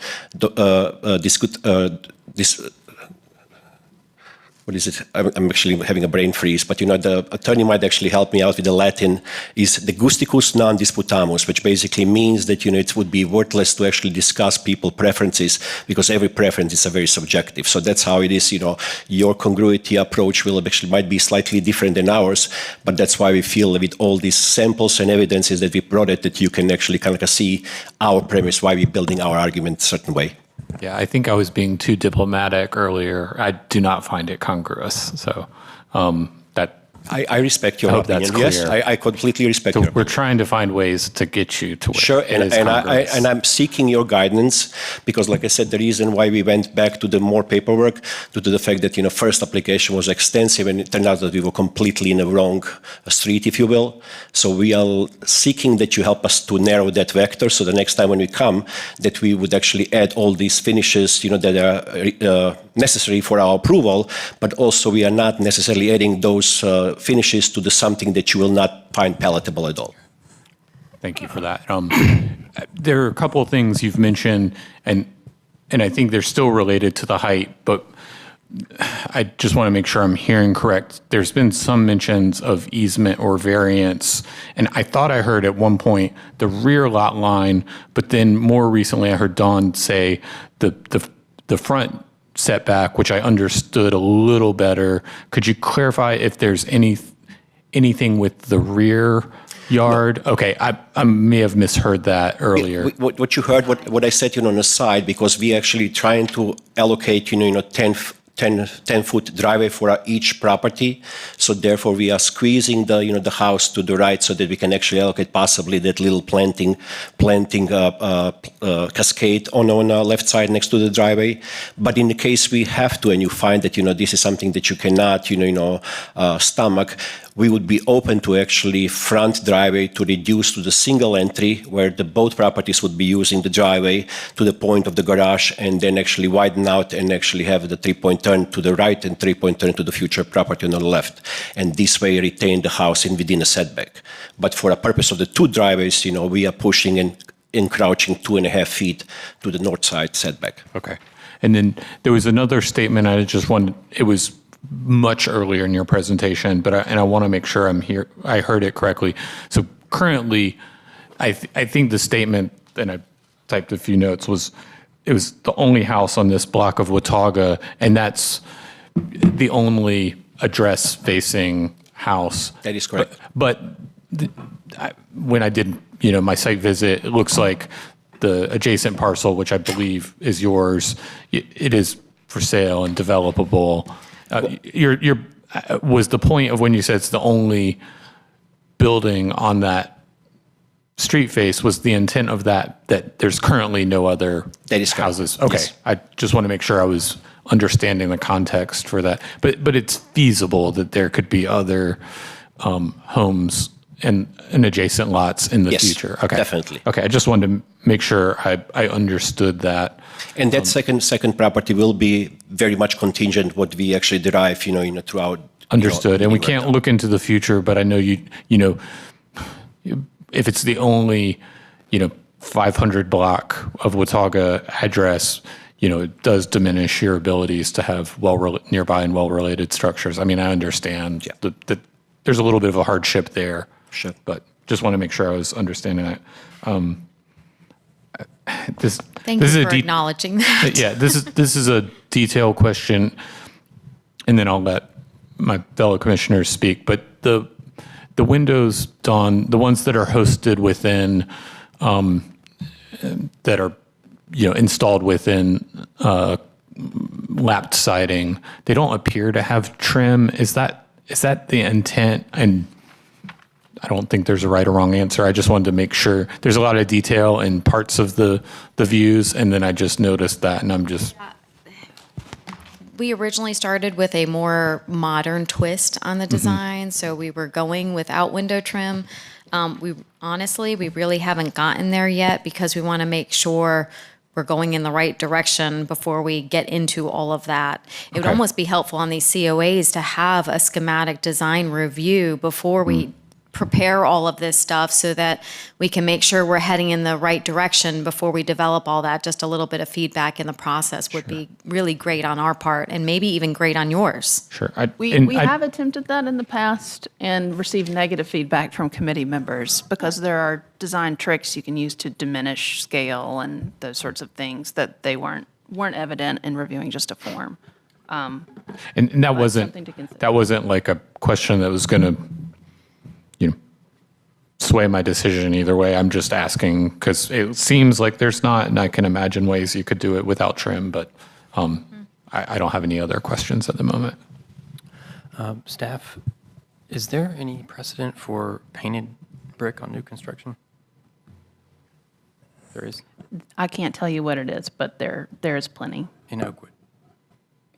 what is it? I'm actually having a brain freeze, but the attorney might actually help me out with the Latin, is the gusticus non disputamus, which basically means that, it would be worthless to actually discuss people's preferences, because every preference is a very subjective. So that's how it is, your congruity approach might be slightly different than ours, but that's why we feel with all these samples and evidences that we brought it, that you can actually kind of see our premise, why we're building our argument a certain way. Yeah, I think I was being too diplomatic earlier. I do not find it congruous. So that I respect your opinion. That's clear. Yes, I completely respect your opinion. We're trying to find ways to get you to where sure, it is congruous. and I'm seeking your guidance, because, like I said, the reason why we went back to the more paperwork, due to the fact that first application was extensive, and it turned out that we were completely in the wrong street, if you will. So we are seeking that you help us to narrow that vector. So the next time when we come, that we would actually add all these finishes, that are necessary for our approval, but also we are not necessarily adding those finishes to something that you will not find palatable at all. Thank you for that. There are a couple of things you've mentioned, and I think they're still related to the height, but I just want to make sure I'm hearing correct. There's been some mentions of easement or variance, and I thought I heard at one point the rear lot line, but then more recently I heard Dawn say the front setback, which I understood a little better. Could you clarify if there's anything with the rear yard? No. Okay, I may have misheard that earlier. What you heard, what I said, on the side, because we actually trying to allocate, 10-foot driveway for each property. So therefore we are squeezing the house to the right so that we can actually allocate possibly that little planting cascade on the left side next to the driveway. But in the case we have to, and you find that, this is something that you cannot, stomach, we would be open to actually front driveway to reduce to the single entry, where both properties would be using the driveway to the point of the garage, and then actually widen out and actually have the 3-point turn to the right and 3-point turn to the future property on the left. And this way retain the house within a setback. But for the purpose of the two driveways, we are pushing and encroaching 2.5 feet to the north side setback. Okay. And then there was another statement I just wanted, it was much earlier in your presentation, but I want to make sure I heard it correctly. So currently, I think the statement, and I typed a few notes, it was the only house on this block of Watauga, and that's the only address-facing house. That is correct. But when I did, my site visit, it looks like the adjacent parcel, which I believe is yours, it is for sale and developable. Well, was the point of when you said it's the only building on that, street face, was the intent of that there's currently no other That is correct. houses? Okay. Yes. I just want to make sure I was understanding the context for that. But it's feasible that there could be other homes and adjacent lots in the Yes, future. Okay. definitely. Okay. I just wanted to make sure I understood that. And that second property will be very much contingent what we actually derive, throughout. Understood. And we can't look into the future, but I know if it's the only, 500 block of Watauga address, it does diminish your abilities to have nearby and well-related structures. I mean, I understand that there's a little bit of a hardship there. Sure. But just want to make sure I was understanding that. Thank you for acknowledging that. Yeah, this is a detailed question, and then I'll let my fellow commissioners speak. But the windows, Dawn, the ones that are hosted within, that are installed within lapped siding, they don't appear to have trim. Is that the intent? And I don't think there's a right or wrong answer. I just wanted to make sure. There's a lot of detail in parts of the views, and then I just noticed that, and I'm just... We originally started with a more modern twist on the design, so we were going without window trim. We really haven't gotten there yet because we want to make sure we're going in the right direction before we get into all of that. It would almost be helpful on these COAs to have a schematic design review before we prepare all of this stuff so that we can make sure we're heading in the right direction before we develop all that. Just a little bit of feedback in the process would be really great on our part and maybe even great on yours. Sure. We have attempted that in the past and received negative feedback from committee members because there are design tricks you can use to diminish scale and those sorts of things that they weren't evident in reviewing just a form. And that wasn't like a question that was going to sway my decision either way. I'm just asking because it seems like there's not, and I can imagine ways you could do it without trim, but I don't have any other questions at the moment. Staff, is there any precedent for painted brick on new construction? There is? I can't tell you what it is, but there is plenty. In Oakwood?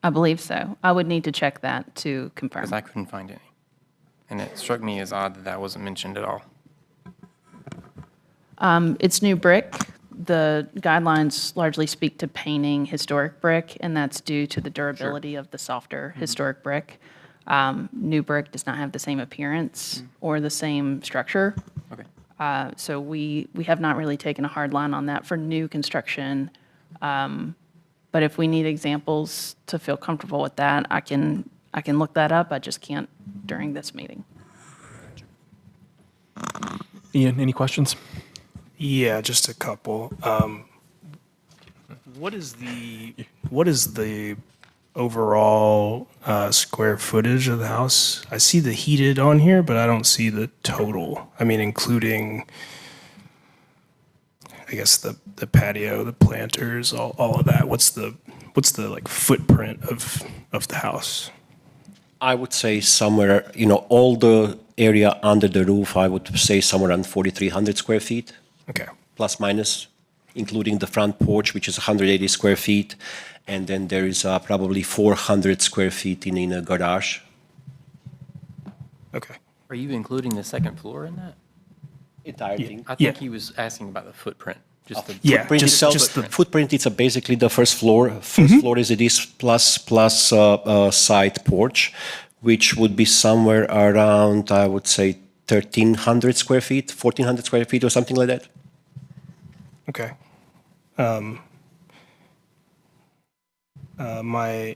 I believe so. I would need to check that to confirm. Because I couldn't find any. And it struck me as odd that wasn't mentioned at all. It's new brick. The guidelines largely speak to painting historic brick, and that's due to the durability of the softer historic brick. New brick does not have the same appearance or the same structure. Okay. So we have not really taken a hard line on that for new construction. But if we need examples to feel comfortable with that, I can look that up. I just can't during this meeting. Ian, any questions? Yeah, just a couple. What is the overall square footage of the house? I see the heated on here, but I don't see the total. I mean, including, I guess, the patio, the planters, all of that. What's the like footprint of the house? I would say somewhere, all the area under the roof, I would say somewhere around 4,300 square feet. Okay. Plus minus, including the front porch, which is 180 square feet. And then there is probably 400 square feet in a garage. Okay. Are you including the second floor in that? Entire thing. I think he was asking about the footprint. Just the footprint itself. The footprint, it's basically the first floor. First floor is this plus side porch, which would be somewhere around, I would say, 1,300 square feet, 1,400 square feet or something like that. Okay. My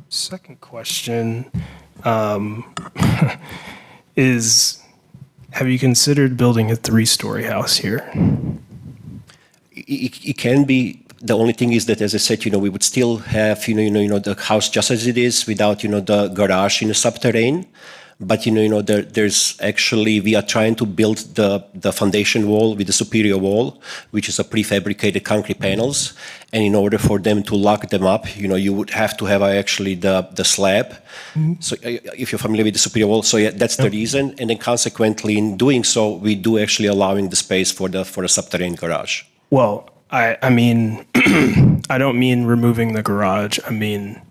second question is, have you considered building a 3-story house here? It can be. The only thing is that, as I said, we would still have, the house just as it is without, the garage in the subterranean. But there's actually, we are trying to build the foundation wall with the superior wall, which is a prefabricated concrete panels. And in order for them to lock them up, you would have to have actually the slab. So if you're familiar with the superior wall, so yeah, that's the reason. And then consequently, in doing so, we do actually allowing the space for the subterranean garage. Well, I mean, I don't mean removing the garage. I mean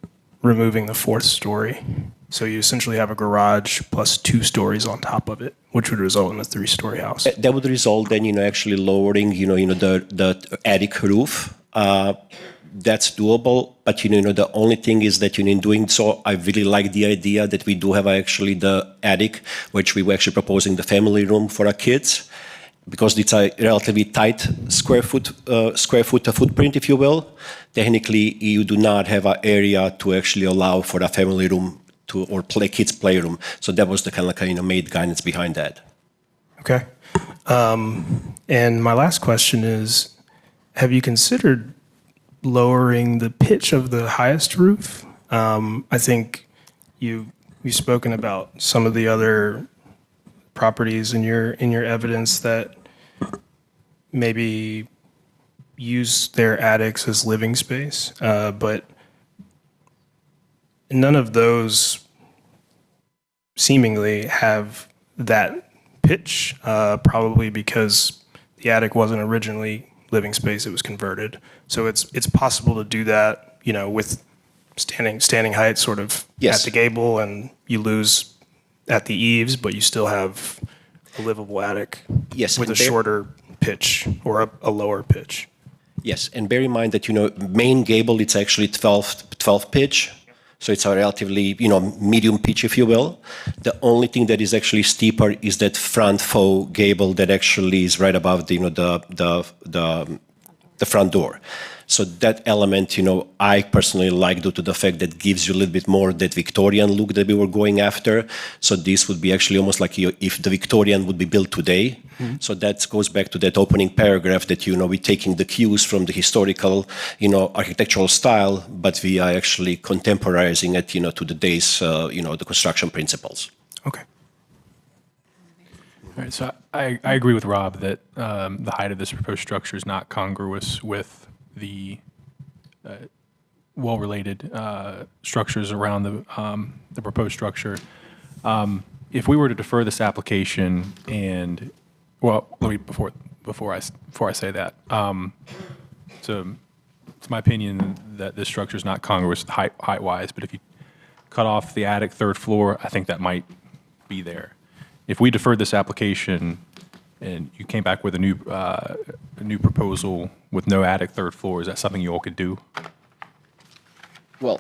removing the fourth story. So you essentially have a garage plus 2 stories on top of it, which would result in a 3-story house. That would result then, actually lowering, the attic roof. That's doable, but the only thing is that in doing so, I really like the idea that we do have actually the attic, which we were actually proposing the family room for our kids, because it's a relatively tight square foot footprint, if you will. Technically, you do not have an area to actually allow for a family room or kids playroom. So that was the kind of made guidance behind that. Okay. And my last question is, have you considered lowering the pitch of the highest roof? I think you've spoken about some of the other properties in your evidence that maybe use their attics as living space, but none of those seemingly have that pitch, probably because the attic wasn't originally living space, it was converted. So it's possible to do that, with standing height sort of Yes. at the gable, and you lose at the eaves, but you still have a livable attic Yes, with a and there- shorter pitch or a lower pitch. Yes, and bear in mind that, main gable, it's actually 12 pitch. So it's a relatively, medium pitch, if you will. The only thing that is actually steeper is that front faux gable that actually is right above the front door. So that element, I personally like due to the fact that gives you a little bit more that Victorian look that we were going after. So this would be actually almost like if the Victorian would be built today. Mm-hmm. So that goes back to that opening paragraph that, we're taking the cues from the historical, architectural style, but we are actually contemporizing it, to the days, the construction principles. Okay. All right, so I agree with Rob that the height of this proposed structure is not congruous with the well-related structures around the proposed structure. If we were to defer this application and, well, let me before I say that. So it's my opinion that this structure is not congruous height-wise, but if you cut off the attic 3rd floor, I think that might be there. If we deferred this application and you came back with a new proposal with no attic 3rd floor, is that something you all could do? Well,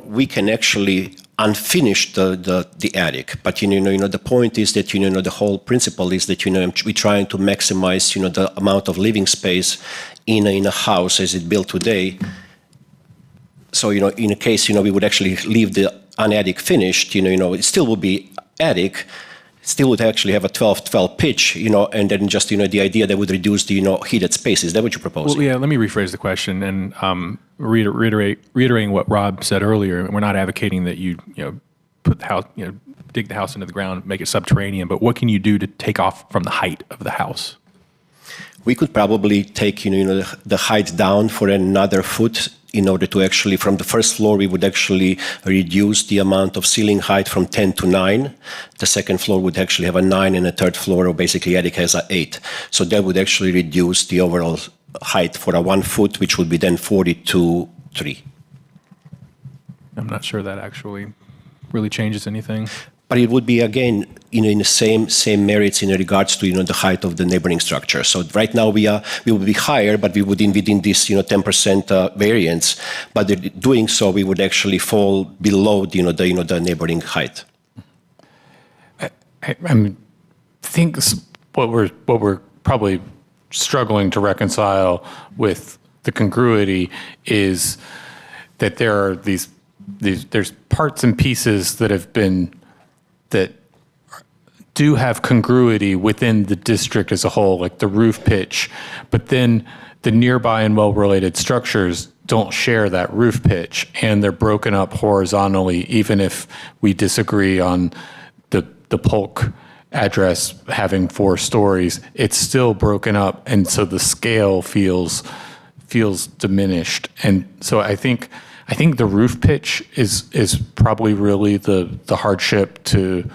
we can actually unfinish the attic, but the point is that the whole principle is that we're trying to maximize the amount of living space in a house as it's built today. So in a case we would actually leave the attic finished, it still would be attic. Still would actually have a 12 pitch, and then just, the idea that would reduce the, heated space. Is that what you're proposing? Well, yeah, let me rephrase the question and reiterating what Rob said earlier. We're not advocating that you put the house, dig the house into the ground, make it subterranean, but what can you do to take off from the height of the house? We could probably take, the height down for another foot in order to actually, from the 1st floor, we would actually reduce the amount of ceiling height from 10 to 9. The 2nd floor would actually have a 9, and the 3rd floor, or basically attic, has a 8. So that would actually reduce the overall height for a 1 foot, which would be then 42.3. I'm not sure that actually really changes anything. But it would be, again, in the same merits in regards to the height of the neighboring structure. So right now we would be higher, but we would be within this 10% variance. But doing so, we would actually fall below the neighboring height. I think what we're probably struggling to reconcile with the congruity is that there are there's parts and pieces that do have congruity within the district as a whole, like the roof pitch, but then the nearby and well-related structures don't share that roof pitch, and they're broken up horizontally, even if we disagree on the Polk address having 4 stories, it's still broken up, and so the scale feels diminished. And so I think the roof pitch is probably really the hardship to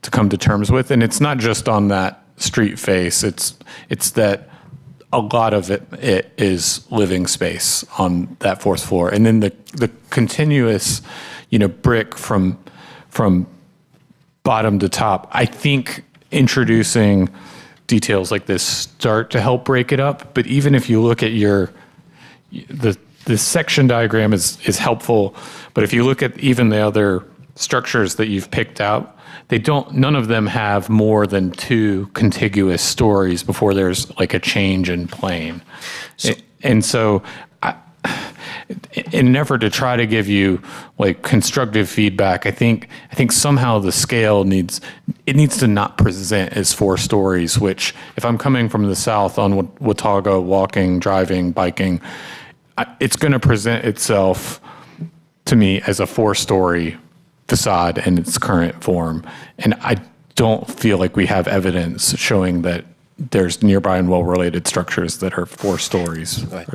come to terms with, and it's not just on that street face. It's that a lot of it is living space on that 4th floor, and then the continuous, brick from bottom to top. I think introducing details like this start to help break it up. But even if you look at the section diagram is helpful, but if you look at even the other structures that you've picked out, none of them have more than 2 contiguous stories before there's like a change in plane. And so in an effort to try to give you like constructive feedback, I think somehow the scale needs to not present as 4 stories, which if I'm coming from the south on Watauga, walking, driving, biking, it's going to present itself to me as a 4-story facade in its current form. And I don't feel like we have evidence showing that there's nearby and well-related structures that are 4 stories. Right.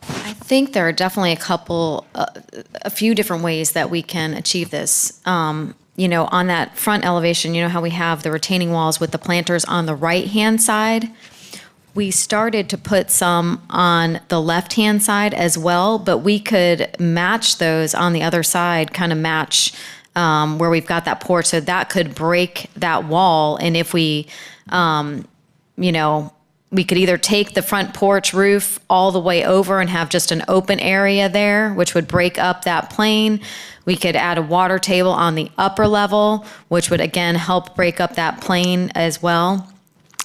I think there are definitely a few different ways that we can achieve this. On that front elevation, how we have the retaining walls with the planters on the right-hand side. We started to put some on the left-hand side as well, but we could match those on the other side, kind of match where we've got that porch, so that could break that wall. And if we, we could either take the front porch roof all the way over and have just an open area there, which would break up that plane. We could add a water table on the upper level, which would again help break up that plane as well.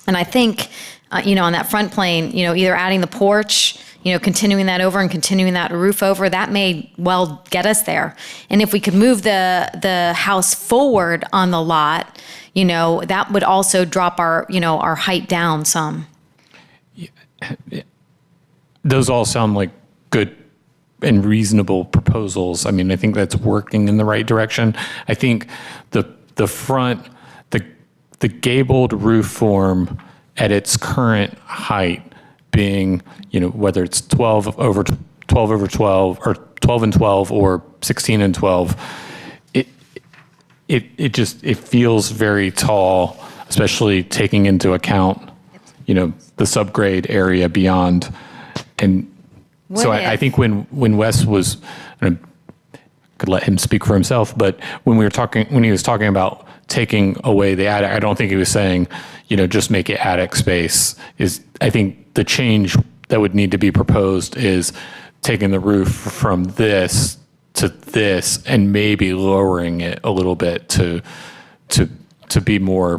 And I think, on that front plane, either adding the porch, continuing that over and continuing that roof over, that may well get us there. And if we could move the house forward on the lot, that would also drop our height down some. Those all sound like good and reasonable proposals. I mean, I think that's working in the right direction. I think the front, the gabled roof form at its current height being, whether it's 12 over 12 or 12 and 12 or 16 and 12, it feels very tall, especially taking into account, the subgrade area beyond. And I think when Wes was, I could let him speak for himself, but when he was talking about taking away the attic, I don't think he was saying, just make it attic space. I think the change that would need to be proposed is taking the roof from this to this and maybe lowering it a little bit to be more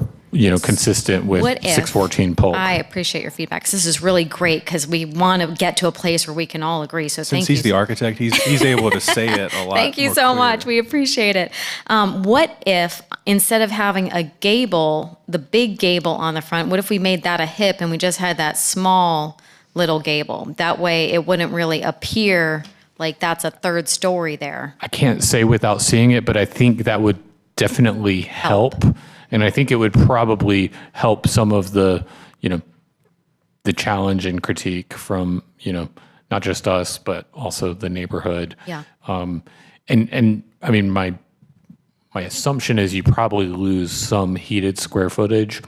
consistent with 614 Polk. I appreciate your feedback, 'cause this is really great, because we want to get to a place where we can all agree. So thank you. Since he's the architect, he's able to say it a lot. Thank you so much. We appreciate it. What if, instead of having a gable, the big gable on the front, what if we made that a hip and we just had that small little gable? That way it wouldn't really appear like that's a 3rd story there. I can't say without seeing it, but I think that would definitely help. And I think it would probably help some of the challenge and critique from, not just us, but also the neighborhood. Yeah. And I mean, my assumption is you probably lose some heated square footage,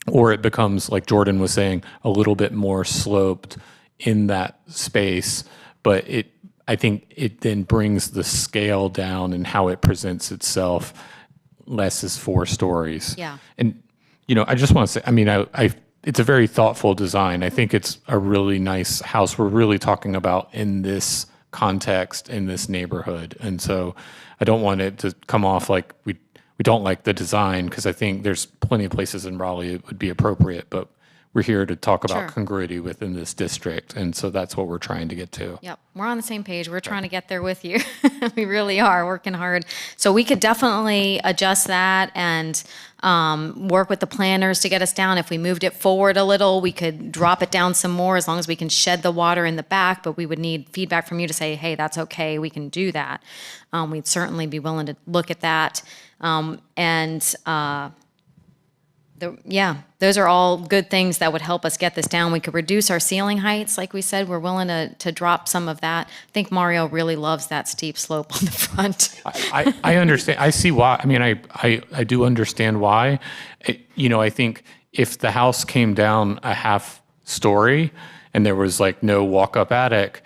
or it becomes, like Jordan was saying, a little bit more sloped in that space. But I think it then brings the scale down and how it presents itself less as 4 stories. Yeah. And, I just want to say, I mean, it's a very thoughtful design. I think it's a really nice house. We're really talking about in this context, in this neighborhood. And so I don't want it to come off like we don't like the design, because I think there's plenty of places in Raleigh it would be appropriate, but we're here to talk about Sure. congruity within this district, and so that's what we're trying to get to. Yep, we're on the same page. We're trying to get there with you. We really are working hard. So we could definitely adjust that and work with the planners to get us down. If we moved it forward a little, we could drop it down some more as long as we can shed the water in the back, but we would need feedback from you to say, hey, that's okay, we can do that. We'd certainly be willing to look at that. Those are all good things that would help us get this down. We could reduce our ceiling heights, like we said. We're willing to drop some of that. I think Mario really loves that steep slope on the front. I understand. I see why. I mean, I do understand why. I think if the house came down a half story and there was like no walk-up attic,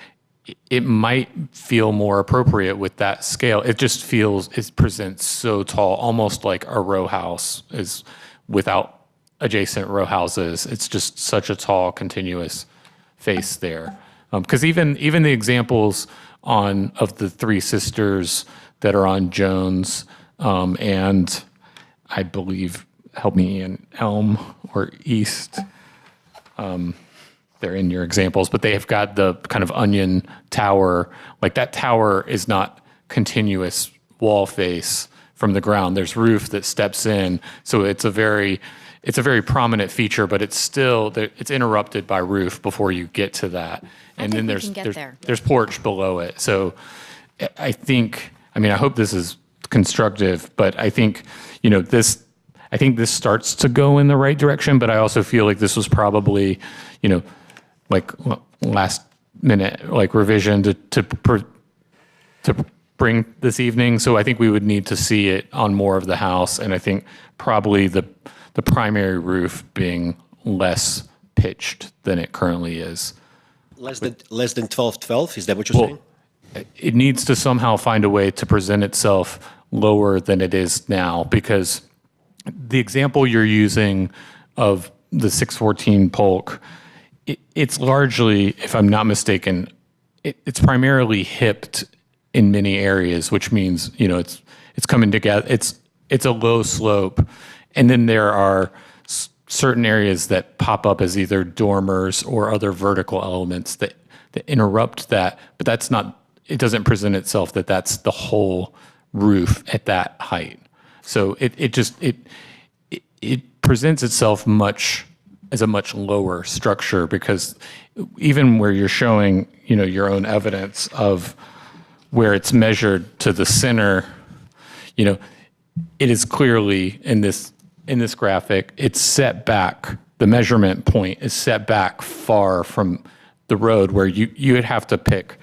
it might feel more appropriate with that scale. It just it presents so tall, almost like a row house is without adjacent row houses. It's just such a tall, continuous face there. Because even the examples of the three sisters that are on Jones, and I believe, help me, in Elm or East, they're in your examples, but they have got the kind of onion tower. Like that tower is not continuous wall face from the ground. There's roof that steps in, so it's a very prominent feature, but it's interrupted by roof before you get to that, and then there's porch below it. So I hope this is constructive, but I think this starts to go in the right direction, but I also feel like this was probably like last minute like revision to bring this evening. So I think we would need to see it on more of the house, and I think probably the primary roof being less pitched than it currently is. Less than 12-12, is that what you're saying? It needs to somehow find a way to present itself lower than it is now, because the example you're using of the 614 Polk, it's largely, if I'm not mistaken, it's primarily hipped in many areas, which means it's coming together. It's a low slope, and then there are certain areas that pop up as either dormers or other vertical elements that interrupt that. But that's not. It doesn't present itself that that's the whole roof at that height. So it presents itself as a much lower structure, because even where you're showing your own evidence of where it's measured to the center, it is clearly in this graphic, it's set back. The measurement point is set back far from the road, where you would have to pick,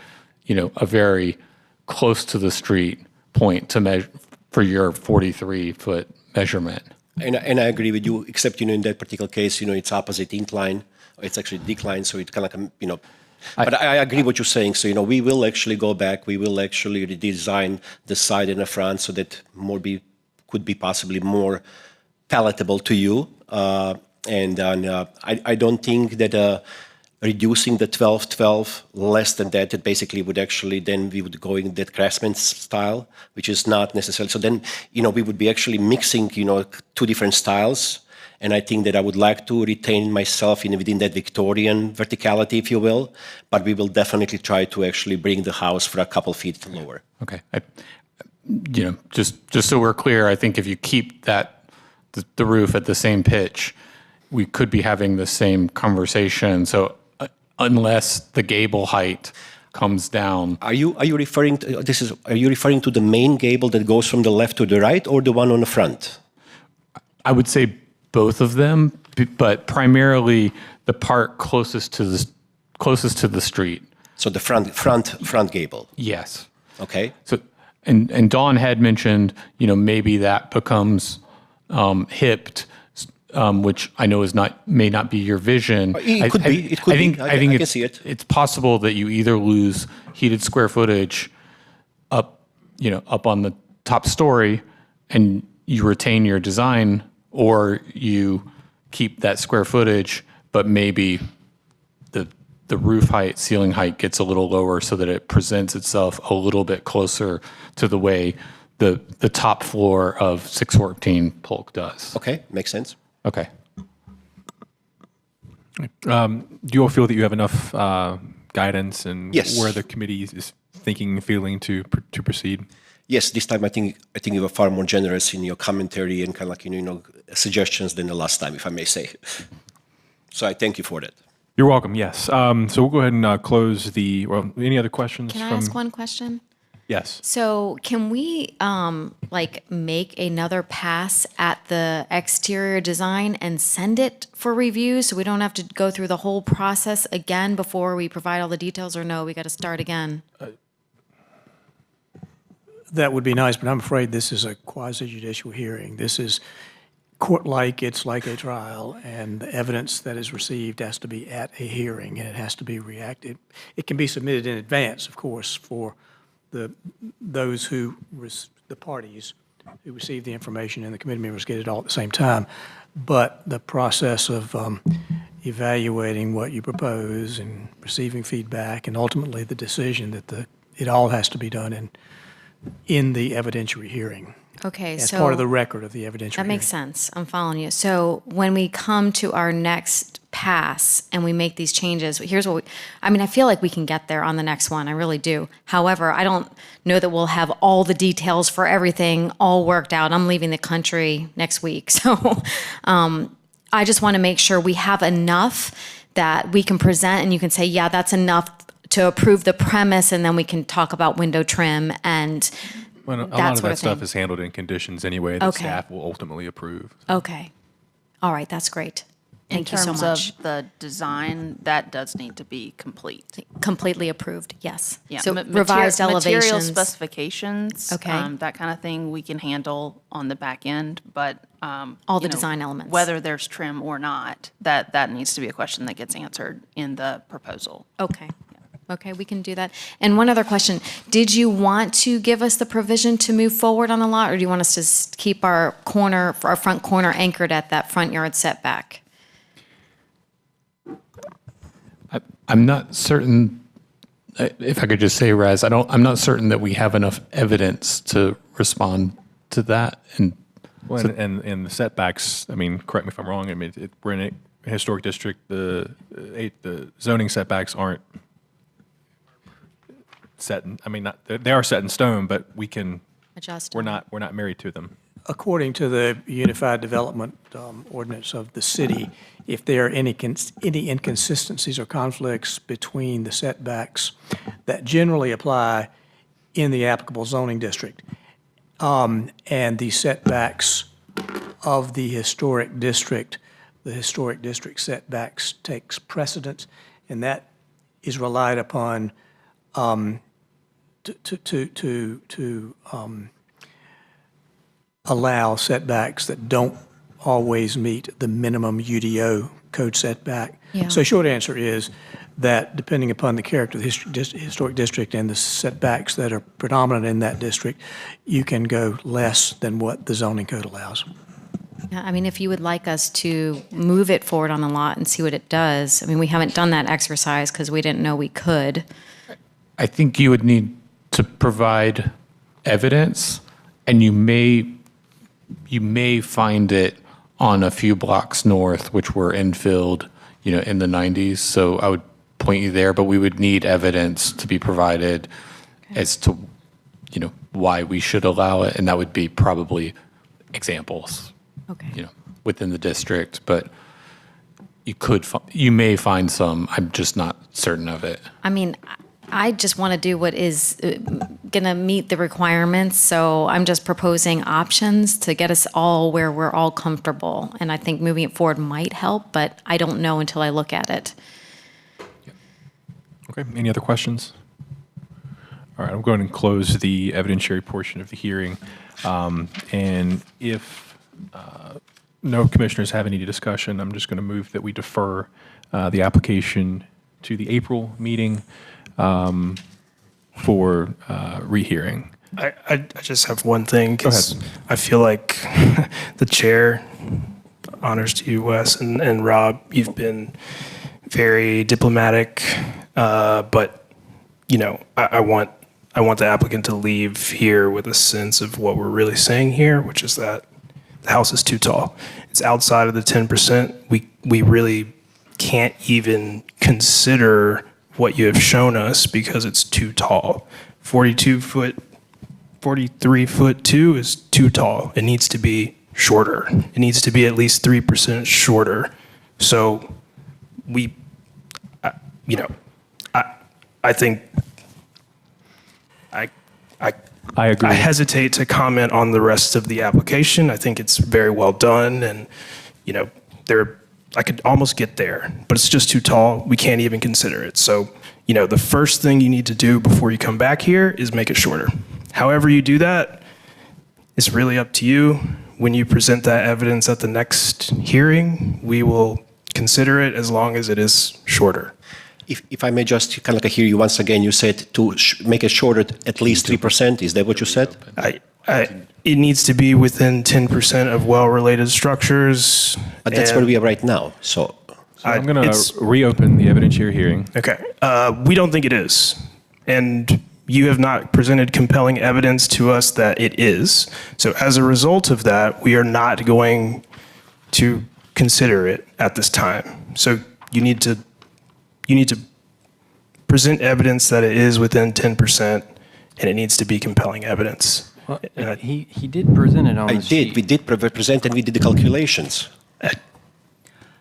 a very close to the street point to measure for your 43-foot measurement. And I agree with you, except in that particular case, it's opposite incline. It's actually decline, so it's kind of like But I agree what you're saying. So we will actually go back. We will actually redesign the side and the front so that could be possibly more palatable to you. I don't think that reducing the 12-12 less than that, it basically would actually then we would go in that craftsman style, which is not necessary. So then we would be actually mixing two different styles. And I think that I would like to retain myself within that Victorian verticality, if you will, but we will definitely try to actually bring the house for a couple feet lower. Okay. Just so we're clear, I think if you keep the roof at the same pitch, we could be having the same conversation. So unless the gable height comes down. Are you referring to Are you referring to the main gable that goes from the left to the right, or the one on the front? I would say both of them, but primarily the part closest to the street. So the front gable. Yes. Okay. So and Dawn had mentioned, maybe that becomes hipped, which I know may not be your vision. It could be. I can see it. It's possible that you either lose heated square footage up on the top story, and you retain your design, or you keep that square footage, but maybe the roof height, ceiling height gets a little lower so that it presents itself a little bit closer to the way the top floor of 614 Polk does. Okay, makes sense. Okay. Do you all feel that you have enough guidance and Yes. where the committee is thinking and feeling to proceed? Yes, this time I think you were far more generous in your commentary and kind of like suggestions than the last time, if I may say. So I thank you for that. You're welcome. Yes. So we'll go ahead and close the. Well, any other questions? Can I ask one question? Yes. So can we make another pass at the exterior design and send it for review so we don't have to go through the whole process again before we provide all the details, or no, we got to start again? That would be nice, but I'm afraid this is a quasi-judicial hearing. This is court-like, it's like a trial, and the evidence that is received has to be at a hearing, and it has to be reacted. It can be submitted in advance, of course, for the parties who receive the information, and the committee members get it all at the same time. But the process of evaluating what you propose and receiving feedback, and ultimately the decision that it all has to be done in the evidentiary hearing. Okay, As so part of the record of the evidentiary that makes hearing. sense. I'm following you. So when we come to our next pass and we make these changes, here's what I feel like we can get there on the next one. I really do. However, I don't know that we'll have all the details for everything all worked out. I'm leaving the country next week. So I just want to make sure we have enough that we can present and you can say, yeah, that's enough to approve the premise, and then we can talk about window trim and Well, a that lot of sort that of stuff thing. is handled in conditions anyway that Okay. staff will ultimately approve. Okay. All right, that's great. Thank you so In much. terms of the design, that does need to be complete. Completely approved, yes. Yeah, So ma- revised Material elevations. specifications. Okay. That kind of thing we can handle on the back end, but. All the design elements. Whether there's trim or not, that needs to be a question that gets answered in the proposal. Okay. Okay, we can do that. And one other question, did you want to give us the provision to move forward on the lot, or do you want us to keep our front corner anchored at that front yard setback? I'm not certain, if I could just say, Raz, I'm not certain that we have enough evidence to respond to that. And Well, and the setbacks, correct me if I'm wrong, we're in a historic district, the zoning setbacks aren't set in, they are set in stone, but we can, Adjust. we're not married to them. According to the Unified Development Ordinance of the city, if there are any inconsistencies or conflicts between the setbacks that generally apply in the applicable zoning district and the setbacks of the historic district setbacks takes precedence, and that is relied upon to allow setbacks that don't always meet the minimum UDO code setback. Yeah. So short answer is that depending upon the character of the historic district and the setbacks that are predominant in that district, you can go less than what the zoning code allows. Yeah, if you would like us to move it forward on the lot and see what it does, we haven't done that exercise because we didn't know we could. I think you would need to provide evidence, and you may find it on a few blocks north, which were infilled, in the 90s. So I would point you there, but we would need evidence to be provided as to, why we should allow it, and that would be probably examples, Okay. within the district. But you may find some. I'm just not certain of it. I just want to do what is going to meet the requirements, so I'm just proposing options to get us all where we're all comfortable. And I think moving it forward might help, but I don't know until I look at it. Okay, any other questions? All right, I'm going to close the evidentiary portion of the hearing. And if no commissioners have any discussion, I'm just going to move that we defer the application to the April meeting for rehearing. I just have one thing. Go ahead. I feel like the chair, honors to you, Wes, and Rob, you've been very diplomatic, but I want the applicant to leave here with a sense of what we're really saying here, which is that the house is too tall. It's outside of the 10%. We really can't even consider what you have shown us because it's too tall. 43 foot 2 is too tall. It needs to be shorter. It needs to be at least 3% shorter. So I think I agree. I hesitate to comment on the rest of the application. I think it's very well done, and I could almost get there, but it's just too tall. We can't even consider it. So, the first thing you need to do before you come back here is make it shorter. However you do that, it's really up to you. When you present that evidence at the next hearing, we will consider it as long as it is shorter. If I may just kind of hear you once again, you said to make it shorter at least 3%. Is that what you said? It needs to be within 10% of well-related structures. But that's where we are right now. So I'm going to reopen the evidentiary hearing. Okay. We don't think it is. And you have not presented compelling evidence to us that it is. So as a result of that, we are not going to consider it at this time. So you need to present evidence that it is within 10%, and it needs to be compelling evidence. Well, he did present it on the sheet. We did present and we did the calculations.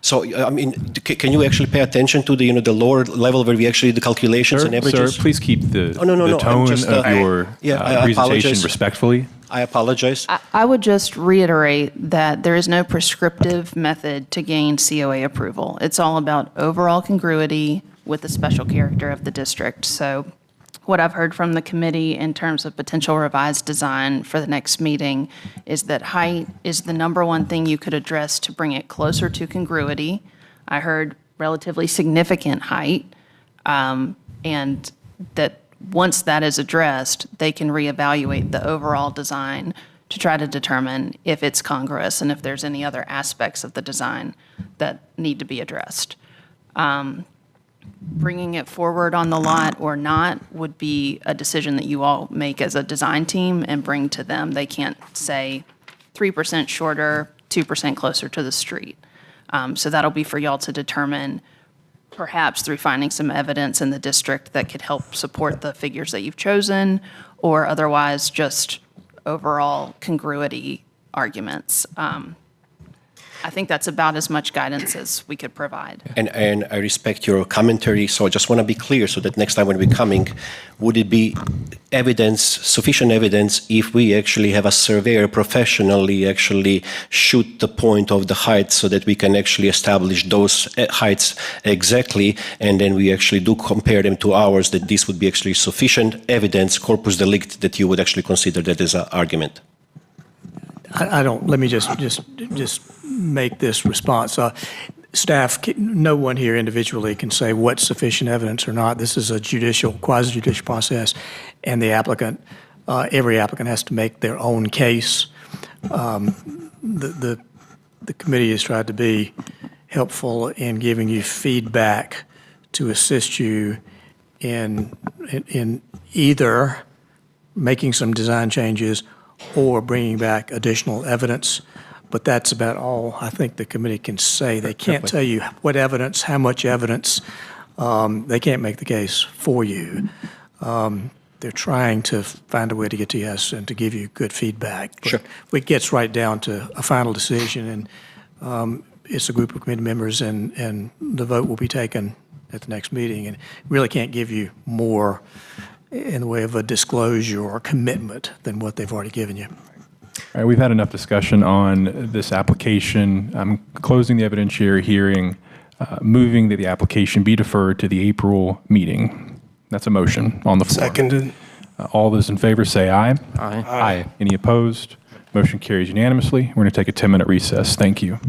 So, can you actually pay attention to the lower level where we actually did the calculations and averages? Sir, please keep the No, tone just, of your presentation apologize. respectfully. I apologize. I would just reiterate that there is no prescriptive method to gain COA approval. It's all about overall congruity with the special character of the district. So what I've heard from the committee in terms of potential revised design for the next meeting is that height is the number one thing you could address to bring it closer to congruity. I heard relatively significant height, and that once that is addressed, they can reevaluate the overall design to try to determine if it's congruous and if there's any other aspects of the design that need to be addressed. Bringing it forward on the lot or not would be a decision that you all make as a design team and bring to them. They can't say 3% shorter, 2% closer to the street. So that'll be for y'all to determine, perhaps through finding some evidence in the district that could help support the figures that you've chosen, or otherwise just overall congruity arguments. I think that's about as much guidance as we could provide. And I respect your commentary, so I just want to be clear so that next time when we're coming, would it be sufficient evidence if we actually have a surveyor professionally actually shoot the point of the height so that we can actually establish those heights exactly, and then we actually do compare them to ours, that this would be actually sufficient evidence, corpus delicti, that you would actually consider that as an argument? Let me just make this response. Staff, no one here individually can say what's sufficient evidence or not. This is a quasi-judicial process, and the applicant, every applicant has to make their own case. The committee has tried to be helpful in giving you feedback to assist you in either making some design changes or bringing back additional evidence. But that's about all I think the committee can say. They can't tell you what evidence, how much evidence. They can't make the case for you. They're trying to find a way to get to yes and to give you good feedback. But sure. It gets right down to a final decision, and it's a group of committee members, and the vote will be taken at the next meeting. And really can't give you more in the way of a disclosure or commitment than what they've already given you. All right, we've had enough discussion on this application. I'm closing the evidentiary hearing, moving that the application be deferred to the April meeting. That's a motion on the floor. Seconded. All those in favor say aye. Aye. Aye. Any opposed? Motion carries unanimously. We're going to take a 10-minute recess. Thank you.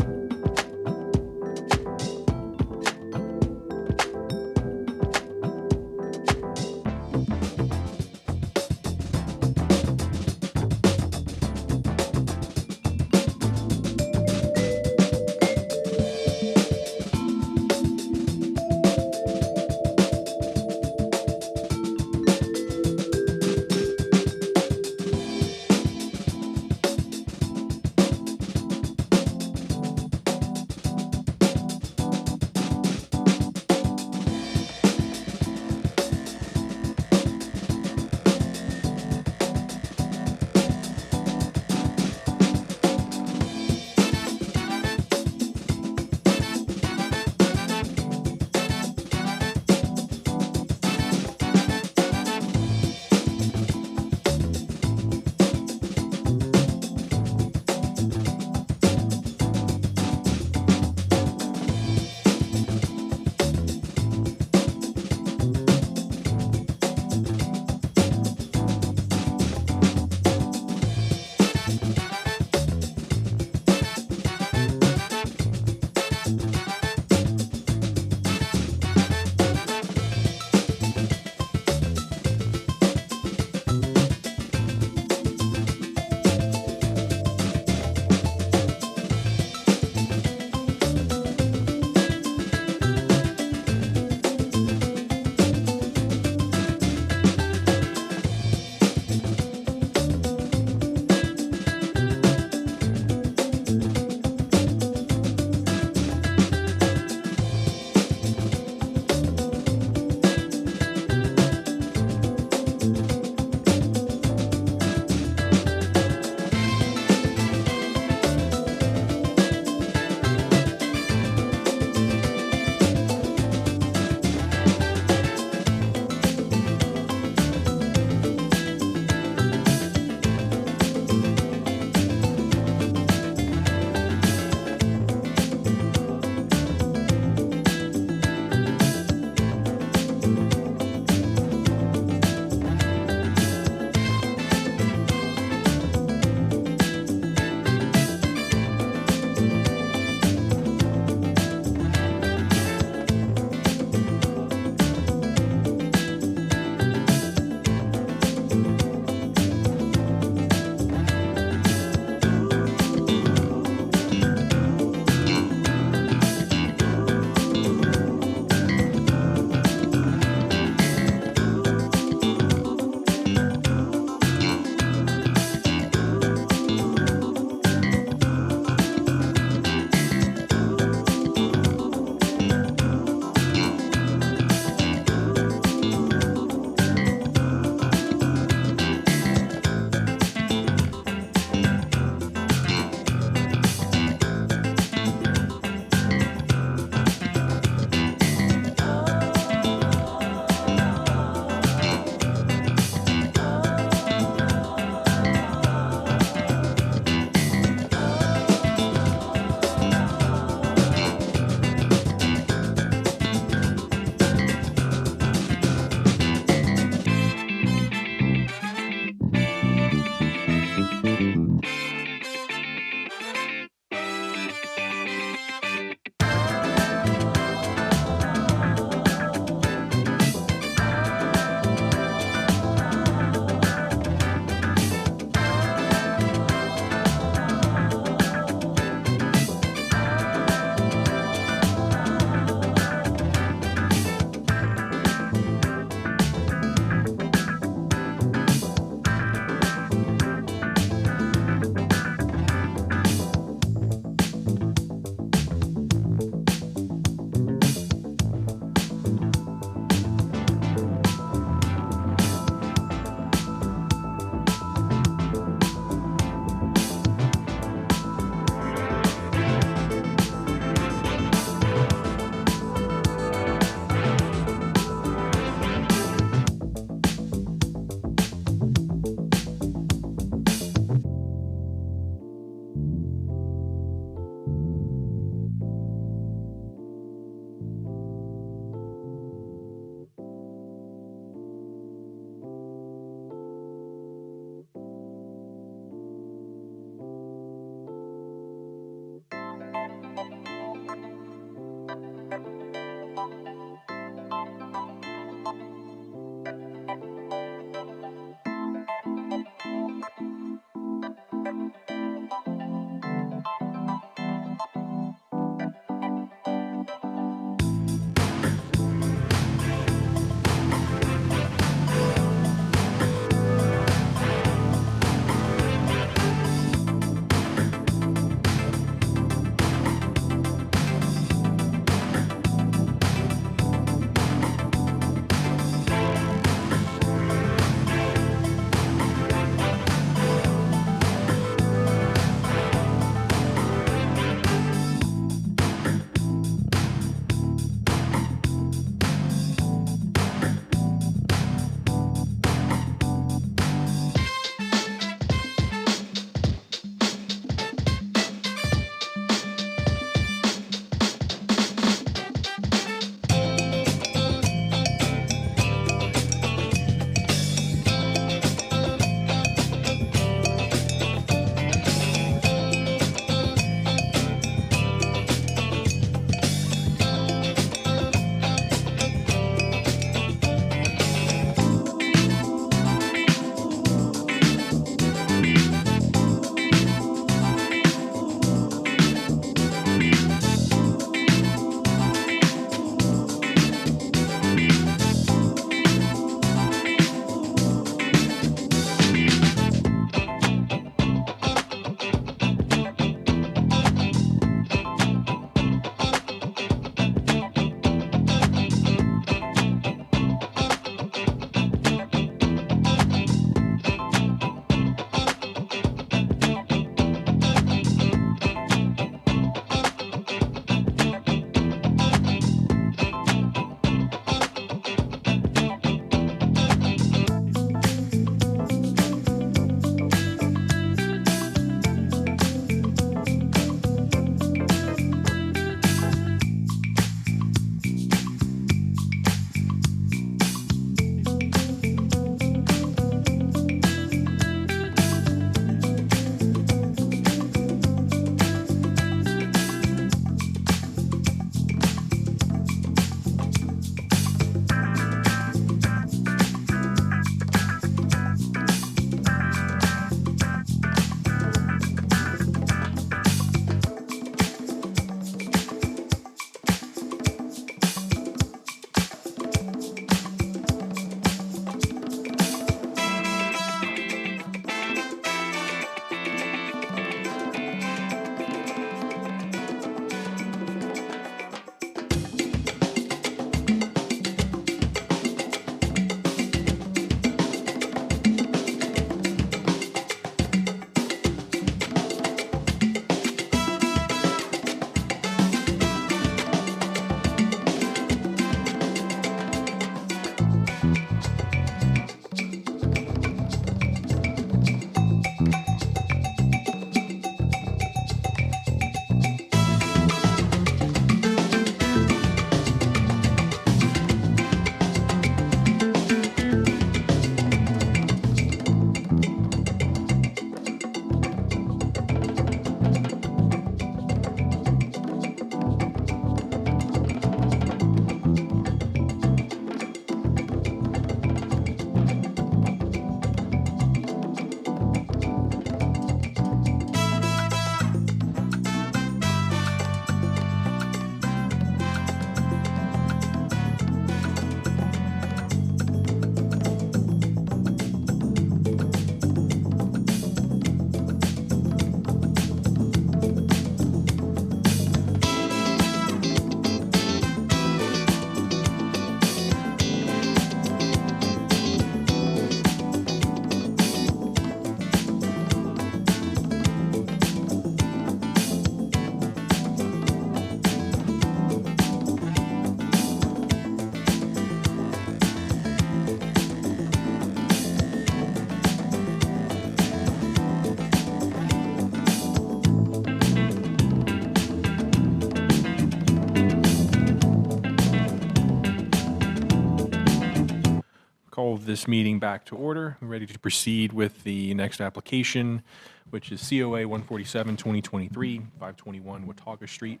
call this meeting back to order. We're ready to proceed with the next application, which is COA 147, 2023, 521 Watauga Street.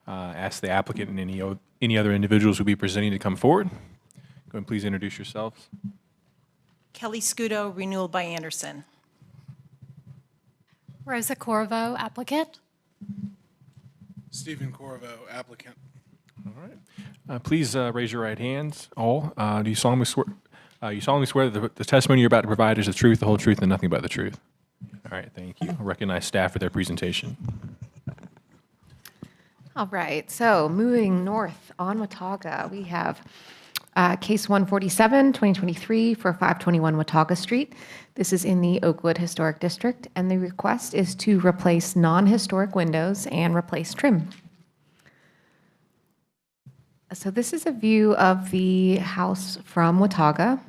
Ask the applicant and any other individuals who will be presenting to come forward. Go ahead and please introduce yourselves. Kelly Scudo, Renewal by Anderson. Rosa Corvo, applicant. Stephen Corvo, applicant. All right. Please raise your right hands. All. Do you solemnly swear? You solemnly swear that the testimony you're about to provide is the truth, the whole truth, and nothing but the truth. All right. Thank you. I recognize staff for their presentation. All right, so moving north on Watauga, we have case 147, 2023 for 521 Watauga Street. This is in the Oakwood Historic District, and the request is to replace non-historic windows and replace trim. So this is a view of the house from Watauga.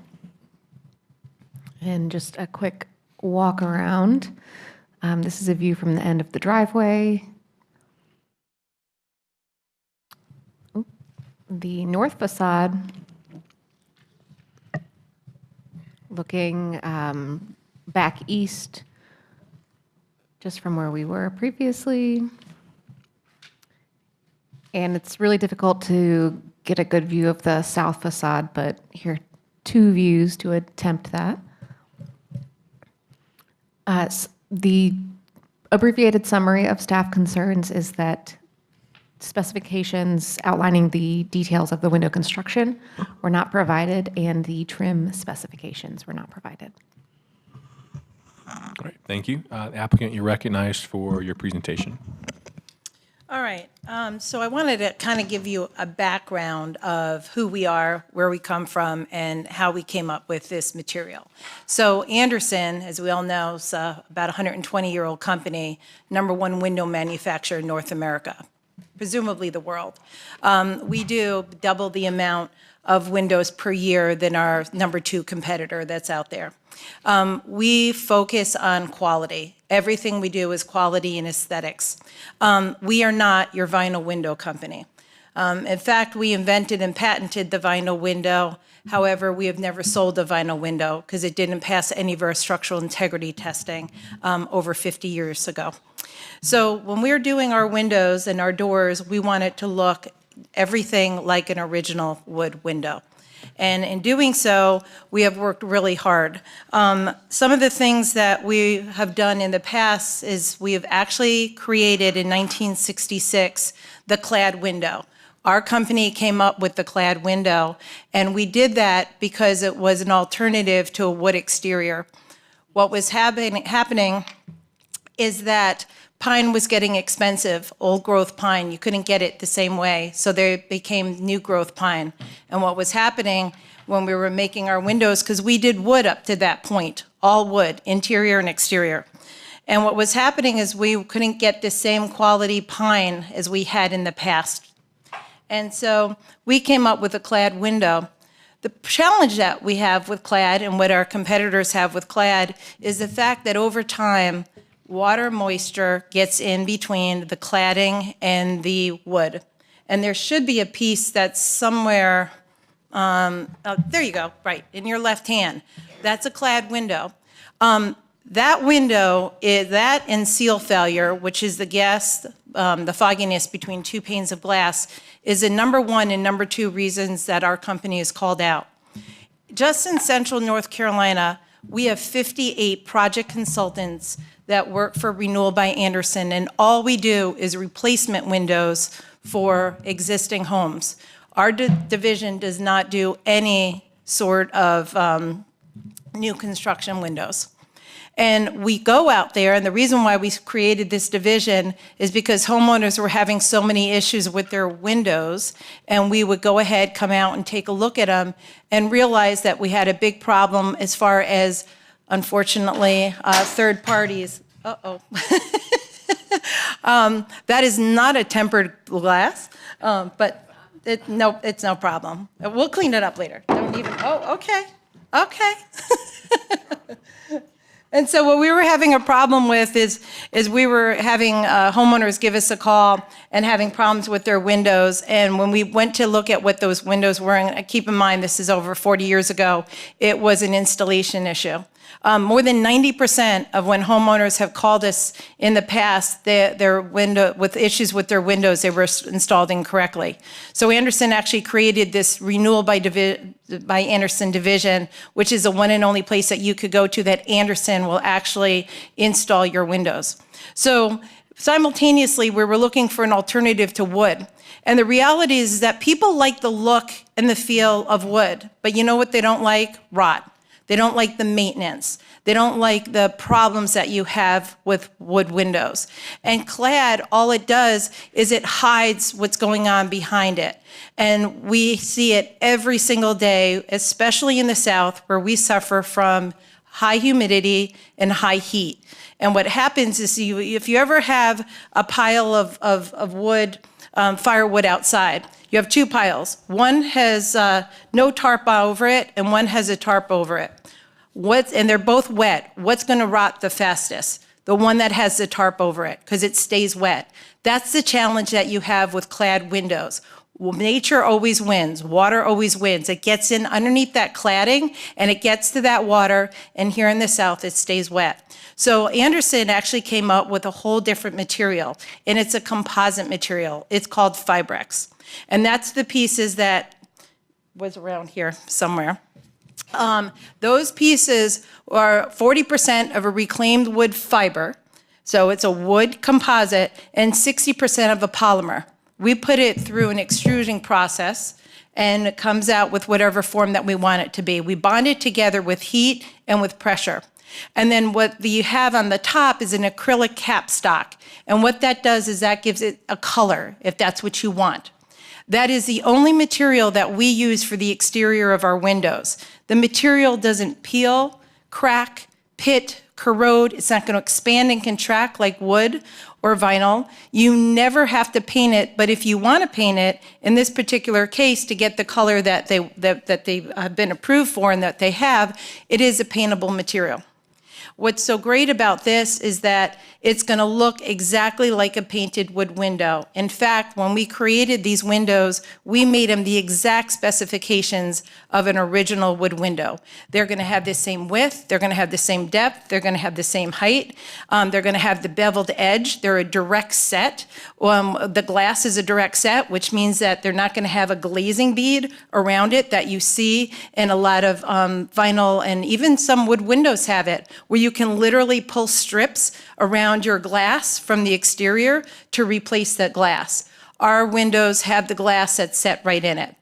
And just a quick walk around. This is a view from the end of the driveway. The north facade, looking back east, just from where we were previously. And it's really difficult to get a good view of the south facade, but here are two views to attempt that. The abbreviated summary of staff concerns is that specifications outlining the details of the window construction were not provided, and the trim specifications were not provided. All right, thank you. Applicant, you're recognized for your presentation. All right, so I wanted to kind of give you a background of who we are, where we come from, and how we came up with this material. So Anderson, as we all know, is about a 120-year-old company, #1 window manufacturer in North America, presumably the world. We do double the amount of windows per year than our #2 competitor that's out there. We focus on quality. Everything we do is quality and aesthetics. We are not your vinyl window company. In fact, we invented and patented the vinyl window. However, we have never sold a vinyl window because it didn't pass any of our structural integrity testing over 50 years ago. So when we're doing our windows and our doors, we want it to look everything like an original wood window. And in doing so, we have worked really hard. Some of the things that we have done in the past is we have actually created in 1966 the clad window. Our company came up with the clad window, and we did that because it was an alternative to a wood exterior. What was happening is that pine was getting expensive, old growth pine. You couldn't get it the same way, so there became new growth pine. And what was happening when we were making our windows, because we did wood up to that point, all wood, interior and exterior. And what was happening is we couldn't get the same quality pine as we had in the past. And so we came up with a clad window. The challenge that we have with clad and what our competitors have with clad is the fact that over time, water moisture gets in between the cladding and the wood. And there should be a piece that's somewhere, there you go, right, in your left hand. That's a clad window. That window, that and seal failure, which is the gas, the fogginess between two panes of glass, is the #1 and #2 reasons that our company is called out. Just in central North Carolina, we have 58 project consultants that work for Renewal by Anderson, and all we do is replacement windows for existing homes. Our division does not do any sort of new construction windows. And we go out there, and the reason why we created this division is because homeowners were having so many issues with their windows, and we would go ahead, come out and take a look at them and realize that we had a big problem as far as, unfortunately, third parties. That is not a tempered glass, but no, it's no problem. We'll clean it up later. Don't even, okay. And so what we were having a problem with is we were having homeowners give us a call and having problems with their windows. And when we went to look at what those windows were, and keep in mind this is over 40 years ago, it was an installation issue. More than 90% of when homeowners have called us in the past, their window with issues with their windows, they were installed incorrectly. So Anderson actually created this renewal by Anderson division, which is the one and only place that you could go to that Anderson will actually install your windows. So simultaneously, we were looking for an alternative to wood. And the reality is that people like the look and the feel of wood, but you know what they don't like? Rot. They don't like the maintenance. They don't like the problems that you have with wood windows. And clad, all it does is it hides what's going on behind it. And we see it every single day, especially in the South, where we suffer from high humidity and high heat. And what happens is if you ever have a pile of wood, firewood outside, you have two piles. One has no tarp over it, and one has a tarp over it. And they're both wet. What's going to rot the fastest? The one that has the tarp over it, because it stays wet. That's the challenge that you have with clad windows. Well, nature always wins. Water always wins. It gets in underneath that cladding, and it gets to that water, and here in the South, it stays wet. So Anderson actually came up with a whole different material, and it's a composite material. It's called Fibrex. And that's the pieces that was around here somewhere. Those pieces are 40% of a reclaimed wood fiber, so it's a wood composite, and 60% of a polymer. We put it through an extrusion process, and it comes out with whatever form that we want it to be. We bond it together with heat and with pressure. And then what you have on the top is an acrylic capstock, and what that does is that gives it a color, if that's what you want. That is the only material that we use for the exterior of our windows. The material doesn't peel, crack, pit, corrode. It's not going to expand and contract like wood or vinyl. You never have to paint it, but if you want to paint it, in this particular case, to get the color that they have been approved for and that they have, it is a paintable material. What's so great about this is that it's going to look exactly like a painted wood window. In fact, when we created these windows, we made them the exact specifications of an original wood window. They're going to have the same width, they're going to have the same depth, they're going to have the same height, they're going to have the beveled edge, they're a direct set. The glass is a direct set, which means that they're not going to have a glazing bead around it that you see in a lot of vinyl, and even some wood windows have it, where you can literally pull strips around your glass from the exterior to replace that glass. Our windows have the glass that's set right in it.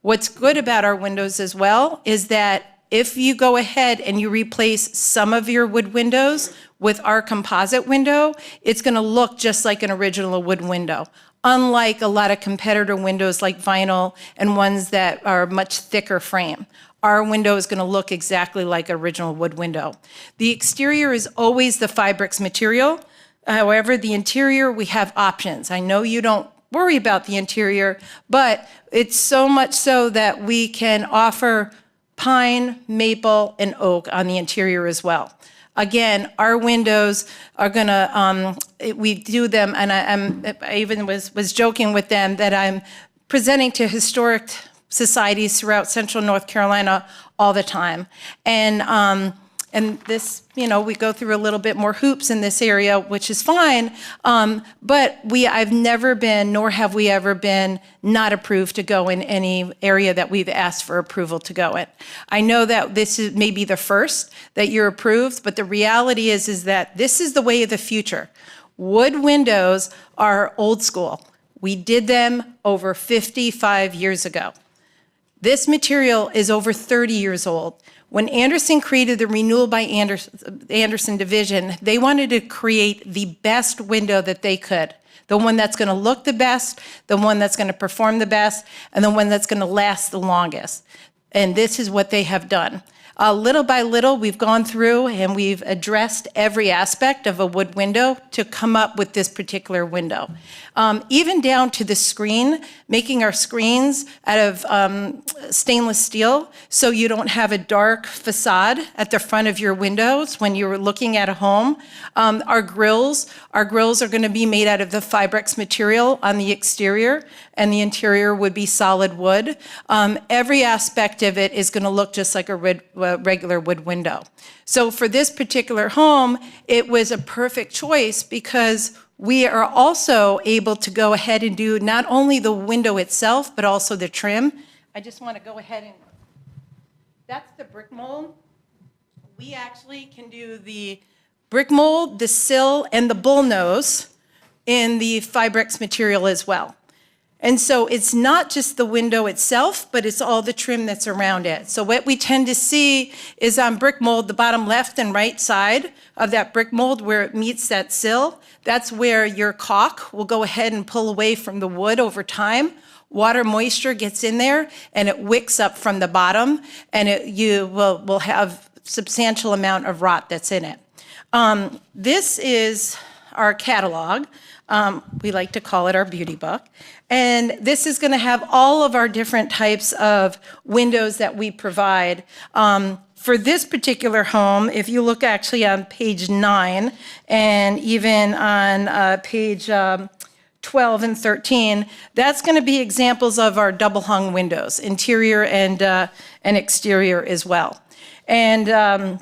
What's good about our windows as well is that if you go ahead and you replace some of your wood windows with our composite window, it's going to look just like an original wood window, unlike a lot of competitor windows like vinyl and ones that are much thicker frame. Our window is going to look exactly like an original wood window. The exterior is always the Fibrex material. However, the interior, we have options. I know you don't worry about the interior, but it's so much so that we can offer pine, maple, and oak on the interior as well. Again, our windows are going to, we do them, and I even was joking with them that I'm presenting to historic societies throughout central North Carolina all the time. And this, you know, we go through a little bit more hoops in this area, which is fine, but I've never been, nor have we ever been, not approved to go in any area that we've asked for approval to go in. I know that this is maybe the first that you're approved, but the reality is that this is the way of the future. Wood windows are old school. We did them over 55 years ago. This material is over 30 years old. When Anderson created the Renewal by Anderson division, they wanted to create the best window that they could. The one that's going to look the best, the one that's going to perform the best, and the one that's going to last the longest. And this is what they have done. Little by little, we've gone through and we've addressed every aspect of a wood window to come up with this particular window. Even down to the screen, making our screens out of stainless steel so you don't have a dark facade at the front of your windows when you're looking at a home. Our grills are going to be made out of the Fibrex material on the exterior, and the interior would be solid wood. Every aspect of it is going to look just like a regular wood window. So for this particular home, it was a perfect choice because we are also able to go ahead and do not only the window itself, but also the trim. I just want to go ahead and, that's the brick mold. We actually can do the brick mold, the sill, and the bullnose in the Fibrex material as well. And so it's not just the window itself, but it's all the trim that's around it. So what we tend to see is on brick mold, the bottom left and right side of that brick mold where it meets that sill, that's where your caulk will go ahead and pull away from the wood over time. Water moisture gets in there and it wicks up from the bottom, and you will have substantial amount of rot that's in it. This is our catalog. We like to call it our beauty book. And this is going to have all of our different types of windows that we provide. For this particular home, if you look actually on page 9 and even on page 12 and 13, that's going to be examples of our double hung windows, interior and exterior as well. And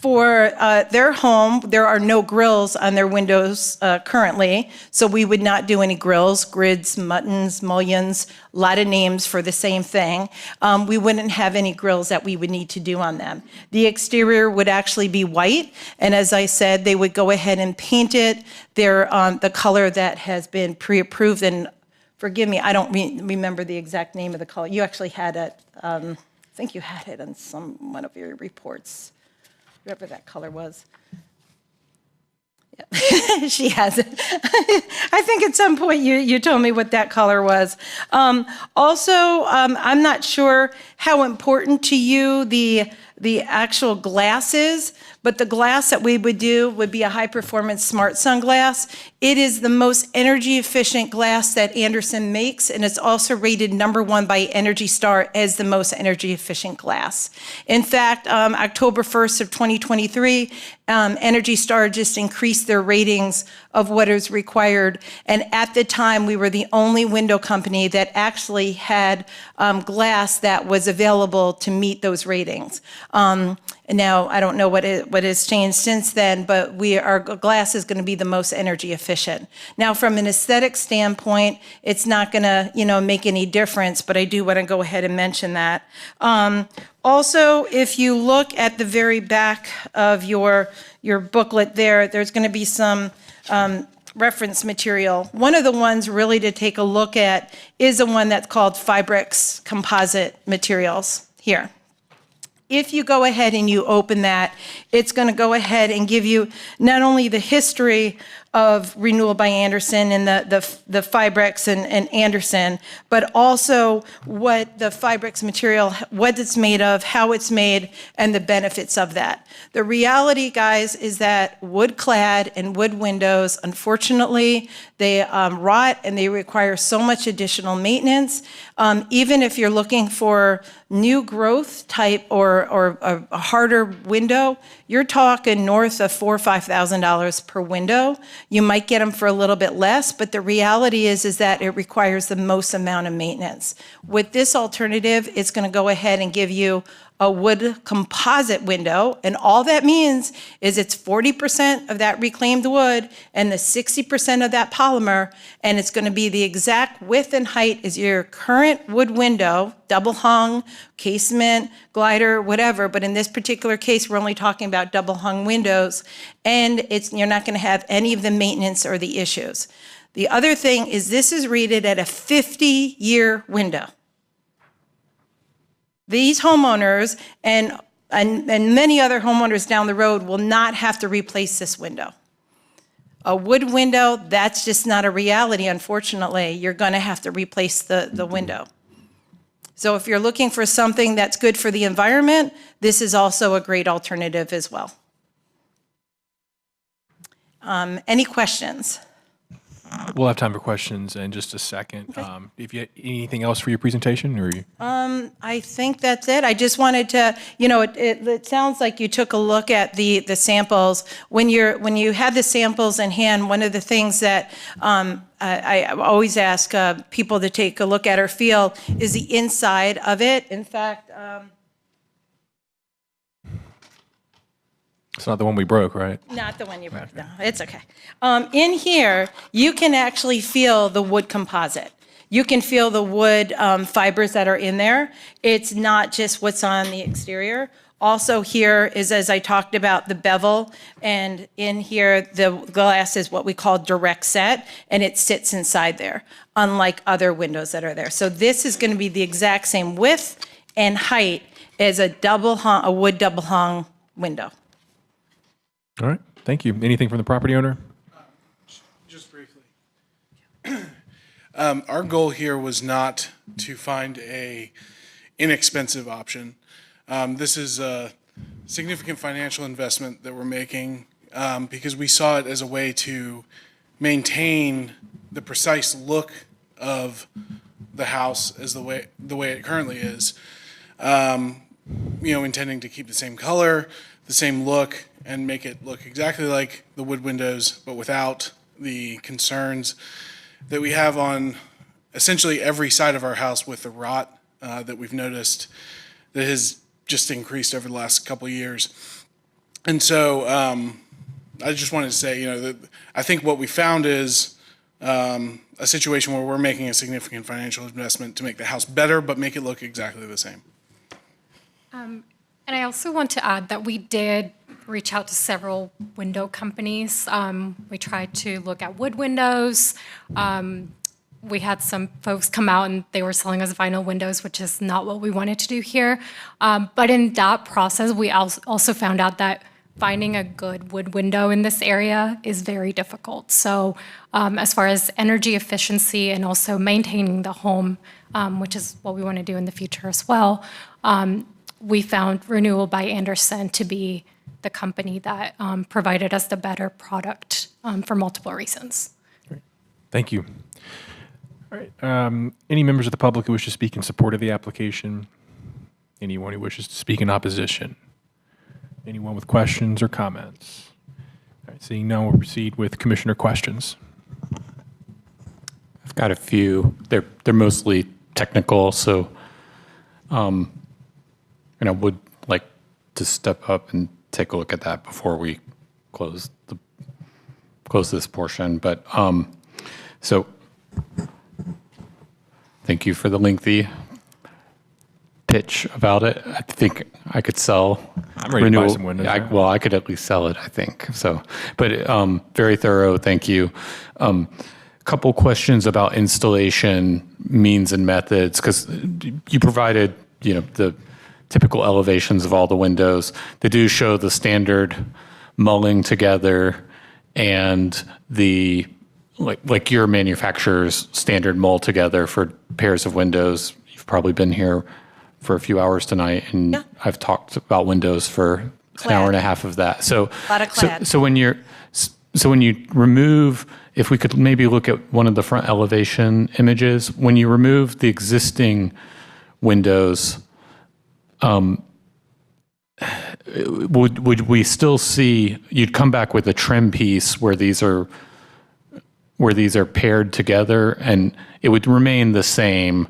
for their home, there are no grills on their windows currently, so we would not do any grills, grids, muttons, mullions, a lot of names for the same thing. We wouldn't have any grills that we would need to do on them. The exterior would actually be white, and as I said, they would go ahead and paint it. They're the color that has been pre-approved, and forgive me, I don't remember the exact name of the color. You actually had it, I think you had it on one of your reports. Whatever that color was. Yeah. She has it. I think at some point you told me what that color was. Also, I'm not sure how important to you the actual glass is, but the glass that we would do would be a high-performance smart sunglass. It is the most energy-efficient glass that Andersen makes, and it's also rated #1 by Energy Star as the most energy-efficient glass. In fact, October 1st of 2023, Energy Star just increased their ratings of what is required, and at the time, we were the only window company that actually had glass that was available to meet those ratings. Now, I don't know what has changed since then, but our glass is going to be the most energy efficient. Now, from an aesthetic standpoint, it's not going to, make any difference, but I do want to go ahead and mention that. Also, if you look at the very back of your booklet there's going to be some reference material. One of the ones really to take a look at is the one that's called Fibrex composite materials here. If you go ahead and you open that, it's going to go ahead and give you not only the history of Renewal by Andersen and the Fibrex and Andersen, but also what the Fibrex material, what it's made of, how it's made, and the benefits of that. The reality, guys, is that wood-clad and wood windows, unfortunately, they rot and they require so much additional maintenance. Even if you're looking for new growth type or a harder window, you're talking north of $4,000 or $5,000 per window. You might get them for a little bit less, but the reality is that it requires the most amount of maintenance. With this alternative, it's going to go ahead and give you a wood composite window, and all that means is it's 40% of that reclaimed wood and the 60% of that polymer, and it's going to be the exact width and height as your current wood window, double hung, casement, glider, whatever, but in this particular case, we're only talking about double hung windows, and you're not going to have any of the maintenance or the issues. The other thing is this is rated at a 50-year window. These homeowners and many other homeowners down the road will not have to replace this window. A wood window, that's just not a reality, unfortunately. You're going to have to replace the window. So if you're looking for something that's good for the environment, this is also a great alternative as well. Any questions? We'll have time for questions in just a second. If you anything else for your presentation, or you? I think that's it. I just wanted to, it sounds like you took a look at the samples. When you had the samples in hand, one of the things that I always ask people to take a look at or feel is the inside of it. In fact, It's not the one we broke, right? not the one you broke. No, it's okay. In here, you can actually feel the wood composite. You can feel the wood fibers that are in there. It's not just what's on the exterior. Also here is, as I talked about, the bevel, and in here, the glass is what we call direct set, and it sits inside there, unlike other windows that are there. So this is going to be the exact same width and height as a wood double hung window. All right, thank you. Anything from the property owner? Just briefly. Our goal here was not to find a inexpensive option. This is a significant financial investment that we're making because we saw it as a way to maintain the precise look of the house as the way it currently is. Intending to keep the same color, the same look, and make it look exactly like the wood windows, but without the concerns that we have on essentially every side of our house with the rot that we've noticed that has just increased over the last couple of years. And so I just wanted to say, that I think what we found is a situation where we're making a significant financial investment to make the house better, but make it look exactly the same. And I also want to add that we did reach out to several window companies. We tried to look at wood windows. We had some folks come out and they were selling us vinyl windows, which is not what we wanted to do here. But in that process, we also found out that finding a good wood window in this area is very difficult. So as far as energy efficiency and also maintaining the home, which is what we want to do in the future as well, we found Renewal by Andersen to be the company that provided us the better product for multiple reasons. Great. Thank you. All right. Any members of the public who wish to speak in support of the application? Anyone who wishes to speak in opposition? Anyone with questions or comments? All right, seeing none, we'll proceed with commissioner questions. I've got a few. They're mostly technical, so I would like to step up and take a look at that before we close this portion. But so thank you for the lengthy pitch about it. I think I could sell. I'm ready to buy some windows. Well, I could at least sell it, I think. So, but very thorough. Thank you. Couple questions about installation means and methods, because you provided, the typical elevations of all the windows. They do show the standard mulling together and the like your manufacturer's standard mull together for pairs of windows. You've probably been here for a few hours tonight, and yeah. I've talked about windows for an hour and a half of that. So, a lot of clad. So when you remove, if we could maybe look at one of the front elevation images, when you remove the existing windows, would we still see, you'd come back with a trim piece where these are paired together and it would remain the same,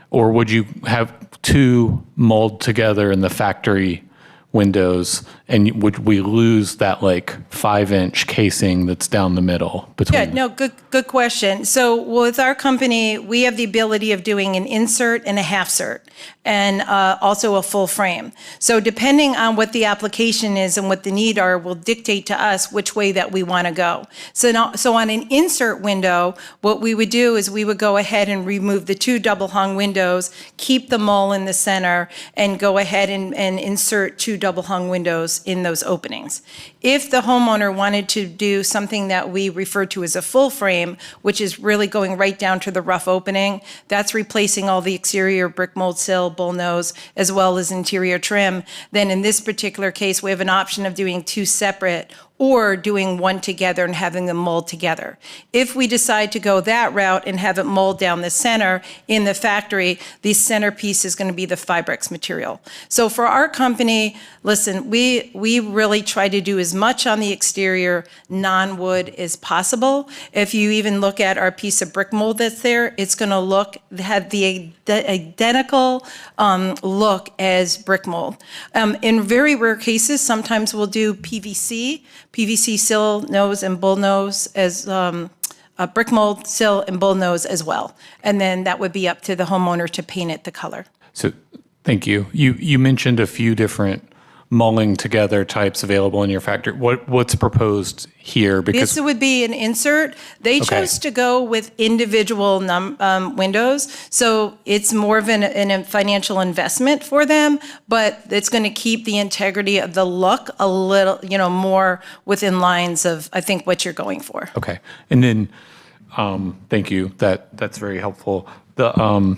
or would you have two mulled together in the factory windows, and would we lose that 5-inch casing that's down the middle between? Yeah, no, good question. So with our company, we have the ability of doing an insert and a half cert, and also a full frame. So depending on what the application is and what the need are, will dictate to us which way that we want to go. So on an insert window, what we would do is we would go ahead and remove the two double hung windows, keep the mull in the center, and go ahead and insert two double hung windows in those openings. If the homeowner wanted to do something that we refer to as a full frame, which is really going right down to the rough opening, that's replacing all the exterior brick mold sill, bullnose, as well as interior trim, then in this particular case, we have an option of doing two separate or doing one together and having them mold together. If we decide to go that route and have it mold down the center in the factory, the centerpiece is going to be the Fibrex material. So for our company, listen, we really try to do as much on the exterior non-wood as possible. If you even look at our piece of brick mold that's there, it's going to have the identical look as brick mold. In very rare cases, sometimes we'll do PVC sill nose and bull nose as brick mold sill and bull nose as well. And then that would be up to the homeowner to paint it the color. So, thank you. You mentioned a few different mulling together types available in your factory. What's proposed here? Because this would be an insert. They chose to go with individual windows, so it's more of a financial investment for them, but it's going to keep the integrity of the look a little, more within lines of, I think, what you're going for. Okay. And then, thank you. That's very helpful. I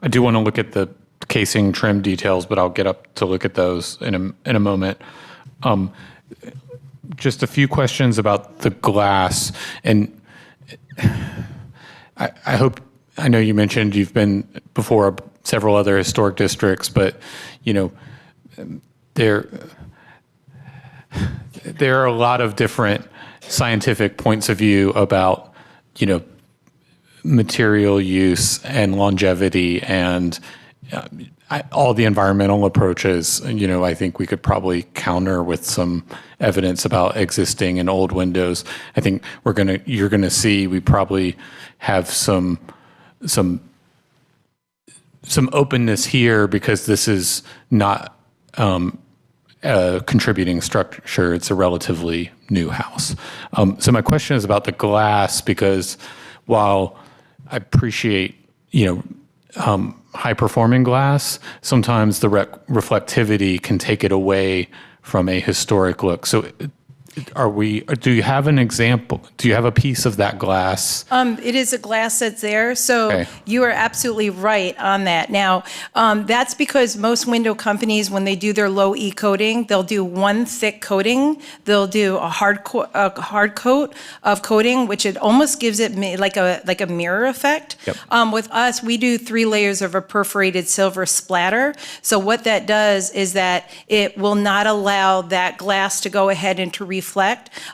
do want to look at the casing trim details, but I'll get up to look at those in a moment. Just a few questions about the glass, and I know you mentioned you've been before several other historic districts, but there are a lot of different scientific points of view about material use and longevity and all the environmental approaches. I think we could probably counter with some evidence about existing and old windows. I think you're gonna see we probably have some openness here because this is not a contributing structure. It's a relatively new house. So my question is about the glass, because while I appreciate high-performing glass, sometimes the reflectivity can take it away from a historic look. So do you have an example? Do you have a piece of that glass? It is a glass that's there, so you are absolutely right on that. Now, that's because most window companies, when they do their low E coating, they'll do one thick coating. They'll do a hard coat of coating, which it almost gives it like a mirror effect. Yep. With us, we do 3 layers of a perforated silver splatter. So what that does is that it will not allow that glass to go ahead and to reflect.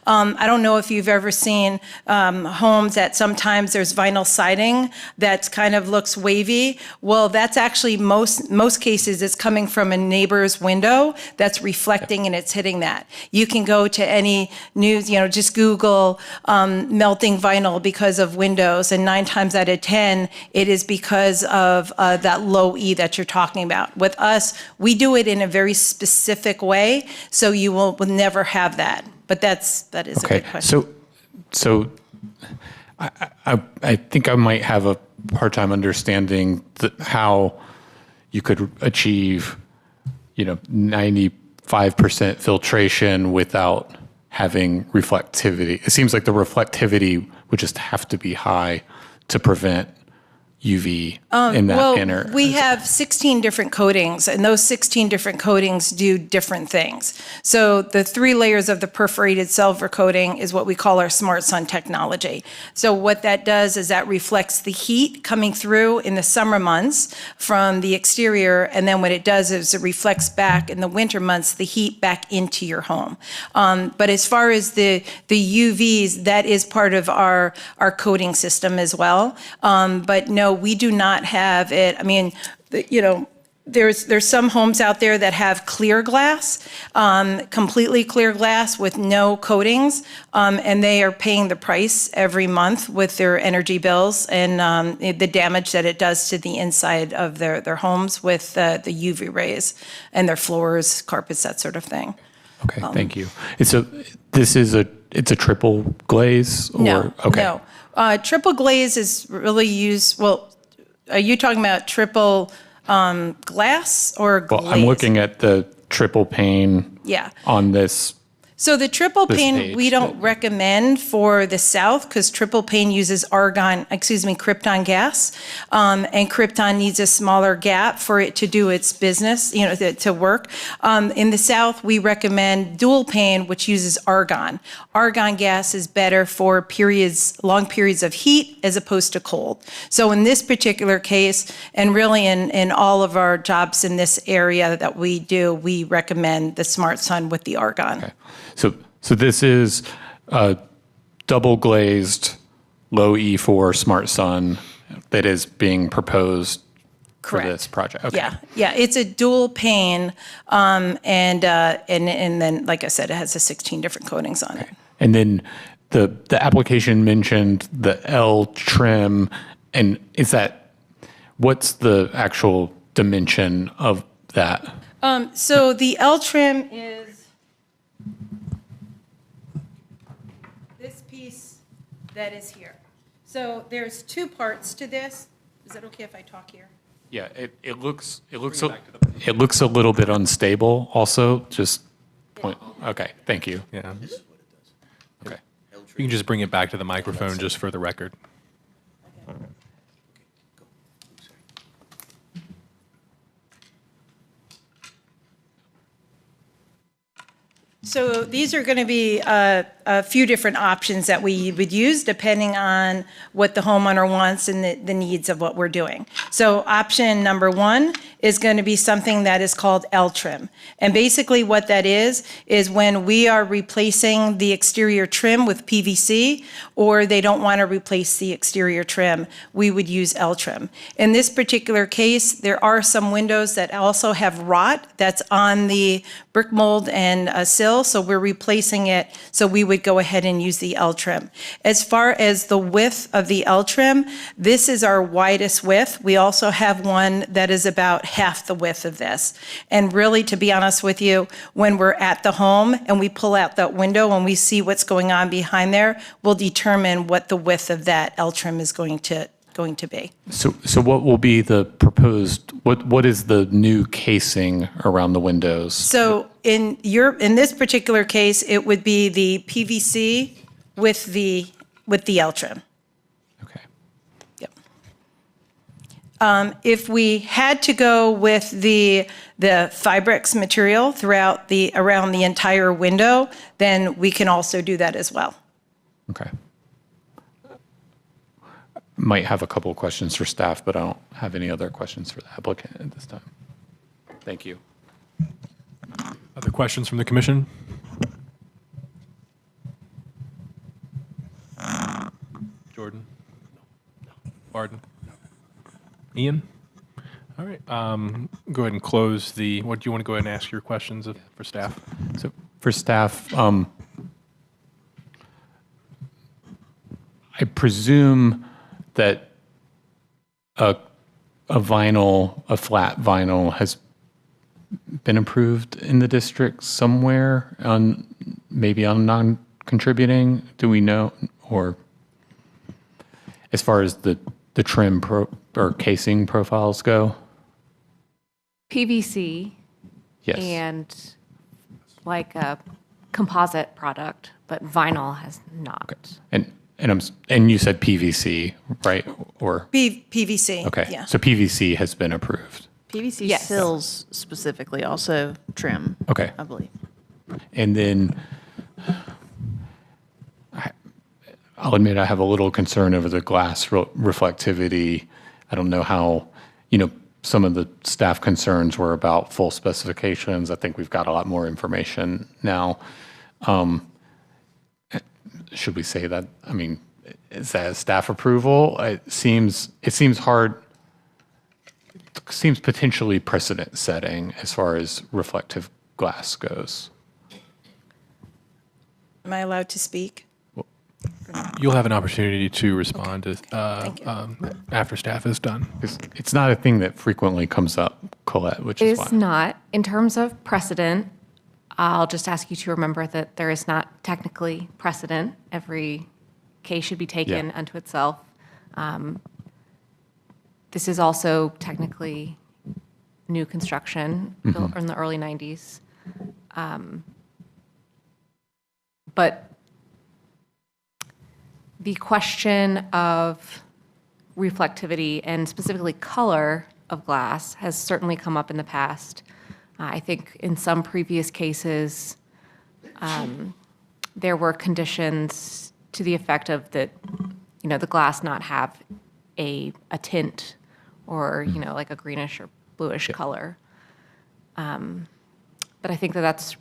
I don't know if you've ever seen homes that sometimes there's vinyl siding that kind of looks wavy. Well, that's actually most cases it's coming from a neighbor's window that's reflecting and it's hitting that. You can go to any news, just Google melting vinyl because of windows, and 9 times out of 10, it is because of that low E that you're talking about. With us, we do it in a very specific way, so you will never have that. But that is a good question. So I think I might have a hard time understanding how you could achieve, 95% filtration without having reflectivity. It seems like the reflectivity would just have to be high to prevent UV in that inner. We have 16 different coatings, and those 16 different coatings do different things. So the 3 layers of the perforated silver coating is what we call our Smart Sun technology. So what that does is that reflects the heat coming through in the summer months from the exterior, and then what it does is it reflects back in the winter months the heat back into your home. But as far as the UVs, that is part of our coating system as well. But no, we do not have it. I mean, there's some homes out there that have clear glass, completely clear glass with no coatings, and they are paying the price every month with their energy bills and the damage that it does to the inside of their homes with the UV rays and their floors, carpets, that sort of thing. Okay, thank you. It's a triple glaze? No. Triple glaze is really used, are you talking about triple glass or glaze? Well, I'm looking at the triple pane Yeah. on this. So the triple This pane, page we don't recommend for the south because triple pane uses krypton gas. And krypton needs a smaller gap for it to do its business, to work. In the south, we recommend dual pane, which uses argon. Argon gas is better for long periods of heat as opposed to cold. So in this particular case, and really in all of our jobs in this area that we do, we recommend the Smart Sun with the argon. Okay. So this is a double glazed low E4 Smart Sun that is being proposed for this project. Okay. Yeah, it's a dual pane, and then, like I said, it has 16 different coatings on it. And then the application mentioned the L trim, and what's the actual dimension of that? So the L trim is this piece that is here. So there's two parts to this. Is it okay if I talk here? Yeah, it looks a little bit unstable. Also, just point. Okay, thank you. Yeah. Okay. You can just bring it back to the microphone just for the record. So these are going to be a few different options that we would use depending on what the homeowner wants and the needs of what we're doing. So option number one is going to be something that is called L trim. And basically what that is when we are replacing the exterior trim with PVC, or they don't want to replace the exterior trim, we would use L trim. In this particular case, there are some windows that also have rot that's on the brick mold and sill, so we're replacing it, so we would go ahead and use the L trim. As far as the width of the L trim, this is our widest width. We also have one that is about half the width of this. And really, to be honest with you, when we're at the home and we pull out that window and we see what's going on behind there, we'll determine what the width of that L trim is going to be. So what will be the proposed? What is the new casing around the windows? So in this particular case, it would be the PVC with the L trim. Okay. Yep. If we had to go with the Fibrex material around the entire window, then we can also do that as well. Okay. Might have a couple of questions for staff, but I don't have any other questions for the applicant at this time. Thank you. Other questions from the commission? Jordan? Barden? Ian? All right. Go ahead and close the, what do you want to go ahead and ask your questions for staff? So for staff, I presume that a flat vinyl has been approved in the district somewhere maybe on non-contributing? Do we know? Or as far as the trim or casing profiles go? PVC. Yes. And like a composite product, but vinyl has not. Okay. And you said PVC, right? Or PVC. okay. Yeah. So PVC has been approved. PVC Yes. sills specifically, also trim. Okay. I believe. And then I'll admit I have a little concern over the glass reflectivity. I don't know how, some of the staff concerns were about full specifications. I think we've got a lot more information now. Should we say that? I mean, is that a staff approval? It seems hard. It seems potentially precedent setting as far as reflective glass goes. Am I allowed to speak? You'll have an opportunity to respond to after staff is done. It's not a thing that frequently comes up, Colette, which is why. It's not. In terms of precedent, I'll just ask you to remember that there is not technically precedent. Every case should be taken unto itself. This is also technically new construction built in the early 90s. But the question of reflectivity and specifically color of glass has certainly come up in the past. I think in some previous cases, there were conditions to the effect of that, the glass not have a tint or, like a greenish or bluish color. But I think that's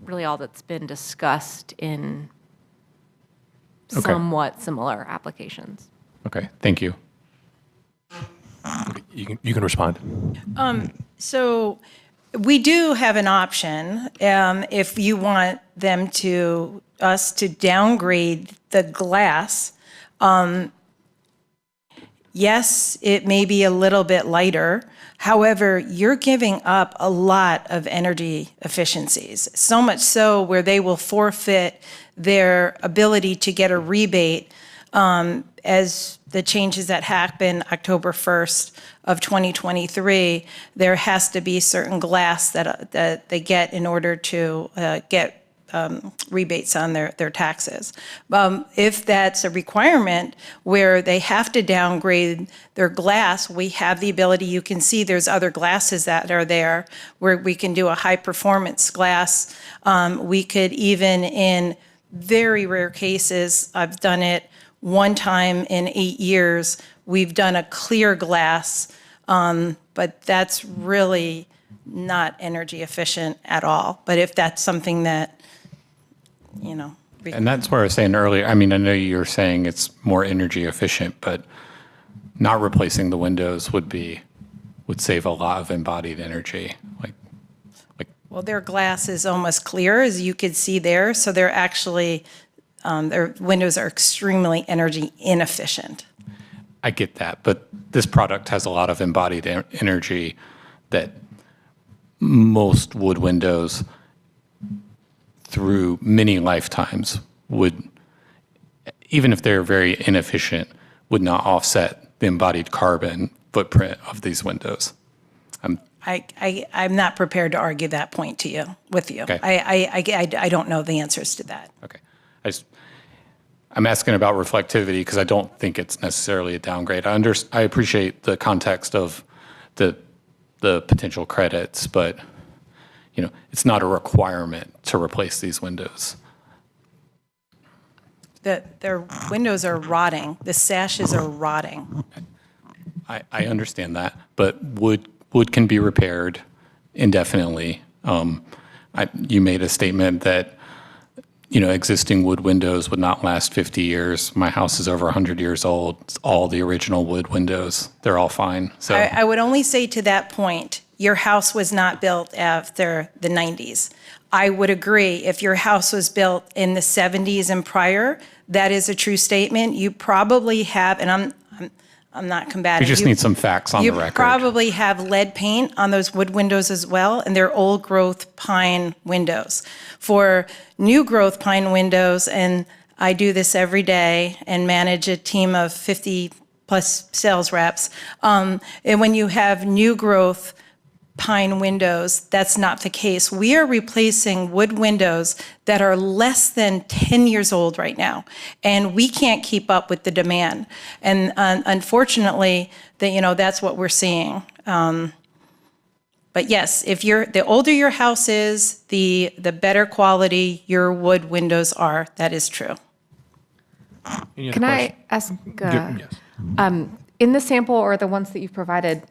really all that's been discussed in somewhat similar applications. Okay, thank you. You can respond. So we do have an option if you want us to downgrade the glass. Yes, it may be a little bit lighter. However, you're giving up a lot of energy efficiencies, so much so where they will forfeit their ability to get a rebate as the changes that happen October 1st of 2023. There has to be certain glass that they get in order to get rebates on their taxes. If that's a requirement where they have to downgrade their glass, we have the ability, you can see there's other glasses that are there where we can do a high performance glass. We could even, in very rare cases, I've done it one time in 8 years, we've done a clear glass, but that's really not energy efficient at all. But if that's something that, And that's where I was saying earlier, I mean, I know you're saying it's more energy efficient, but not replacing the windows would save a lot of embodied energy. Well, their glass is almost clear, as you could see there, so they're actually, their windows are extremely energy inefficient. I get that, but this product has a lot of embodied energy that most wood windows through many lifetimes would, even if they're very inefficient, would not offset the embodied carbon footprint of these windows. I'm not prepared to argue that point with you. Okay. I don't know the answers to that. Okay. I'm asking about reflectivity because I don't think it's necessarily a downgrade. I appreciate the context of the potential credits, but it's not a requirement to replace these windows. Their windows are rotting. The sashes are rotting. I understand that, but wood can be repaired indefinitely. You made a statement that existing wood windows would not last 50 years. My house is over 100 years old. It's all the original wood windows. They're all fine. So I would only say to that point, your house was not built after the 90s. I would agree if your house was built in the 70s and prior, that is a true statement. You probably have, and I'm not combative. we just need some facts on the record. You probably have lead paint on those wood windows as well, and they're old growth pine windows. For new growth pine windows, and I do this every day and manage a team of 50 plus sales reps, and when you have new growth pine windows, that's not the case. We are replacing wood windows that are less than 10 years old right now, and we can't keep up with the demand. And unfortunately, that's what we're seeing. But yes, the older your house is, the better quality your wood windows are. That is true. Can I ask, Yes. in the sample or the ones that you've provided,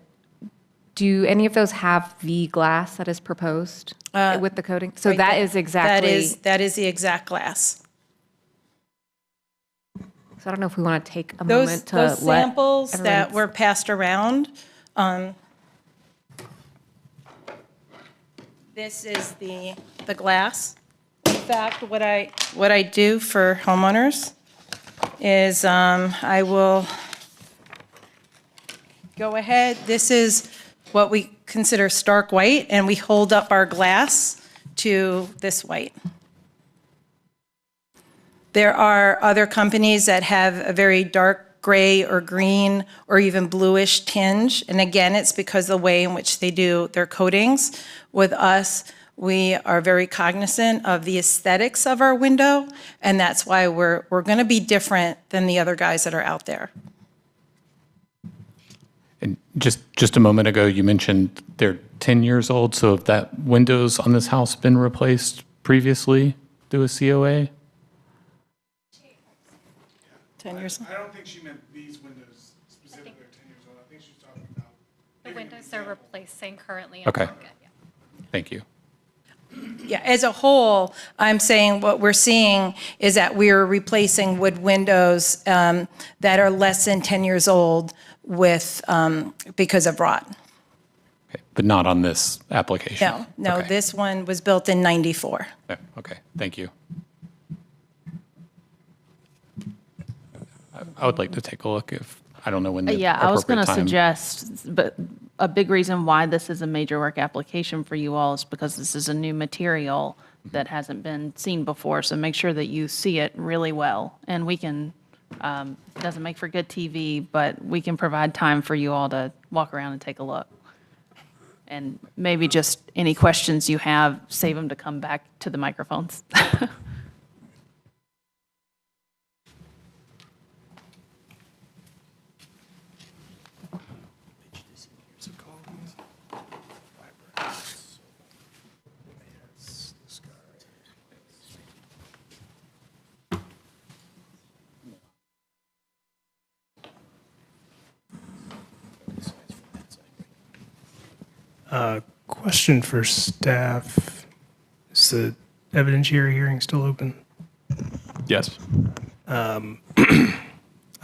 do any of those have the glass that is proposed with the coating? So right that there. is exactly... That is the exact glass. So I don't know if we want to take a Those moment to let samples that everyone- were passed around, this is the glass. In fact, what I do for homeowners is I will go ahead. This is what we consider stark white, and we hold up our glass to this white. There are other companies that have a very dark gray or green or even bluish tinge. And again, it's because of the way in which they do their coatings. With us, we are very cognizant of the aesthetics of our window, and that's why we're going to be different than the other guys that are out there. And just a moment ago, you mentioned they're 10 years old, so have that windows on this house been replaced previously through a COA? 10 years old. I don't think she meant these windows specifically are 10 years old. I think she's talking about. The windows they're replacing currently in Okay. market. Yeah. Thank you. Yeah, as a whole, I'm saying what we're seeing is that we're replacing wood windows that are less than 10 years old with, because of rot. Okay. But not on this application? No, Okay. this one was built in 94. Yeah, okay, thank you. I would like to take a look if, I don't know when the Yeah, I was going appropriate to time. suggest, but a big reason why this is a major work application for you all is because this is a new material that hasn't been seen before. So make sure that you see it really well. And we can, doesn't make for good TV, but we can provide time for you all to walk around and take a look. And maybe just any questions you have, save them to come back to the microphones. Question for staff. Is the evidentiary hearing still open? Yes. I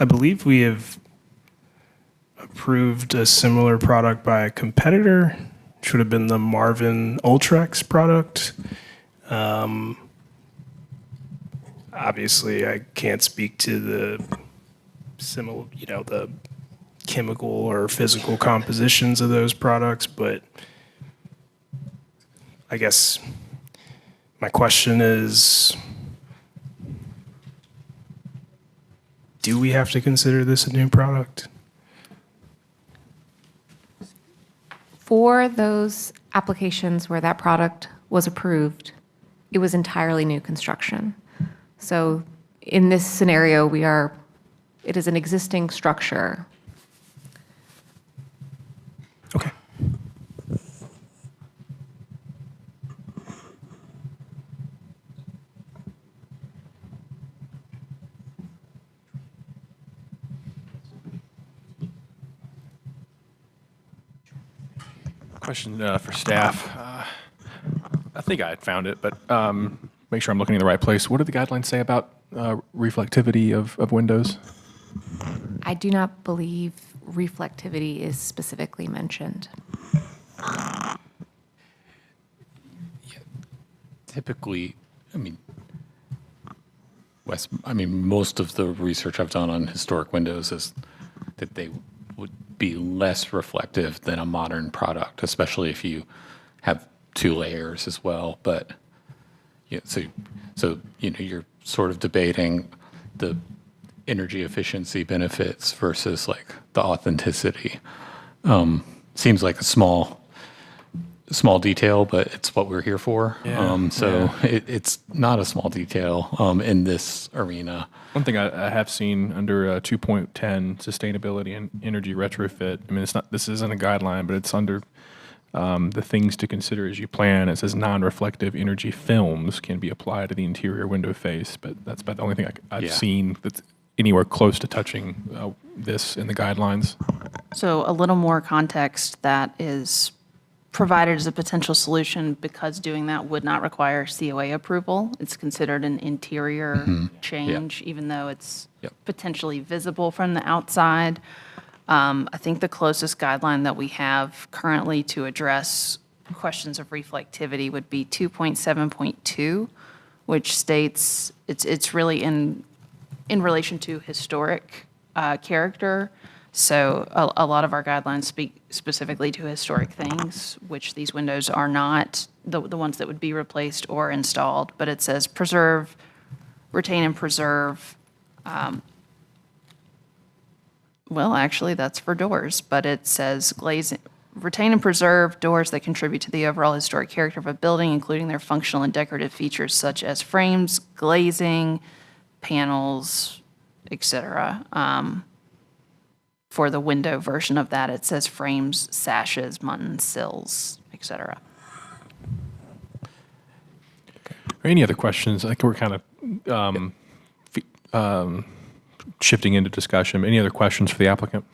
believe we have approved a similar product by a competitor, which would have been the Marvin Ultrex product. Obviously, I can't speak to the similar, the chemical or physical compositions of those products, but I guess my question is, do we have to consider this a new product? For those applications where that product was approved, it was entirely new construction. So in this scenario, it is an existing structure. Okay. Question for staff. I think I had found it, but make sure I'm looking in the right place. What do the guidelines say about reflectivity of windows? I do not believe reflectivity is specifically mentioned. Typically, most of the research I've done on historic windows is that they would be less reflective than a modern product, especially if you have two layers as well. But so you're sort of debating the energy efficiency benefits versus like the authenticity. Seems like a small detail, but it's what we're here for. It's not a small detail in this arena. One thing I have seen under 2.10 sustainability and energy retrofit. This isn't a guideline, but it's under the things to consider as you plan. It says non-reflective energy films can be applied to the interior window face, but that's about the only thing I've seen that's anywhere close to touching this in the guidelines. So a little more context that is provided as a potential solution because doing that would not require COA approval. It's considered an interior change, even though it's potentially visible from the outside. I think the closest guideline that we have currently to address questions of reflectivity would be 2.7.2, which states it's really in relation to historic character. So a lot of our guidelines speak specifically to historic things, which these windows are not, the ones that would be replaced or installed. But it says preserve, retain and preserve Well, actually, that's for doors, but it says glazing, retain and preserve doors that contribute to the overall historic character of a building, including their functional and decorative features such as frames, glazing, panels, etc. For the window version of that, it says frames, sashes, muntins, sills, etc. Any other questions? I think we're kind of shifting into discussion. Any other questions for the applicant?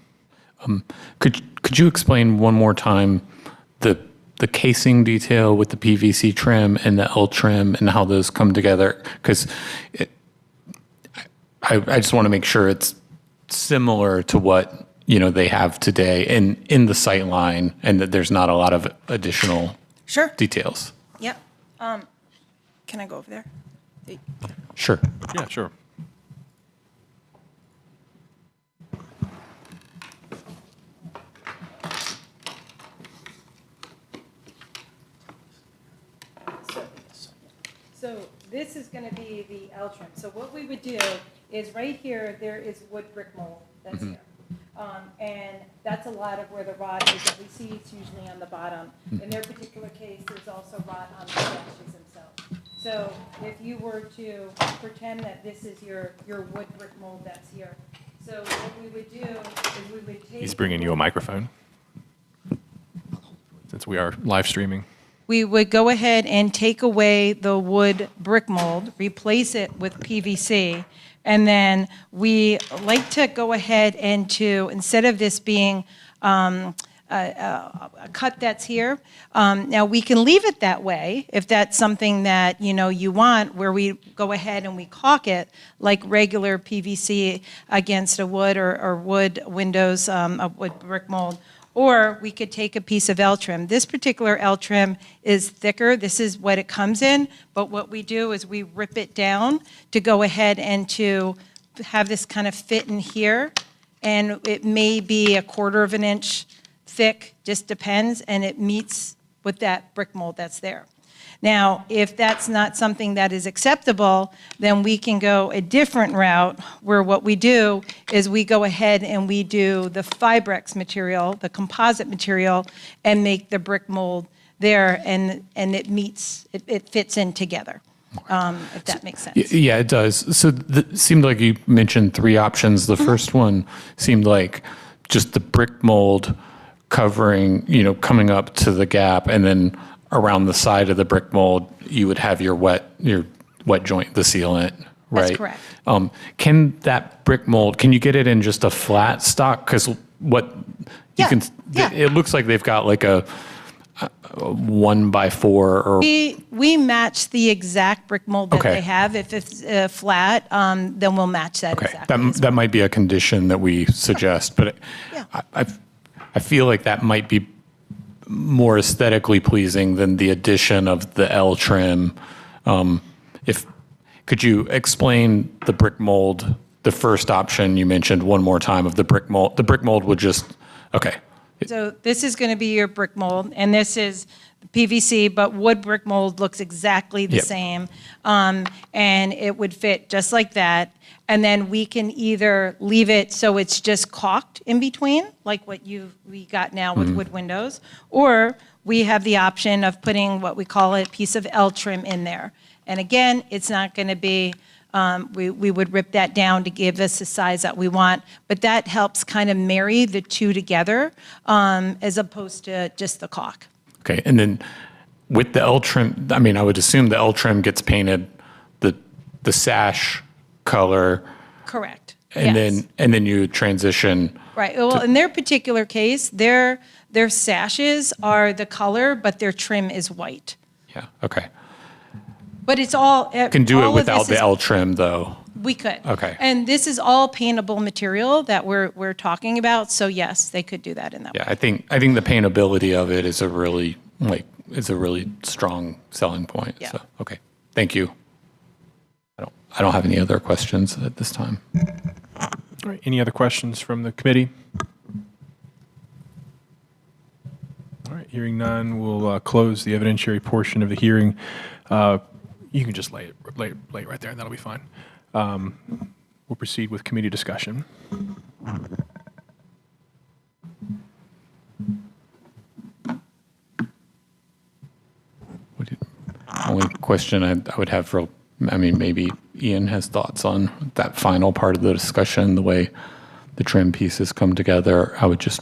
Could you explain one more time the casing detail with the PVC trim and the L trim and how those come together? Because I just want to make sure it's similar to what they have today in the sight line, and that there's not a lot of additional details. Yep. Can I go over there? Sure. Yeah, sure. So this is going to be the L trim. So what we would do is right here, there is wood brick mold that's here. And that's a lot of where the rot is that we see. It's usually on the bottom. In their particular case, there's also rot on the sashes themselves. So if you were to pretend that this is your wood brick mold that's here. So what we would do is we would take... He's bringing you a microphone, since we are live streaming. We would go ahead and take away the wood brick mold, replace it with PVC, and then we like to go ahead and instead of this being a cut that's here, now we can leave it that way if that's something that you want, where we go ahead and we caulk it like regular PVC against a wood or wood windows, a wood brick mold. Or we could take a piece of L trim. This particular L trim is thicker. This is what it comes in. But what we do is we rip it down to go ahead and to have this kind of fit in here. And it may be 1/4 of an inch thick, just depends. And it meets with that brick mold that's there. Now, if that's not something that is acceptable, then we can go a different route where what we do is we go ahead and we do the Fibrex material, the composite material, and make the brick mold there, and it meets, it fits in together, if that makes sense. Yeah, it does. So it seemed like you mentioned 3 options. The first one seemed like just the brick mold covering, coming up to the gap, and then around the side of the brick mold, you would have your wet joint, the sealant, right? That's correct. Can that brick mold, can you get it in just a flat stock? Because it looks like they've got like a 1x4 or. We match the exact brick mold that they have. If it's flat, then we'll match that exactly. That might be a condition that we suggest, but I feel like that might be more aesthetically pleasing than the addition of the L trim. Could you explain the brick mold, the first option you mentioned one more time of the brick mold? The brick mold would just, okay. So this is going to be your brick mold, and this is PVC, but wood brick mold looks exactly the same. And it would fit just like that. And then we can either leave it so it's just caulked in between, like what we got now with wood windows, or we have the option of putting what we call a piece of L trim in there. And again, it's not going to be, we would rip that down to give us the size that we want, but that helps kind of marry the two together as opposed to just the caulk. Okay, and then with the L trim, I mean, I would assume the L trim gets painted the sash color. Correct. And then you transition. Right. Well, in their particular case, their sashes are the color, but their trim is white. Yeah. Okay. But it's all. Can do it without the L trim, though. We could. Okay. And this is all paintable material that we're talking about. So yes, they could do that in that way. Yeah, I think the paintability of it is a really strong selling point. Yeah. So okay, thank you. I don't have any other questions at this time. All right. Any other questions from the committee? All right. Hearing none, we'll close the evidentiary portion of the hearing. You can just lay it right there, and that'll be fine. We'll proceed with committee discussion. All right. Hearing none, we'll close the evidentiary portion of the hearing. You can just lay it right there, and that'll be fine. We'll proceed with committee discussion. All right. question I would have for, I mean, maybe Ian has thoughts on that final part of the discussion, the way the trim pieces come together. I would just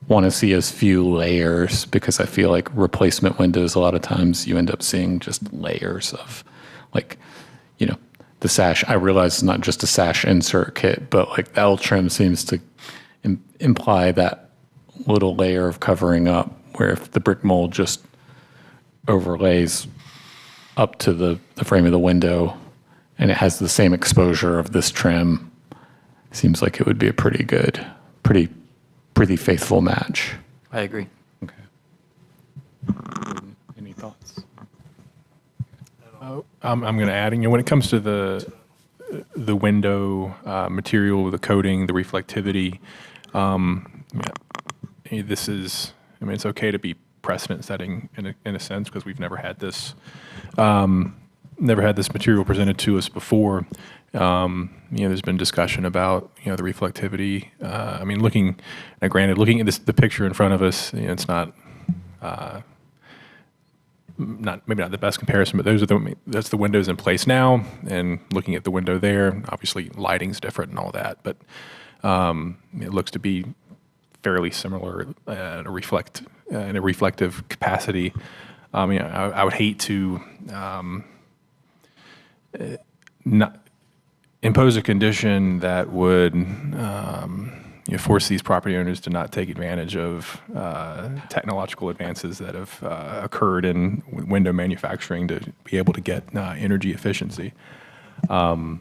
want to see as few layers, because I feel like replacement windows, a lot of times you end up seeing just layers of, like, you know, the sash. I realize it's not just a sash insert kit, but like the L trim seems to imply that little layer of covering up, where if the brick mold just overlays up to the frame of the window and it has the same exposure of this trim, seems like it would be a pretty good, pretty faithful match. I agree. Okay. Any thoughts? I'm going to add, when it comes to the window material, the coating, the reflectivity, this is, it's okay to be precedent setting in a sense, because we've never had this material presented to us before. There's been discussion about the reflectivity. Granted, looking at the picture in front of us, it's not maybe not the best comparison, but that's the windows in place now, and looking at the window there, obviously lighting's different and all that, but it looks to be fairly similar in a reflective capacity. I would hate to not impose a condition that would force these property owners to not take advantage of technological advances that have occurred in window manufacturing to be able to get energy efficiency. So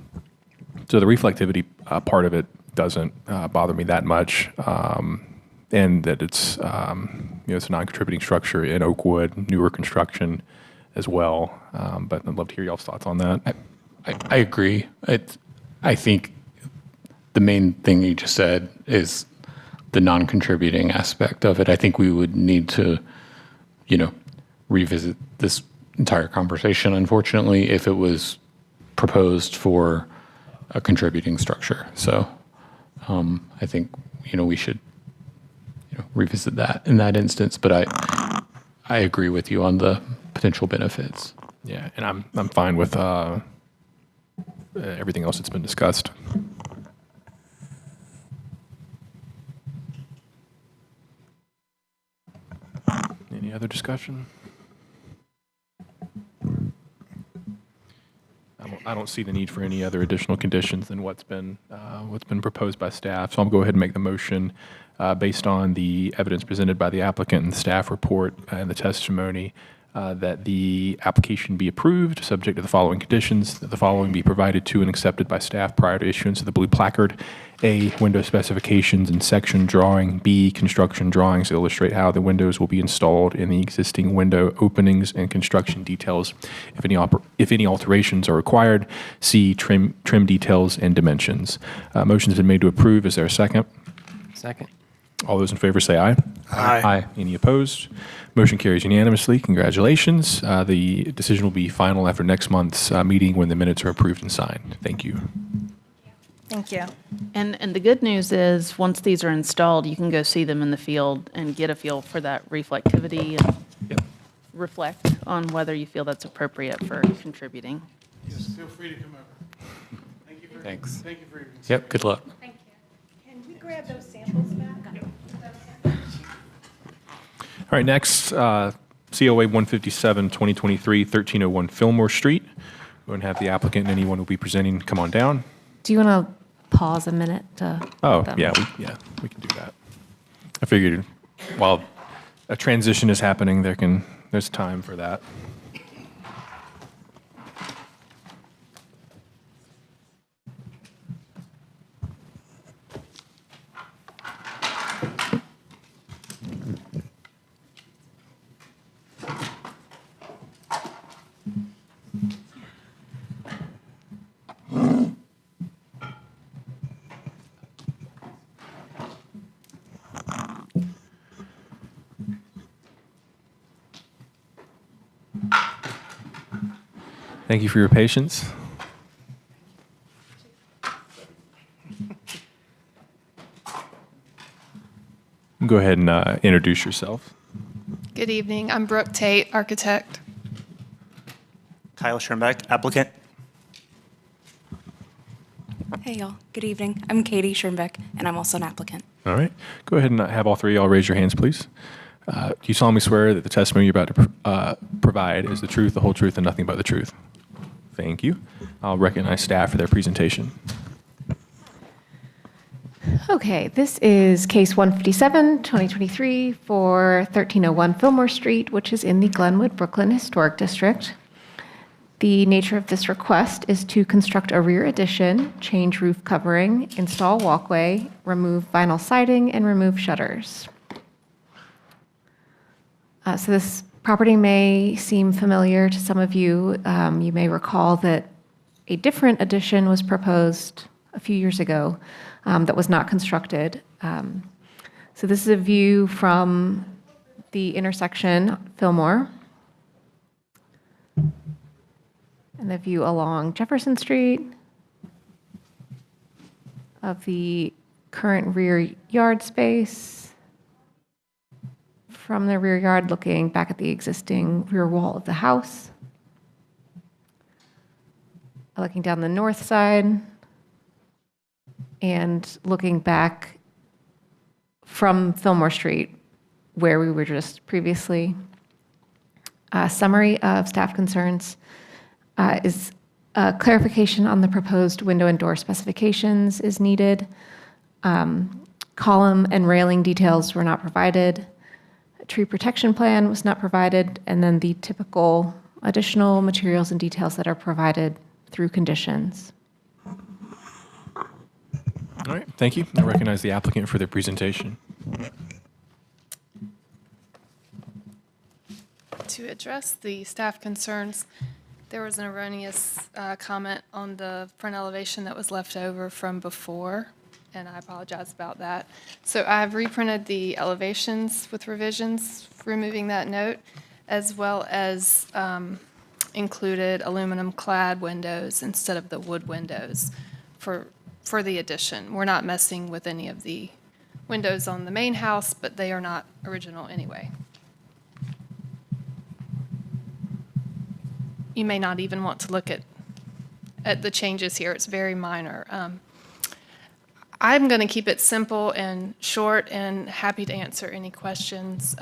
the reflectivity part of it doesn't bother me that much, and that it's it's a non-contributing structure in Oakwood, newer construction as well. But I'd love to hear y'all's thoughts on that. I agree. I think the main thing you just said is the non-contributing aspect of it. I think we would need to, revisit this entire conversation, unfortunately, if it was proposed for a contributing structure. So I think, we should revisit that in that instance. But I agree with you on the potential benefits. Yeah, and I'm fine with everything else that's been discussed. Any other discussion? I don't see the need for any other additional conditions than what's been proposed by staff. So I'll go ahead and make the motion based on the evidence presented by the applicant and the staff report and the testimony, that the application be approved, subject to the following conditions: that the following be provided to and accepted by staff prior to issuance of the blue placard: A, window specifications and section drawing; B, construction drawings to illustrate how the windows will be installed in the existing window openings and construction details, if any alterations are required; C, trim details and dimensions. Motion's been made to approve. Is there a second? Second. All those in favor say aye. Aye. Any opposed? Motion carries unanimously. Congratulations. The decision will be final after next month's meeting when the minutes are approved and signed. Thank you. Thank you. And the good news is, once these are installed, you can go see them in the field and get a feel for that reflectivity and reflect on whether you feel that's appropriate for contributing. Yes, feel free to come over. Thank you for, Thanks. Thank you for your Yep, good luck. Thank you. Can we grab those samples back? All right, next, COA 157, 2023, 1301 Fillmore Street. Go and have the applicant and anyone who will be presenting come on down. Do you want to pause a minute to? Oh, let them- yeah, we can do that. I figured while a transition is happening, there's time for that. Thank you for your patience. Go ahead and introduce yourself. Good evening. I'm Brooke Tate, architect. Kyle Schoenbeck, applicant. Hey, y'all. Good evening. I'm Katie Schoenbeck, and I'm also an applicant. All right. Go ahead and have all three of y'all raise your hands, please. Do you solemnly swear that the testimony you're about to provide is the truth, the whole truth, and nothing but the truth? Thank you. I'll recognize staff for their presentation. Okay, this is case 157, 2023 for 1301 Fillmore Street, which is in the Glenwood, Brooklyn Historic District. The nature of this request is to construct a rear addition, change roof covering, install walkway, remove vinyl siding, and remove shutters. So this property may seem familiar to some of you. You may recall that a different addition was proposed a few years ago that was not constructed. So this is a view from the intersection Fillmore and the view along Jefferson Street of the current rear yard space from the rear yard looking back at the existing rear wall of the house. Looking down the north side and looking back from Fillmore Street, where we were just previously. A summary of staff concerns is a clarification on the proposed window and door specifications is needed. Column and railing details were not provided. A tree protection plan was not provided, and then the typical additional materials and details that are provided through conditions. All right, thank you. I recognize the applicant for their presentation. To address the staff concerns, there was an erroneous comment on the front elevation that was left over from before, and I apologize about that. So I've reprinted the elevations with revisions, removing that note, as well as included aluminum clad windows instead of the wood windows for the addition. We're not messing with any of the windows on the main house, but they are not original anyway. You may not even want to look at the changes here. It's very minor. I'm going to keep it simple and short and happy to answer any questions.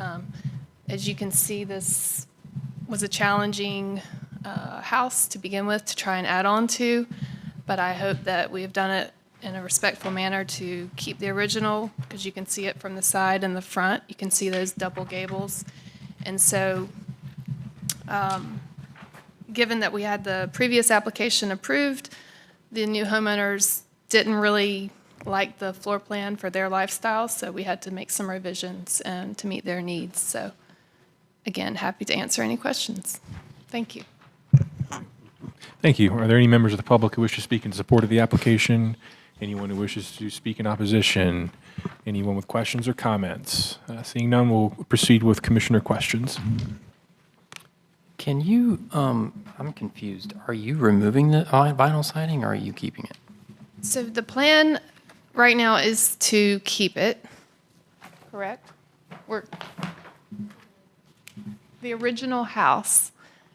As you can see, this was a challenging house to begin with to try and add on to, but I hope that we have done it in a respectful manner to keep the original, because you can see it from the side and the front. You can see those double gables. And so given that we had the previous application approved, the new homeowners didn't really like the floor plan for their lifestyle, so we had to make some revisions and to meet their needs. So again, happy to answer any questions. Thank you. Thank you. Are there any members of the public who wish to speak in support of the application? Anyone who wishes to speak in opposition? Anyone with questions or comments? Seeing none, we'll proceed with commissioner questions. Can you, I'm confused. Are you removing the vinyl siding or are you keeping it? So the plan right now is to keep it, correct? The original house,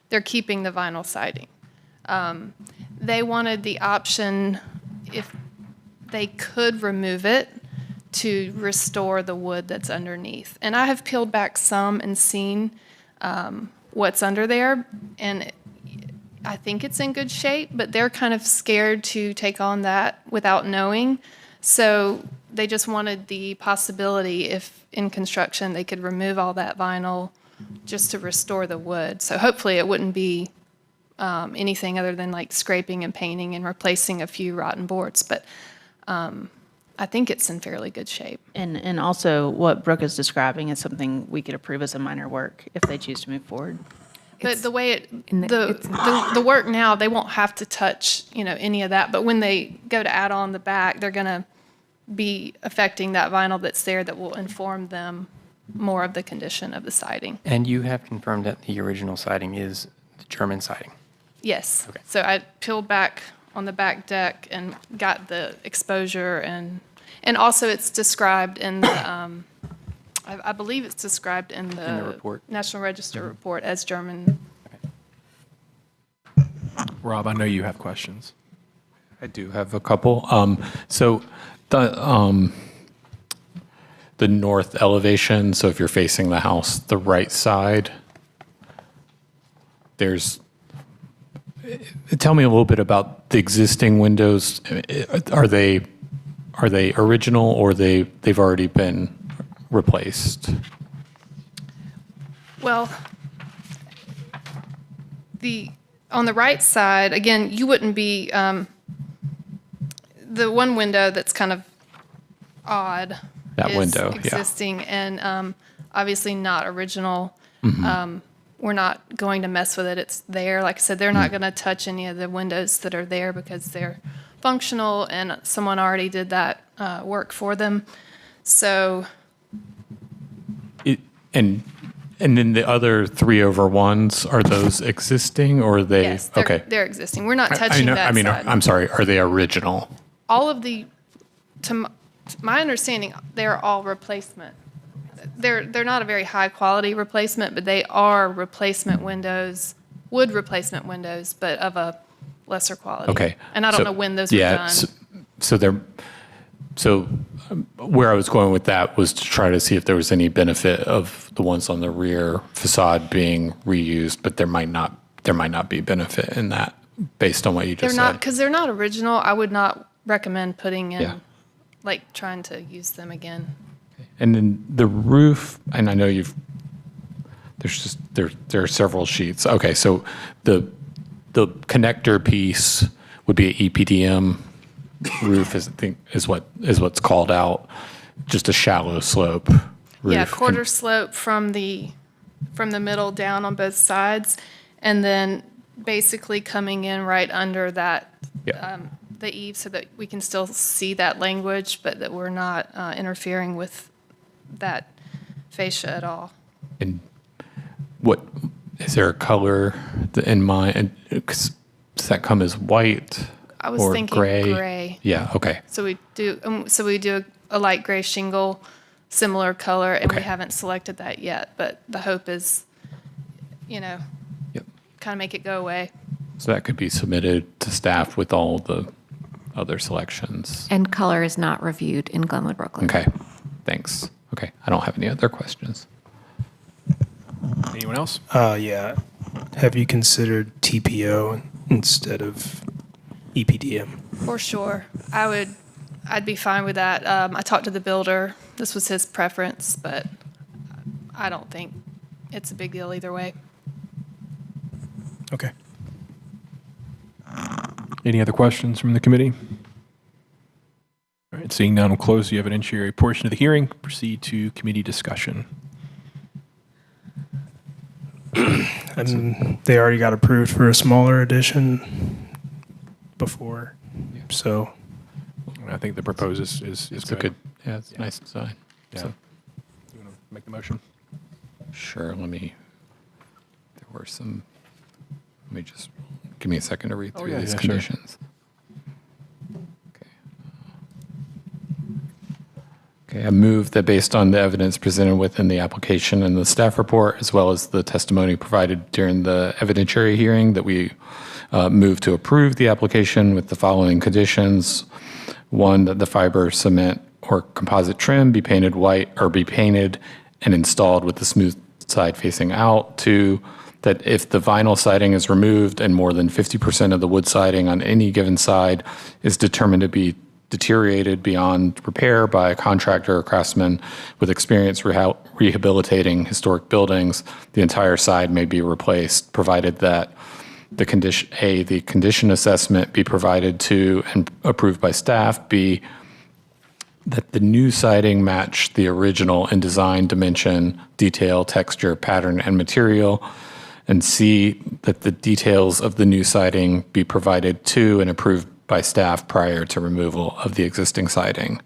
they're keeping the vinyl siding. They wanted the option, if they could remove it, to restore the wood that's underneath. And I have peeled back some and seen what's under there, and I think it's in good shape, but they're kind of scared to take on that without knowing. So they just wanted the possibility, if in construction, they could remove all that vinyl just to restore the wood. So hopefully it wouldn't be anything other than like scraping and painting and replacing a few rotten boards. But I think it's in fairly good shape. And also what Brooke is describing is something we could approve as a minor work if they choose to move forward. But the way the work now, they won't have to touch, any of that. But when they go to add on the back, they're going to be affecting that vinyl that's there that will inform them more of the condition of the siding. And you have confirmed that the original siding is the German siding? Yes. Okay. So I peeled back on the back deck and got the exposure, and also it's described in the, I believe it's described in the report. National Register report as German. Okay. Rob, I know you have questions. I do have a couple. So the north elevation, so if you're facing the house, the right side, tell me a little bit about the existing windows. Are they original, or they've already been replaced? Well, on the right side, again, you wouldn't be, the one window that's kind of odd That is window, yeah. existing and obviously not original. Mm-hmm. We're not going to mess with it. It's there. Like I said, they're not going to touch any of the windows that are there because they're functional and someone already did that work for them. So. And then the other 3/1s, are those existing, or are they? Yes, okay. they're existing. We're not touching that side. I'm sorry. Are they original? All of to my understanding, they're all replacement. They're not a very high quality replacement, but they are replacement windows, wood replacement windows, but of a lesser quality. Okay. And I don't know when those were done. So where I was going with that was to try to see if there was any benefit of the ones on the rear facade being reused, but there might not be benefit in that based on what you just They're not, said. because they're not original. I would not recommend putting in, like trying to use them again. And then the roof, and I know there are several sheets. Okay, so the connector piece would be an EPDM roof, is what's called out, just a shallow slope roof. Yeah, quarter slope from the middle down on both sides, and then basically coming in right under that the eave, so that we can still see that language, but that we're not interfering with that fascia at all. And what is there a color in mind? Does that come as white? I was or thinking gray. Yeah. Okay. So we do a light gray shingle, similar color, and we haven't selected that yet. But the hope is, kind of make it go away. So that could be submitted to staff with all the other selections. And color is not reviewed in Glenwood, Brooklyn. Okay. Thanks. Okay. I don't have any other questions. Anyone else? Yeah. Have you considered TPO instead of EPDM? For sure. I'd be fine with that. I talked to the builder. This was his preference, but I don't think it's a big deal either way. Okay. Any other questions from the committee? All right, seeing none, we'll close the evidentiary portion of the hearing. Proceed to committee discussion. And they already got approved for a smaller addition before, so. I think the proposed is It's a good, it's a nice design. Yeah. So, You want to make the motion? sure, there were some, let me just, give me a second to read Oh, through yeah, these yeah, sure. conditions. Okay, I move that based on the evidence presented within the application and the staff report, as well as the testimony provided during the evidentiary hearing, that we move to approve the application with the following conditions. One, that the fiber cement or composite trim be painted white or be painted and installed with the smooth side facing out. Two, that if the vinyl siding is removed and more than 50% of the wood siding on any given side is determined to be deteriorated beyond repair by a contractor or craftsman with experience rehabilitating historic buildings, the entire side may be replaced, provided that the condition assessment be provided to and approved by staff. B, that the new siding match the original in design, dimension, detail, texture, pattern, and material. And C, that the details of the new siding be provided to and approved by staff prior to removal of the existing siding.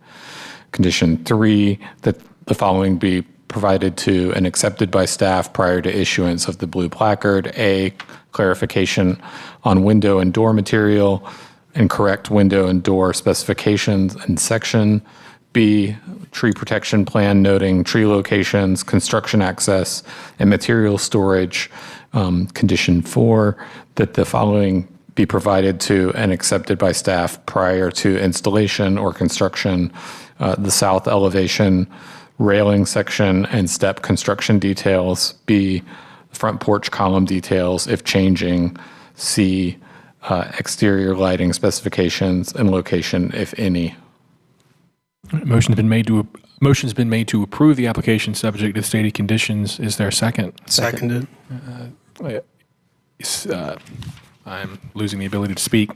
Condition 3, that the following be provided to and accepted by staff prior to issuance of the blue placard. A, clarification on window and door material and correct window and door specifications and section. B, tree protection plan noting tree locations, construction access, and material storage. Condition 4, that the following be provided to and accepted by staff prior to installation or construction. The south elevation railing section and step construction details. B, front porch column details if changing. C, exterior lighting specifications and location if any. Motion's been made to approve the application subject to stated conditions. Is there a second? Seconded. I'm losing the ability to speak.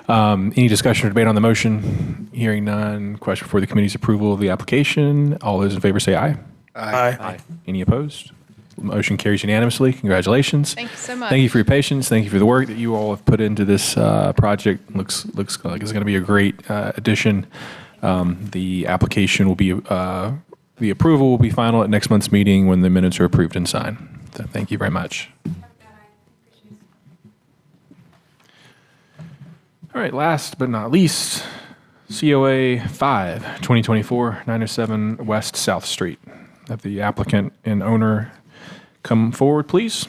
Any discussion or debate on the motion? Hearing none. Question for the committee's approval of the application. All those in favor say aye. Aye. Any opposed? Motion carries unanimously. Congratulations. Thank you so much. Thank you for your patience. Thank you for the work that you all have put into this project. Looks like it's going to be a great addition. The application will be, the approval will be final at next month's meeting when the minutes are approved and signed. So thank you very much. All right, last but not least, COA 5, 2024, 907 West South Street. Have the applicant and owner come forward, please.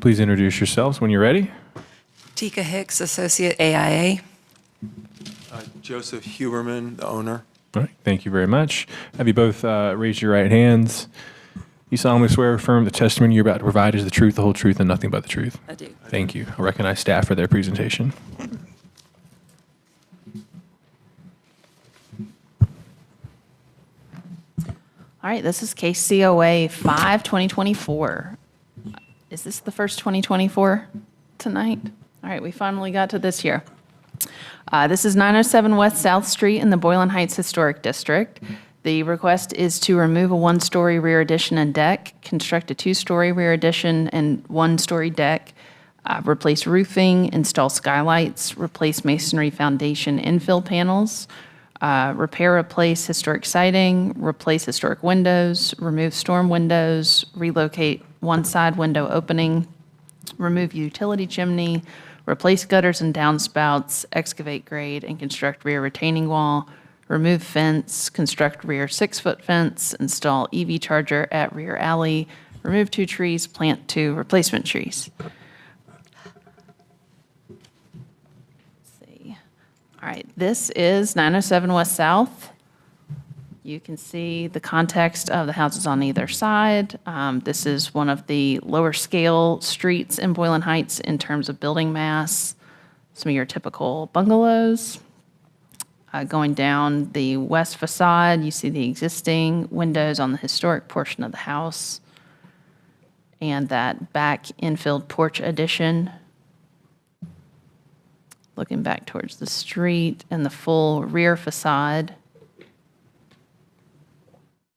Please introduce yourselves when you're ready. Tika Hicks, Associate AIA. Joseph Huberman, the owner. All right, thank you very much. Have you both raised your right hands? You solemnly swear or affirm the testimony you're about to provide is the truth, the whole truth, and nothing but the truth? I do. Thank you. I'll recognize staff for their presentation. All right, this is case COA 5, 2024. Is this the first 2024 tonight? All right, we finally got to this here. This is 907 West South Street in the Boylan Heights Historic District. The request is to remove a one-story rear addition and deck, construct a two-story rear addition and one-story deck, replace roofing, install skylights, replace masonry foundation infill panels, repair, replace historic siding, replace historic windows, remove storm windows, relocate one side window opening, remove utility chimney, replace gutters and downspouts, excavate grade, and construct rear retaining wall, remove fence, construct rear 6-foot fence, install EV charger at rear alley, remove 2 trees, plant 2 replacement trees. All right, this is 907 West South. You can see the context of the houses on either side. This is one of the lower scale streets in Boylan Heights in terms of building mass. Some of your typical bungalows. Going down the west facade, you see the existing windows on the historic portion of the house and that back infilled porch addition. Looking back towards the street and the full rear facade.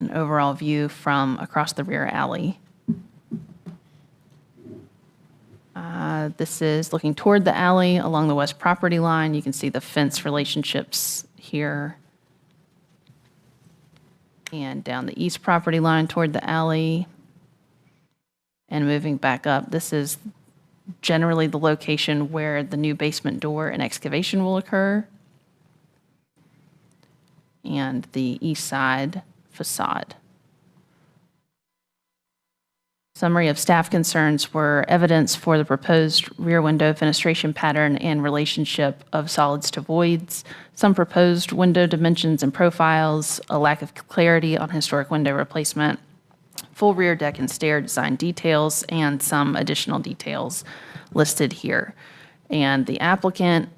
An overall view from across the rear alley. This is looking toward the alley along the west property line. You can see the fence relationships here. And down the east property line toward the alley. And moving back up, this is generally the location where the new basement door and excavation will occur. And the east side facade. Summary of staff concerns were evidence for the proposed rear window fenestration pattern and relationship of solids to voids, some proposed window dimensions and profiles, a lack of clarity on historic window replacement, full rear deck and stair design details, and some additional details listed here. And the applicant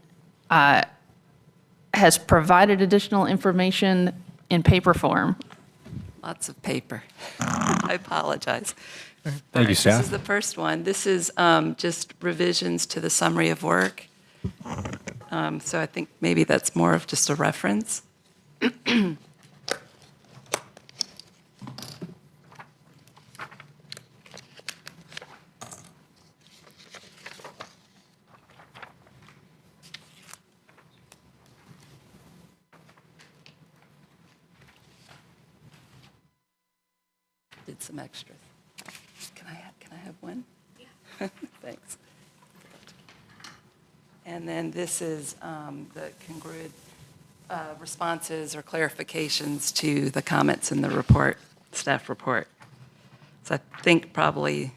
has provided additional information in paper form. Lots of paper. I apologize. Thank you, staff. This is the first one. This is just revisions to the summary of work. So I think maybe that's more of just a reference. Did some extras. Can I have one? Yeah. Thanks. And then this is the congruent responses or clarifications to the comments in the report, staff report. So I think probably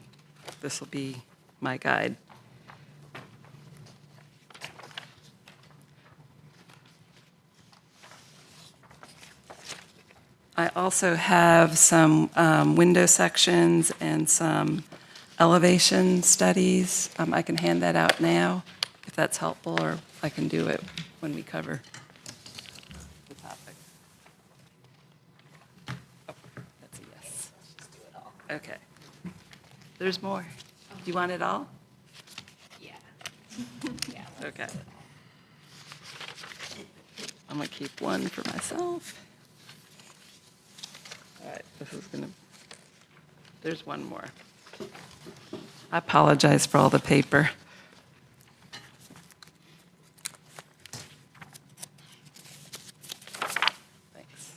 this will be my guide. I also have some window sections and some elevation studies. I can hand that out now if that's helpful, or I can do it when we cover the topic. Oh, that's a yes. Just do it all. Okay. There's more. Do you want it all? Yeah. Okay. I'm going to keep one for myself. All right, this is going to, there's one more. I apologize for all the paper. Thanks.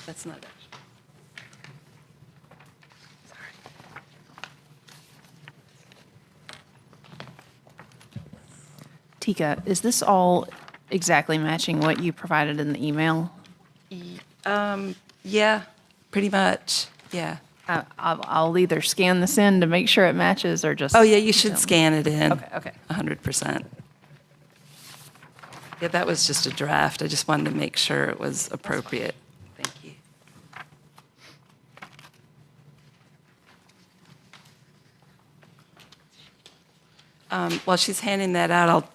That's not it. Tika, is this all exactly matching what you provided in the email? Yeah, pretty much, yeah. I'll either scan this in to make sure it matches or just. Oh, yeah, you should scan it in. Okay. 100%. Yeah, that was just a draft. I just wanted to make sure it was appropriate. Thank you. While she's handing that out, I'll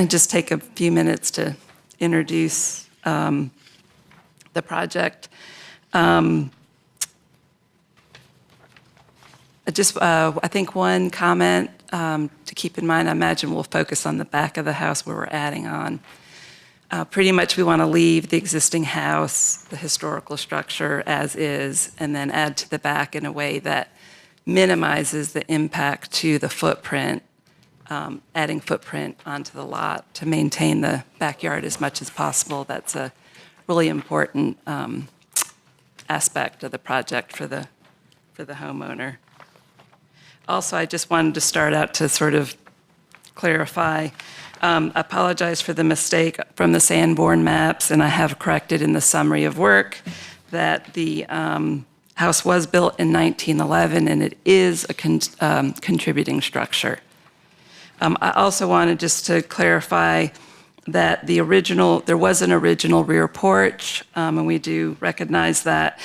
just take a few minutes to introduce the project. I think one comment to keep in mind, I imagine we'll focus on the back of the house where we're adding on. Pretty much we want to leave the existing house, the historical structure as is, and then add to the back in a way that minimizes the impact to the footprint, adding footprint onto the lot to maintain the backyard as much as possible. That's a really important aspect of the project for the homeowner. Also, I just wanted to start out to sort of clarify, apologize for the mistake from the Sanborn maps, and I have corrected in the summary of work that the house was built in 1911 and it is a contributing structure. I also wanted just to clarify that there was an original rear porch, and we do recognize that.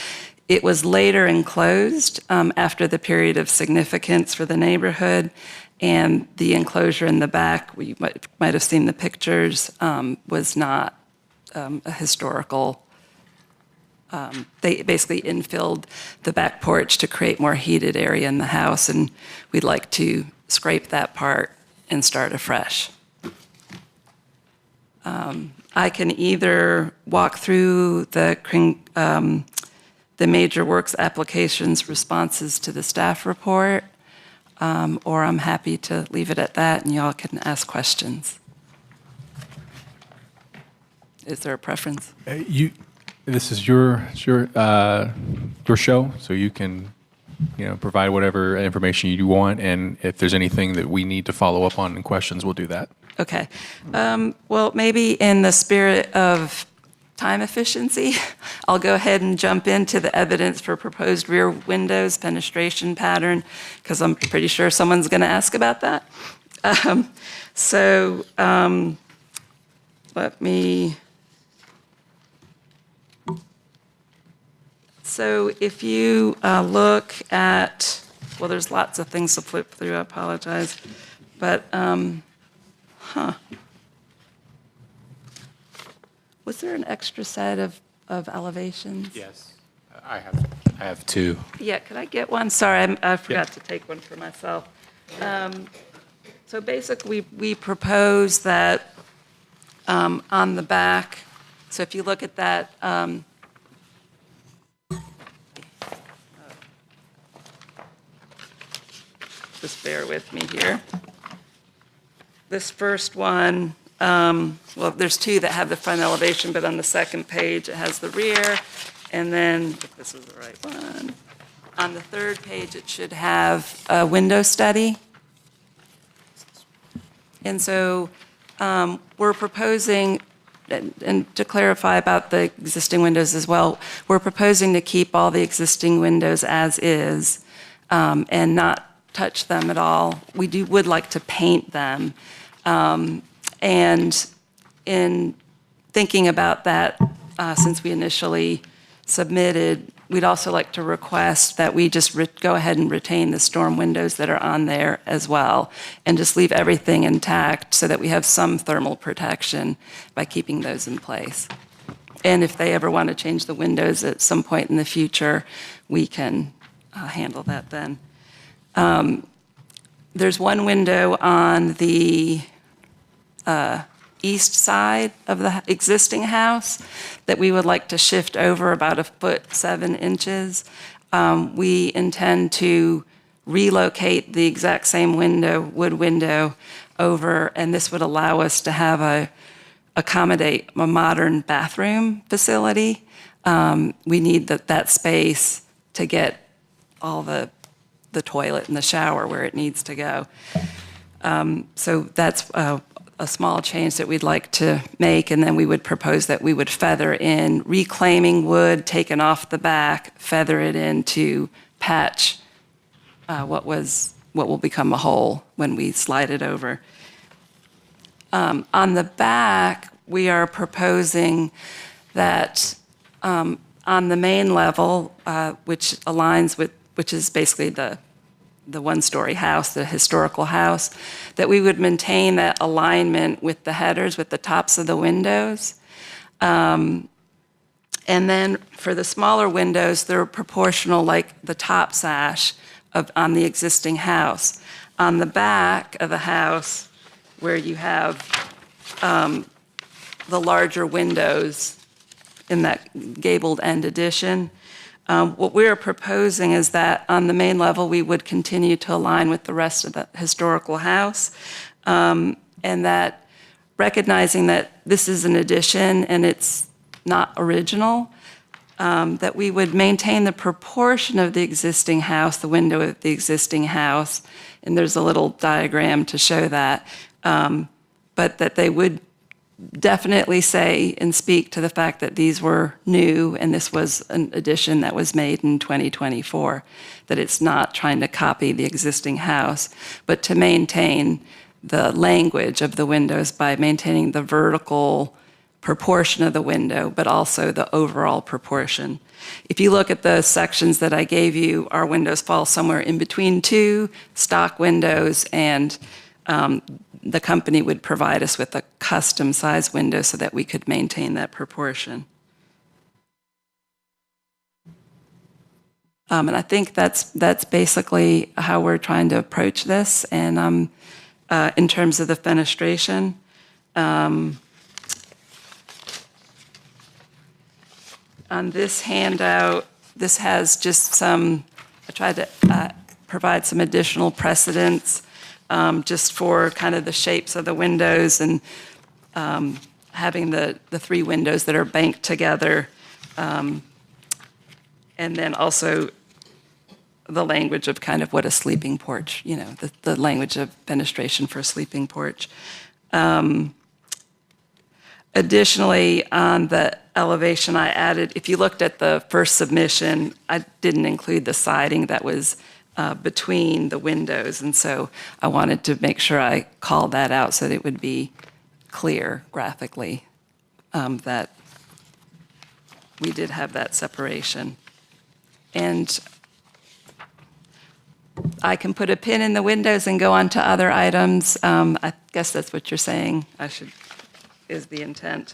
It was later enclosed after the period of significance for the neighborhood, and the enclosure in the back, we might have seen the pictures, was not a historical. They basically infilled the back porch to create more heated area in the house, and we'd like to scrape that part and start afresh. I can either walk through the major works applications responses to the staff report, or I'm happy to leave it at that and y'all can ask questions. Is there a preference? This is your show, so you can provide whatever information you want, and if there's anything that we need to follow up on in questions, we'll do that. Okay. Well, maybe in the spirit of time efficiency, I'll go ahead and jump into the evidence for proposed rear windows fenestration pattern, because I'm pretty sure someone's going to ask about that. Let me. So if you look at, well, there's lots of things to flip through, I apologize, but, was there an extra set of elevations? Yes, I have two. Yeah, could I get one? Sorry, I forgot to take one for myself. So basically, we propose that on the back, so if you look at that, just bear with me here. This first one, well, there's two that have the front elevation, but on the second page, it has the rear. And then, if this is the right one, On the third page, it should have a window study. And so we're proposing, and to clarify about the existing windows as well, we're proposing to keep all the existing windows as is and not touch them at all. We would like to paint them. And in thinking about that, since we initially submitted, we'd also like to request that we just go ahead and retain the storm windows that are on there as well, and just leave everything intact so that we have some thermal protection by keeping those in place. And if they ever want to change the windows at some point in the future, we can handle that then. There's one window on the east side of the existing house that we would like to shift over about 1'7". We intend to relocate the exact same window, wood window, over, and this would allow us to accommodate a modern bathroom facility. We need that space to get all the toilet and the shower where it needs to go. So that's a small change that we'd like to make, and then we would propose that we would feather in reclaiming wood taken off the back, feather it in to patch what will become a hole when we slide it over. On the back, we are proposing that on the main level, which aligns with, which is basically the one-story house, the historical house, that we would maintain that alignment with the headers, with the tops of the windows. And then for the smaller windows, they're proportional like the top sash on the existing house. On the back of the house, where you have the larger windows in that gabled end addition, what we're proposing is that on the main level, we would continue to align with the rest of the historical house, and that recognizing that this is an addition and it's not original, that we would maintain the proportion of the existing house, the window of the existing house, and there's a little diagram to show that, but that they would definitely say and speak to the fact that these were new and this was an addition that was made in 2024, that it's not trying to copy the existing house, but to maintain the language of the windows by maintaining the vertical proportion of the window, but also the overall proportion. If you look at the sections that I gave you, our windows fall somewhere in between two stock windows, and the company would provide us with a custom size window so that we could maintain that proportion. And I think that's basically how we're trying to approach this. And in terms of the fenestration, on this handout, this has just I tried to provide some additional precedents just for kind of the shapes of the windows and having the three windows that are banked together. And then also the language of kind of what a sleeping porch, the language of fenestration for a sleeping porch. Additionally, on the elevation I added, if you looked at the first submission, I didn't include the siding that was between the windows, and so I wanted to make sure I called that out so that it would be clear graphically that we did have that separation. And I can put a pin in the windows and go on to other items. I guess that's what you're saying is the intent.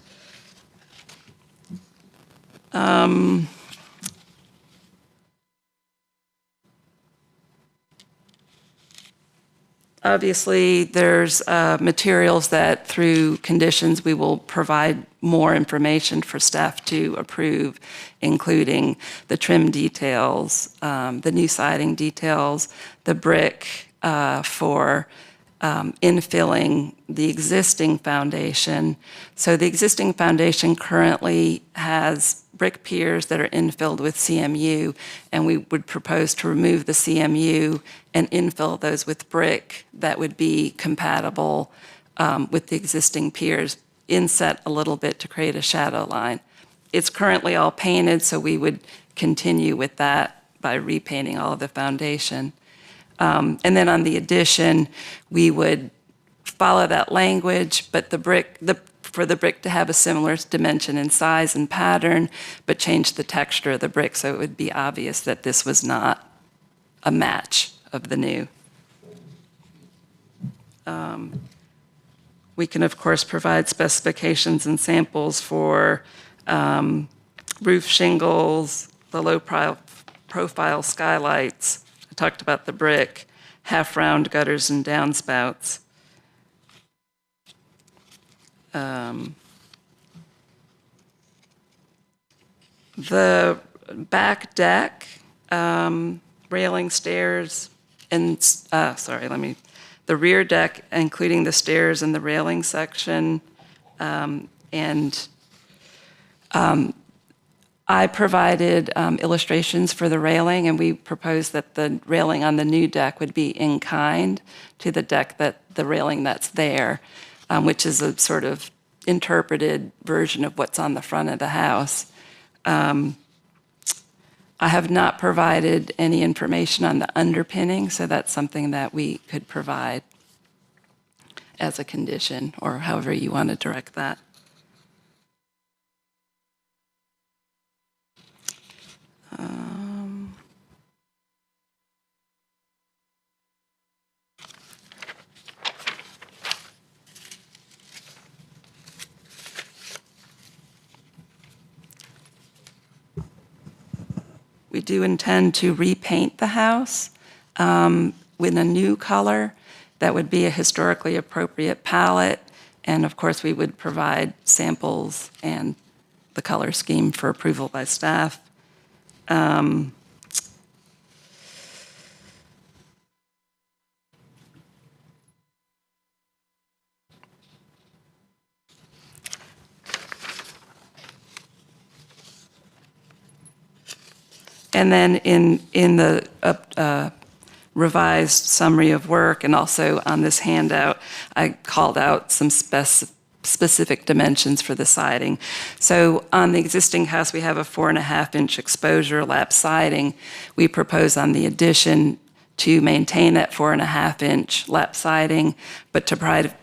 Obviously, there's materials that through conditions we will provide more information for staff to approve, including the trim details, the new siding details, the brick for infilling the existing foundation. So the existing foundation currently has brick piers that are infilled with CMU, and we would propose to remove the CMU and infill those with brick that would be compatible with the existing piers, inset a little bit to create a shadow line. It's currently all painted, so we would continue with that by repainting all of the foundation. And then on the addition, we would follow that language, but for the brick to have a similar dimension and size and pattern, but change the texture of the brick so it would be obvious that this was not a match of the new. We can, of course, provide specifications and samples for roof shingles, the low profile skylights. I talked about the brick, half-round gutters and downspouts. The back deck, railing, stairs, and, the rear deck, including the stairs and the railing section, I provided illustrations for the railing, and we proposed that the railing on the new deck would be in kind to the railing that's there, which is a sort of interpreted version of what's on the front of the house. I have not provided any information on the underpinning, so that's something that we could provide as a condition, or however you want to direct that. We do intend to repaint the house with a new color that would be a historically appropriate palette. And of course, we would provide samples and the color scheme for approval by staff. And then in the revised summary of work, and also on this handout, I called out some specific dimensions for the siding. So on the existing house, we have a 4.5-inch exposure lap siding. We propose on the addition to maintain that 4.5-inch lap siding, but to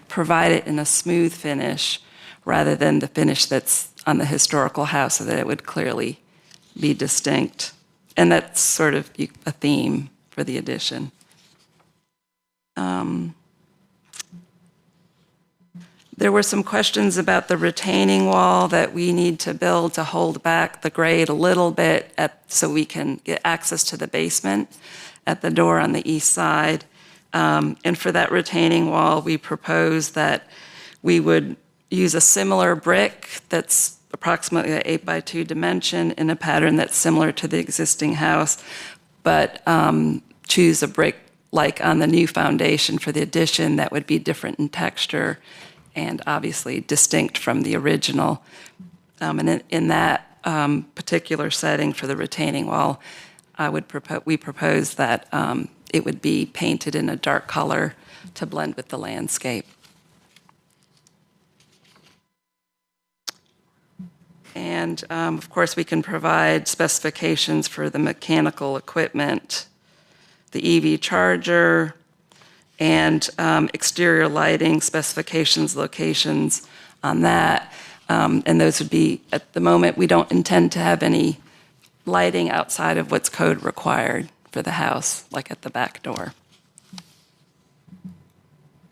provide it in a smooth finish rather than the finish that's on the historical house, so that it would clearly be distinct. And that's sort of a theme for the addition. There were some questions about the retaining wall that we need to build to hold back the grade a little bit so we can get access to the basement at the door on the east side. And for that retaining wall, we propose that we would use a similar brick that's approximately an 8x2 dimension in a pattern that's similar to the existing house, but choose a brick like on the new foundation for the addition that would be different in texture and obviously distinct from the original. And in that particular setting for the retaining wall, we propose that it would be painted in a dark color to blend with the landscape. And of course, we can provide specifications for the mechanical equipment, the EV charger, and exterior lighting specifications, locations on that. And those would be, at the moment, we don't intend to have any lighting outside of what's code required for the house, like at the back door.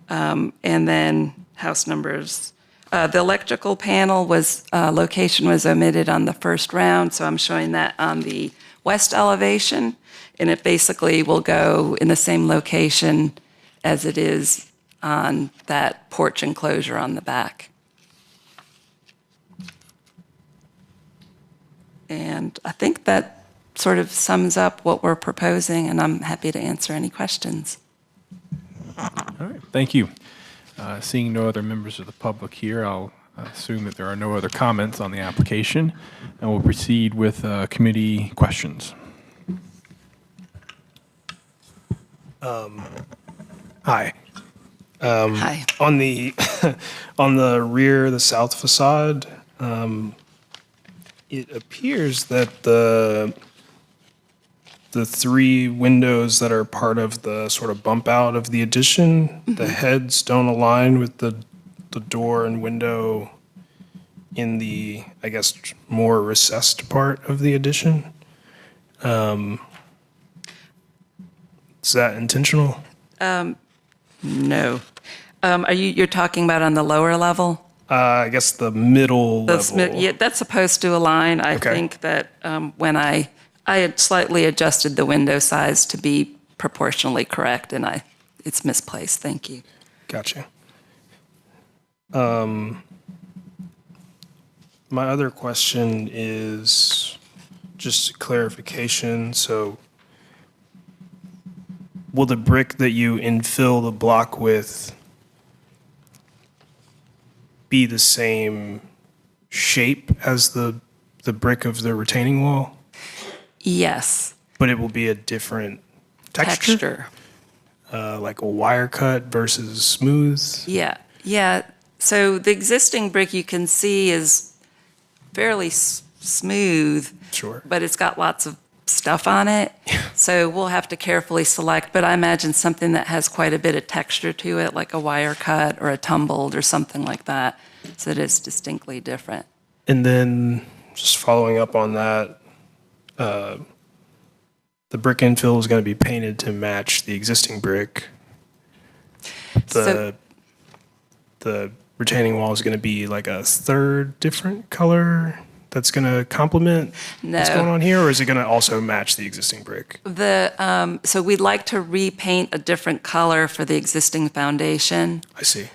And then house numbers. The electrical panel location was omitted on the first round, so I'm showing that on the west elevation, and it basically will go in the same location as it is on that porch enclosure on the back. And I think that sort of sums up what we're proposing, and I'm happy to answer any questions. All right, thank you. Seeing no other members of the public here, I'll I assume that there are no other comments on the application, and we'll proceed with committee questions. Hi. Hi. On the on the rear, the south facade, it appears that the three windows that are part of the sort of bump out of the addition, the heads don't align with the door and window in the, I guess, more recessed part of the addition. Is that intentional? No. You're talking about on the lower level? I guess the middle level. Yeah, that's supposed to align. I Okay. think that when I had slightly adjusted the window size to be proportionally correct, and it's misplaced. Thank you. Gotcha. My other question is just clarification. So will the brick that you infill the block with be the same shape as the brick of the retaining wall? Yes. But it will be a different texture? Like a wire cut versus smooth? Yeah. Yeah. So the existing brick you can see is fairly smooth. Sure. But it's got lots of stuff on it. So we'll have to carefully select. But I imagine something that has quite a bit of texture to it, like a wire cut or a tumbled or something like that, so that it's distinctly different. And then just following up on that, the brick infill is going to be painted to match the existing brick. The retaining wall is going to be like a third different color that's going to complement what's going on here, or is it going to also match the existing brick? So we'd like to repaint a different color for the existing foundation. I see.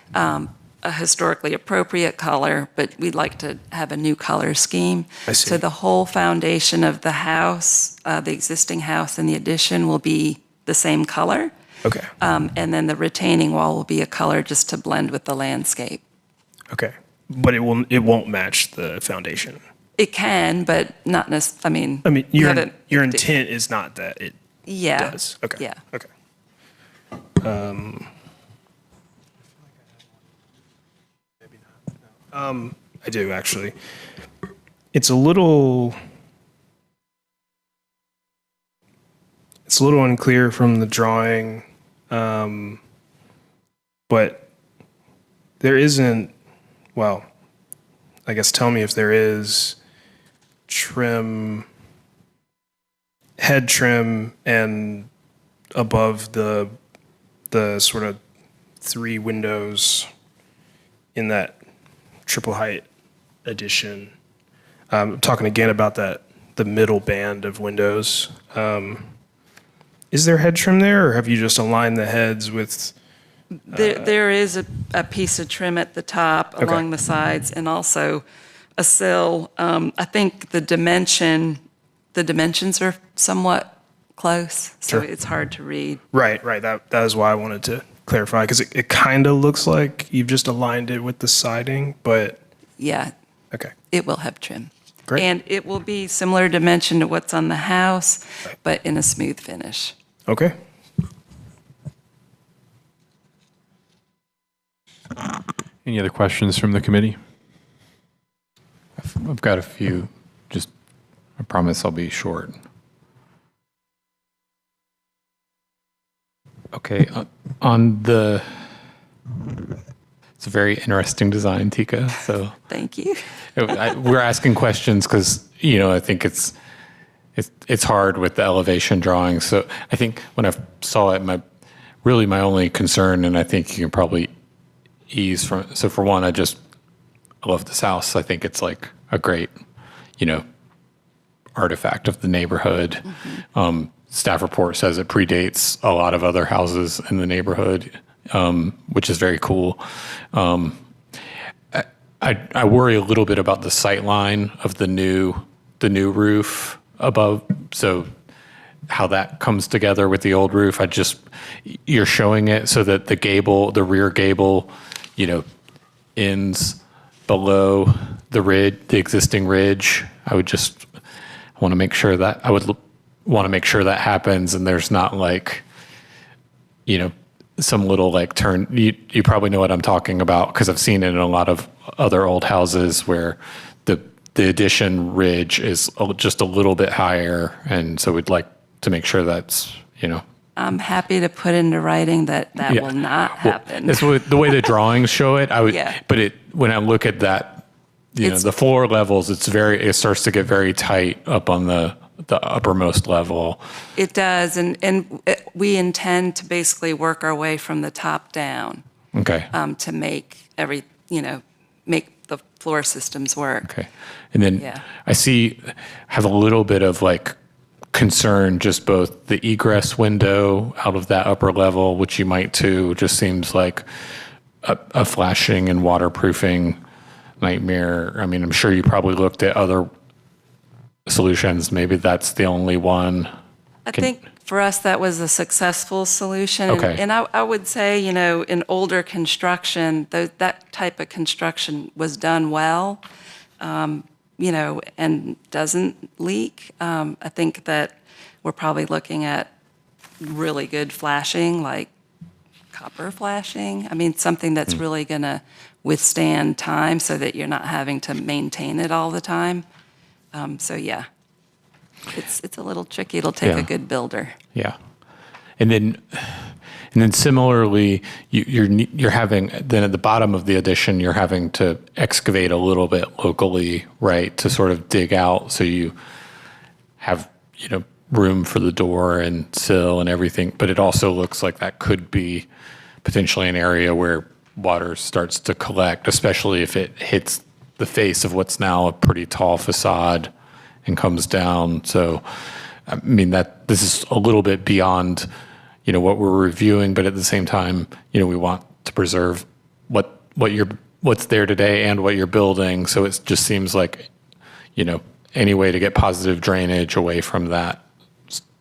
A historically appropriate color, but we'd like to have a new color scheme. I see. So the whole foundation of the house, the existing house and the addition will be the same color. Okay. And then the retaining wall will be a color just to blend with the landscape. Okay. But it won't match the foundation. It can, but not necessarily. I mean, your intent is not that it does. Okay. Yeah. Okay. I do actually. It's a little unclear from the drawing, but there isn't. Well, I guess tell me if there is head trim, and above the sort of three windows in that triple height addition. I'm talking again about the middle band of windows. Is there head trim there, or have you just aligned the heads with? There is a piece of trim at the top along the sides, and also a sill. I think the dimensions are somewhat close, so it's hard to read. Right. That is why I wanted to clarify, because it kind of looks like you've just aligned it with the siding, but yeah. Okay. It will have trim. Great. And it will be similar dimension to what's on the house, but in a smooth finish. Okay. Any other questions from the committee? I've got a few. Just, I promise I'll be short. Okay, it's a very interesting design, Tika. So thank you. We're asking questions because I think it's hard with the elevation drawings. So I think when I saw it, my only concern, and I think you can probably ease from. So for one, I love this house. I think it's like a great, artifact of the neighborhood. Mm-hmm. Staff report says it predates a lot of other houses in the neighborhood, which is very cool. I worry a little bit about the sight line of the new roof above. So how that comes together with the old roof. You're showing it so that the rear gable, ends below the existing ridge. I would just want to make sure that want to make sure that happens, and there's not like, some little like turn. You probably know what I'm talking about because I've seen it in a lot of other old houses where the addition ridge is just a little bit higher, and so we'd like to make sure that's, I'm happy to put into writing that will not happen. That's the way the drawings show it. But when I look at that, the floor levels, it starts to get very tight up on the uppermost level. It does, and we intend to basically work our way from the top down. Okay. To make make the floor systems work. Okay. And then I have a little bit of like concern, just both the egress window out of that upper level, which you might too, just seems like a flashing and waterproofing nightmare. I mean, I'm sure you probably looked at other solutions. Maybe that's the only one. I think for us that was a successful solution. Okay. And I would say, in older construction, that type of construction was done well, and doesn't leak. I think that we're probably looking at really good flashing, like copper flashing. I mean, something that's really going to withstand time so that you're not having to maintain it all the time. It's a little tricky. It'll take a good builder. Yeah. And then similarly, you're having, then at the bottom of the addition, you're having to excavate a little bit locally, right, to sort of dig out so you have, room for the door and sill and everything. But it also looks like that could be potentially an area where water starts to collect, especially if it hits the face of what's now a pretty tall facade and comes down. So, I mean, this is a little bit beyond, what we're reviewing, but at the same time, we want to preserve what's there today and what you're building. So it just seems like, any way to get positive drainage away from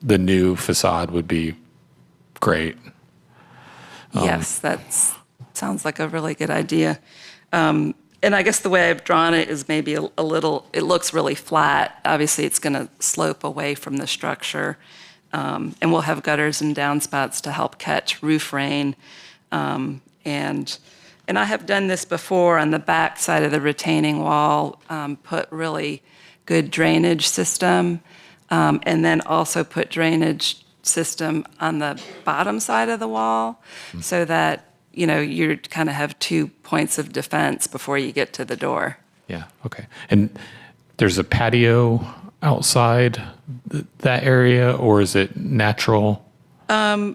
the new facade would be great. Yes, that sounds like a really good idea. And I guess the way I've drawn it is maybe a little, it looks really flat. Obviously, it's going to slope away from the structure. And we'll have gutters and downspouts to help catch roof rain. And I have done this before on the back side of the retaining wall, put really good drainage system, and then also put drainage system on the bottom side of the wall so that you kind of have 2 points of defense before you get to the door. Yeah, okay. And there's a patio outside that area, or is it natural?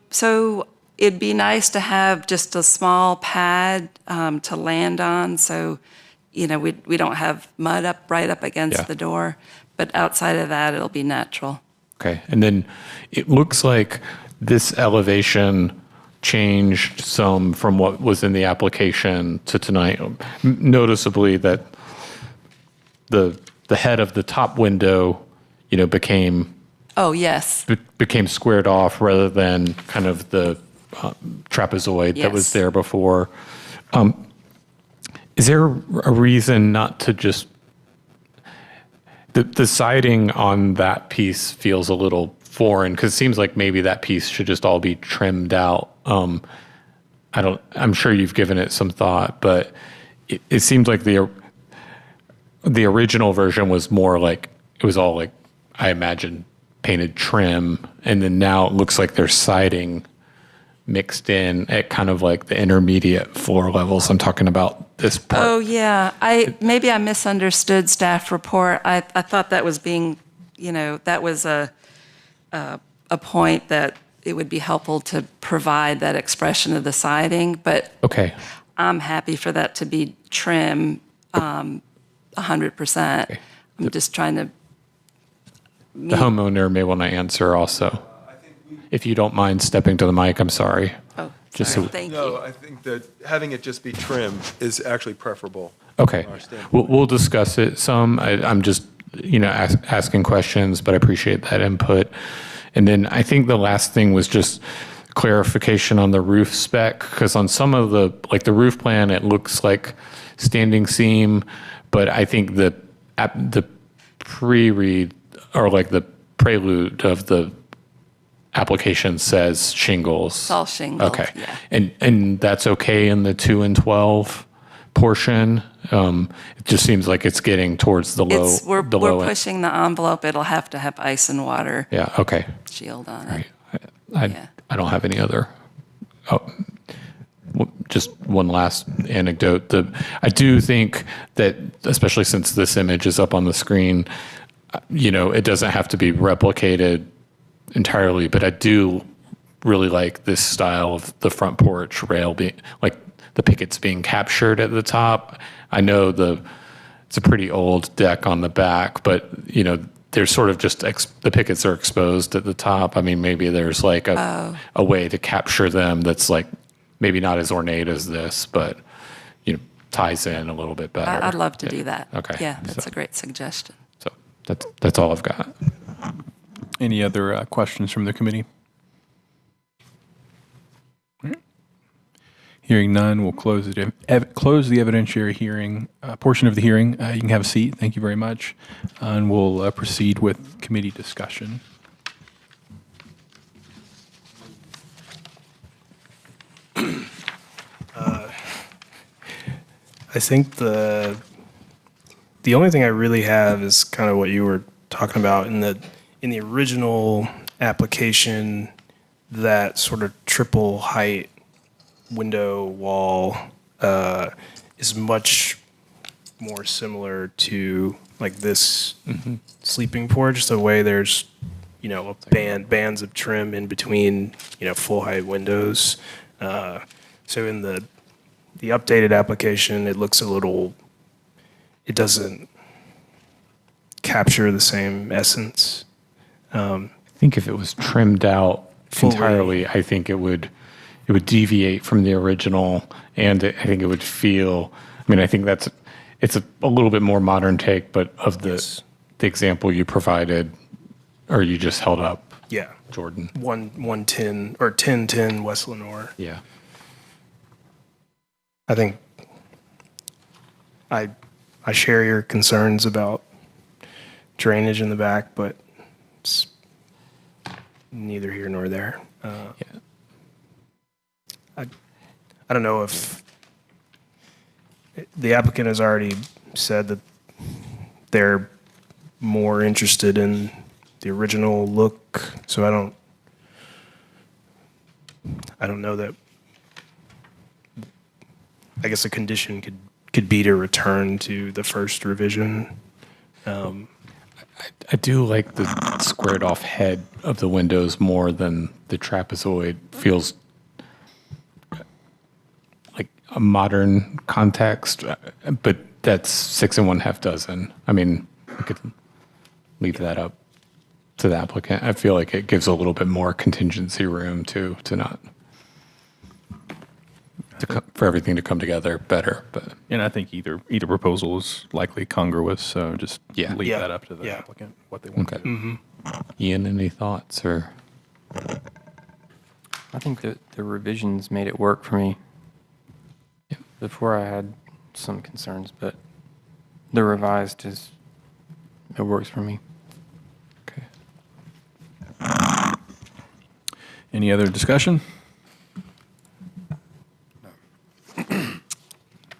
So it'd be nice to have just a small pad to land on, so we don't have mud right up against the door. But outside of that, it'll be natural. Okay, and then it looks like this elevation changed some from what was in the application to tonight. Noticeably that the head of the top window, became became squared off rather than kind of the trapezoid that was there before. Is there a reason not to just the siding on that piece feels a little foreign because it seems like maybe that piece should just all be trimmed out. I'm sure you've given it some thought, but it seems like the original version was more like, it was all like, I imagine, painted trim. And then now it looks like there's siding mixed in at kind of like the intermediate floor levels. I'm talking about this part. Oh, yeah. Maybe I misunderstood staff report. I thought that was being, that was a point that it would be helpful to provide that expression of the siding, but I'm happy for that to be trim 100%. Okay. I'm just trying to The homeowner may want to answer also. If you don't mind stepping to the mic, I'm sorry. Oh, Just sorry. so- Thank you. No, I think that having it just be trim is actually preferable. Okay, from our standpoint. we'll discuss it some. I'm just, asking questions, but I appreciate that input. And then I think the last thing was just clarification on the roof spec, because on some of the roof plan, it looks like standing seam, but I think the pre-read or like the prelude of the application says shingles. It's all shingles. Okay. Yeah. And that's okay in the 2 and 12 portion. It just seems like it's getting towards the low. We're low end. pushing the envelope. It'll have to have ice and water. Yeah. Okay. Shield on Right. it. I don't have any other. Just one last anecdote. I do think that, especially since this image is up on the screen, it doesn't have to be replicated entirely, but I do really like this style of the front porch rail being, like the pickets being captured at the top. I know it's a pretty old deck on the back, but there's sort of just the pickets are exposed at the top. I mean, maybe there's like a way to capture them that's like maybe not as ornate as this, but ties in a little bit better. I'd love to do that. Okay. Yeah, that's a great suggestion. So that's all I've got. Any other questions from the committee? All right. Hearing none, we'll close the evidentiary hearing portion of the hearing. You can have a seat. Thank you very much. And we'll proceed with committee discussion. I think the only thing I really have is kind of what you were talking about in the original application, that sort of triple height window wall is much more similar to like this sleeping porch, the way there's bands of trim in between full height windows. So in the updated application, it looks it doesn't capture the same essence. I think if it was trimmed out entirely, I think it would deviate from the original, and I think it would feel. I mean, I think it's a little bit more modern take, but of the example you provided, or you just held up. Yeah, Jordan. 110 or 1010 West Lenore. Yeah. I think I share your concerns about drainage in the back, but it's neither here nor there. I don't know if the applicant has already said that they're more interested in the original look, so I don't know that. I guess a condition could be to return to the first revision. I do like the squared off head of the windows more than the trapezoid. Feels like a modern context, but that's 6 1/2 dozen. I mean, we could leave that up to the applicant. I feel like it gives a little bit more contingency room to not. For everything to come together better, And I think either proposal is likely congruous, so just leave that up to the applicant, what they want to do. Ian, any thoughts or? I think that the revisions made it work for me. Before I had some concerns, but the revised it works for me. Okay. Any other discussion?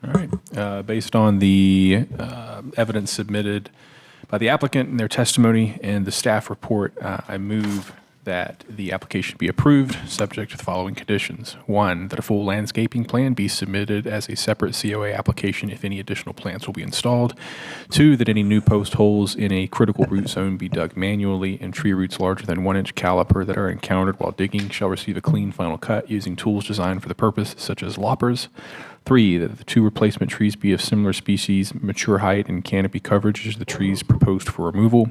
All right. Based on the evidence submitted by the applicant and their testimony and the staff report, I move that the application be approved, subject to the following conditions. 1, that a full landscaping plan be submitted as a separate COA application if any additional plants will be installed. 2, that any new post holes in a critical root zone be dug manually, and tree roots larger than 1-inch caliper that are encountered while digging shall receive a clean final cut using tools designed for the purpose, such as loppers. 3, that the 2 replacement trees be of similar species, mature height, and canopy coverage as the trees proposed for removal.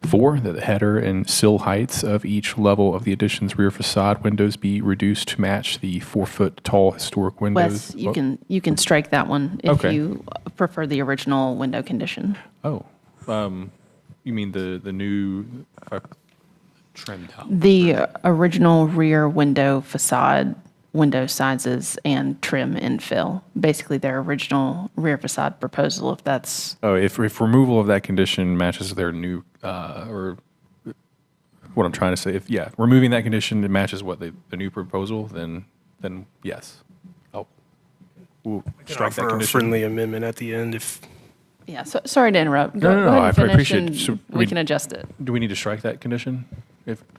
4, that the header and sill heights of each level of the addition's rear facade windows be reduced to match the 4-foot tall historic windows. Wes, you can strike that one if you prefer the original window condition. Oh, you mean the new trimmed out? The original rear window facade window sizes and trim infill, basically their original rear facade proposal, if that's, Oh, if removal of that condition matches their new, or what I'm trying to say, if, yeah, removing that condition that matches what the new proposal, then yes. We'll strike that Offer a condition. friendly amendment at the end if. yeah, so, sorry to interrupt. No, Go ahead I and finish appreciate it. and So we can adjust it. Do we need to strike that condition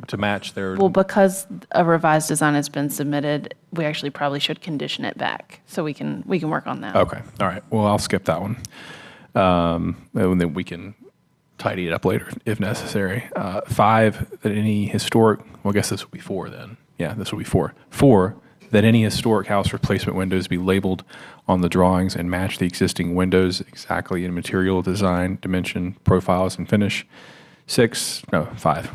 to match their? Well, because a revised design has been submitted, we actually probably should condition it back, so we can work on that. Okay, all right. Well, I'll skip that one. And then we can tidy it up later if necessary. 5, that any historic, well, I guess this will be 4 then. Yeah, this will be 4. 4, that any historic house replacement windows be labeled on the drawings and match the existing windows exactly in material, design, dimension, profiles, and finish. 5.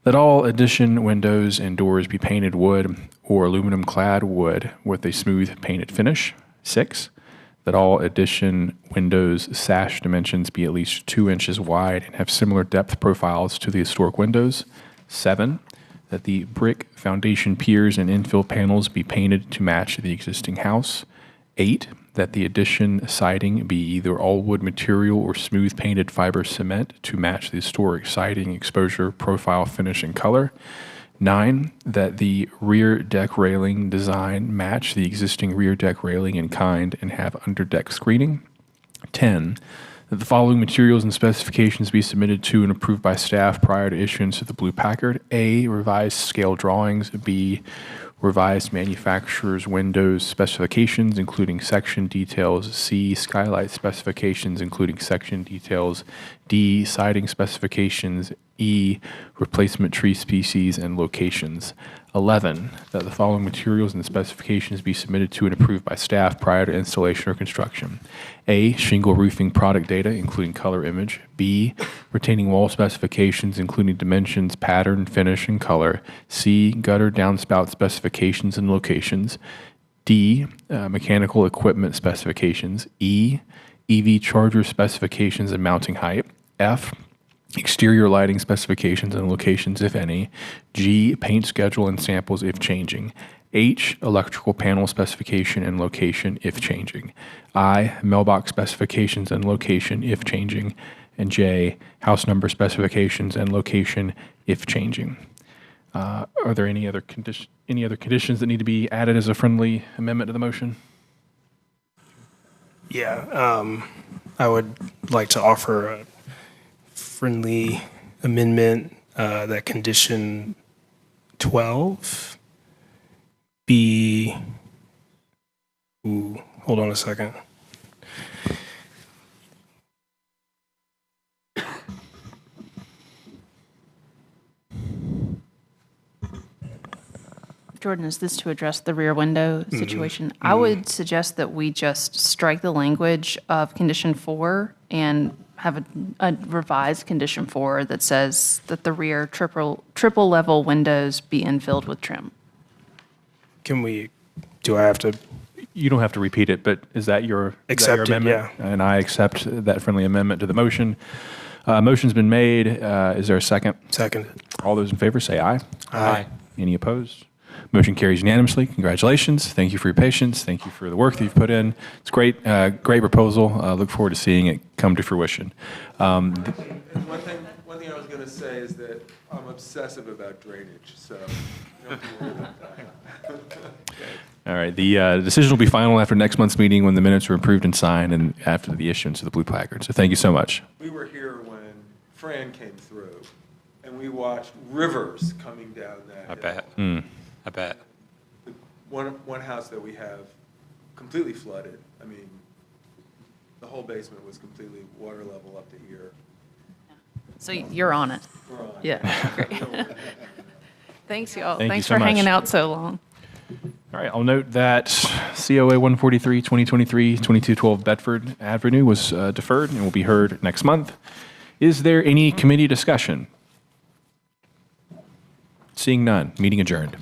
That all addition windows and doors be painted wood or aluminum clad wood with a smooth painted finish. 6. That all addition windows sash dimensions be at least 2 inches wide and have similar depth profiles to the historic windows. 7. That the brick foundation piers and infill panels be painted to match the existing house. 8. That the addition siding be either all wood material or smooth painted fiber cement to match the historic siding exposure, profile, finish, and color. 9. That the rear deck railing design match the existing rear deck railing in kind and have underdeck screening. 10. That the following materials and specifications be submitted to and approved by staff prior to issuance of the Blue Packard. A, revised scale drawings. B, revised manufacturer's windows specifications, including section details. C, skylight specifications, including section details. D, siding specifications. E, replacement tree species and locations. 11, that the following materials and specifications be submitted to and approved by staff prior to installation or construction. A, shingle roofing product data, including color image. B, retaining wall specifications, including dimensions, pattern, finish, and color. C, gutter downspout specifications and locations. D, mechanical equipment specifications. E, EV charger specifications and mounting height. F, exterior lighting specifications and locations, if any. G, paint schedule and samples, if changing. H, electrical panel specification and location, if changing. I, mailbox specifications and location, if changing. And J, house number specifications and location, if changing. Are there any other conditions that need to be added as a friendly amendment to the motion? Yeah, I would like to offer a friendly amendment that condition 12 be, hold on a second. Jordan, is this to address the rear window situation? I would suggest that we just strike the language of condition 4 and have a revised condition 4 that says that the rear triple level windows be infilled with trim. Do I have to? You don't have to repeat it, but is that your Accepted, amendment? Yeah. And I accept that friendly amendment to the motion. Motion's been made. Is there a second? Second. All those in favor say aye. Aye. Any opposed? Motion carries unanimously. Congratulations. Thank you for your patience. Thank you for the work that you've put in. It's great, great proposal. Look forward to seeing it come to fruition. One thing I was going to say is that I'm obsessive about drainage, so don't be worried about that. All right. The decision will be final after next month's meeting when the minutes are approved and signed and after the issuance of the Blue Placard. So thank you so much. We were here when Fran came through, and we watched rivers coming down that I hill. bet. I bet. One house that we have completely flooded. I mean, the whole basement was completely water level up to here. So you're on it. We're on. Yeah, great. Thanks, y'all. Thank you Thanks so for much. hanging out so long. All right. I'll note that COA 143, 2023, 2212 Bedford Avenue was deferred and will be heard next month. Is there any committee discussion? Seeing none, meeting adjourned.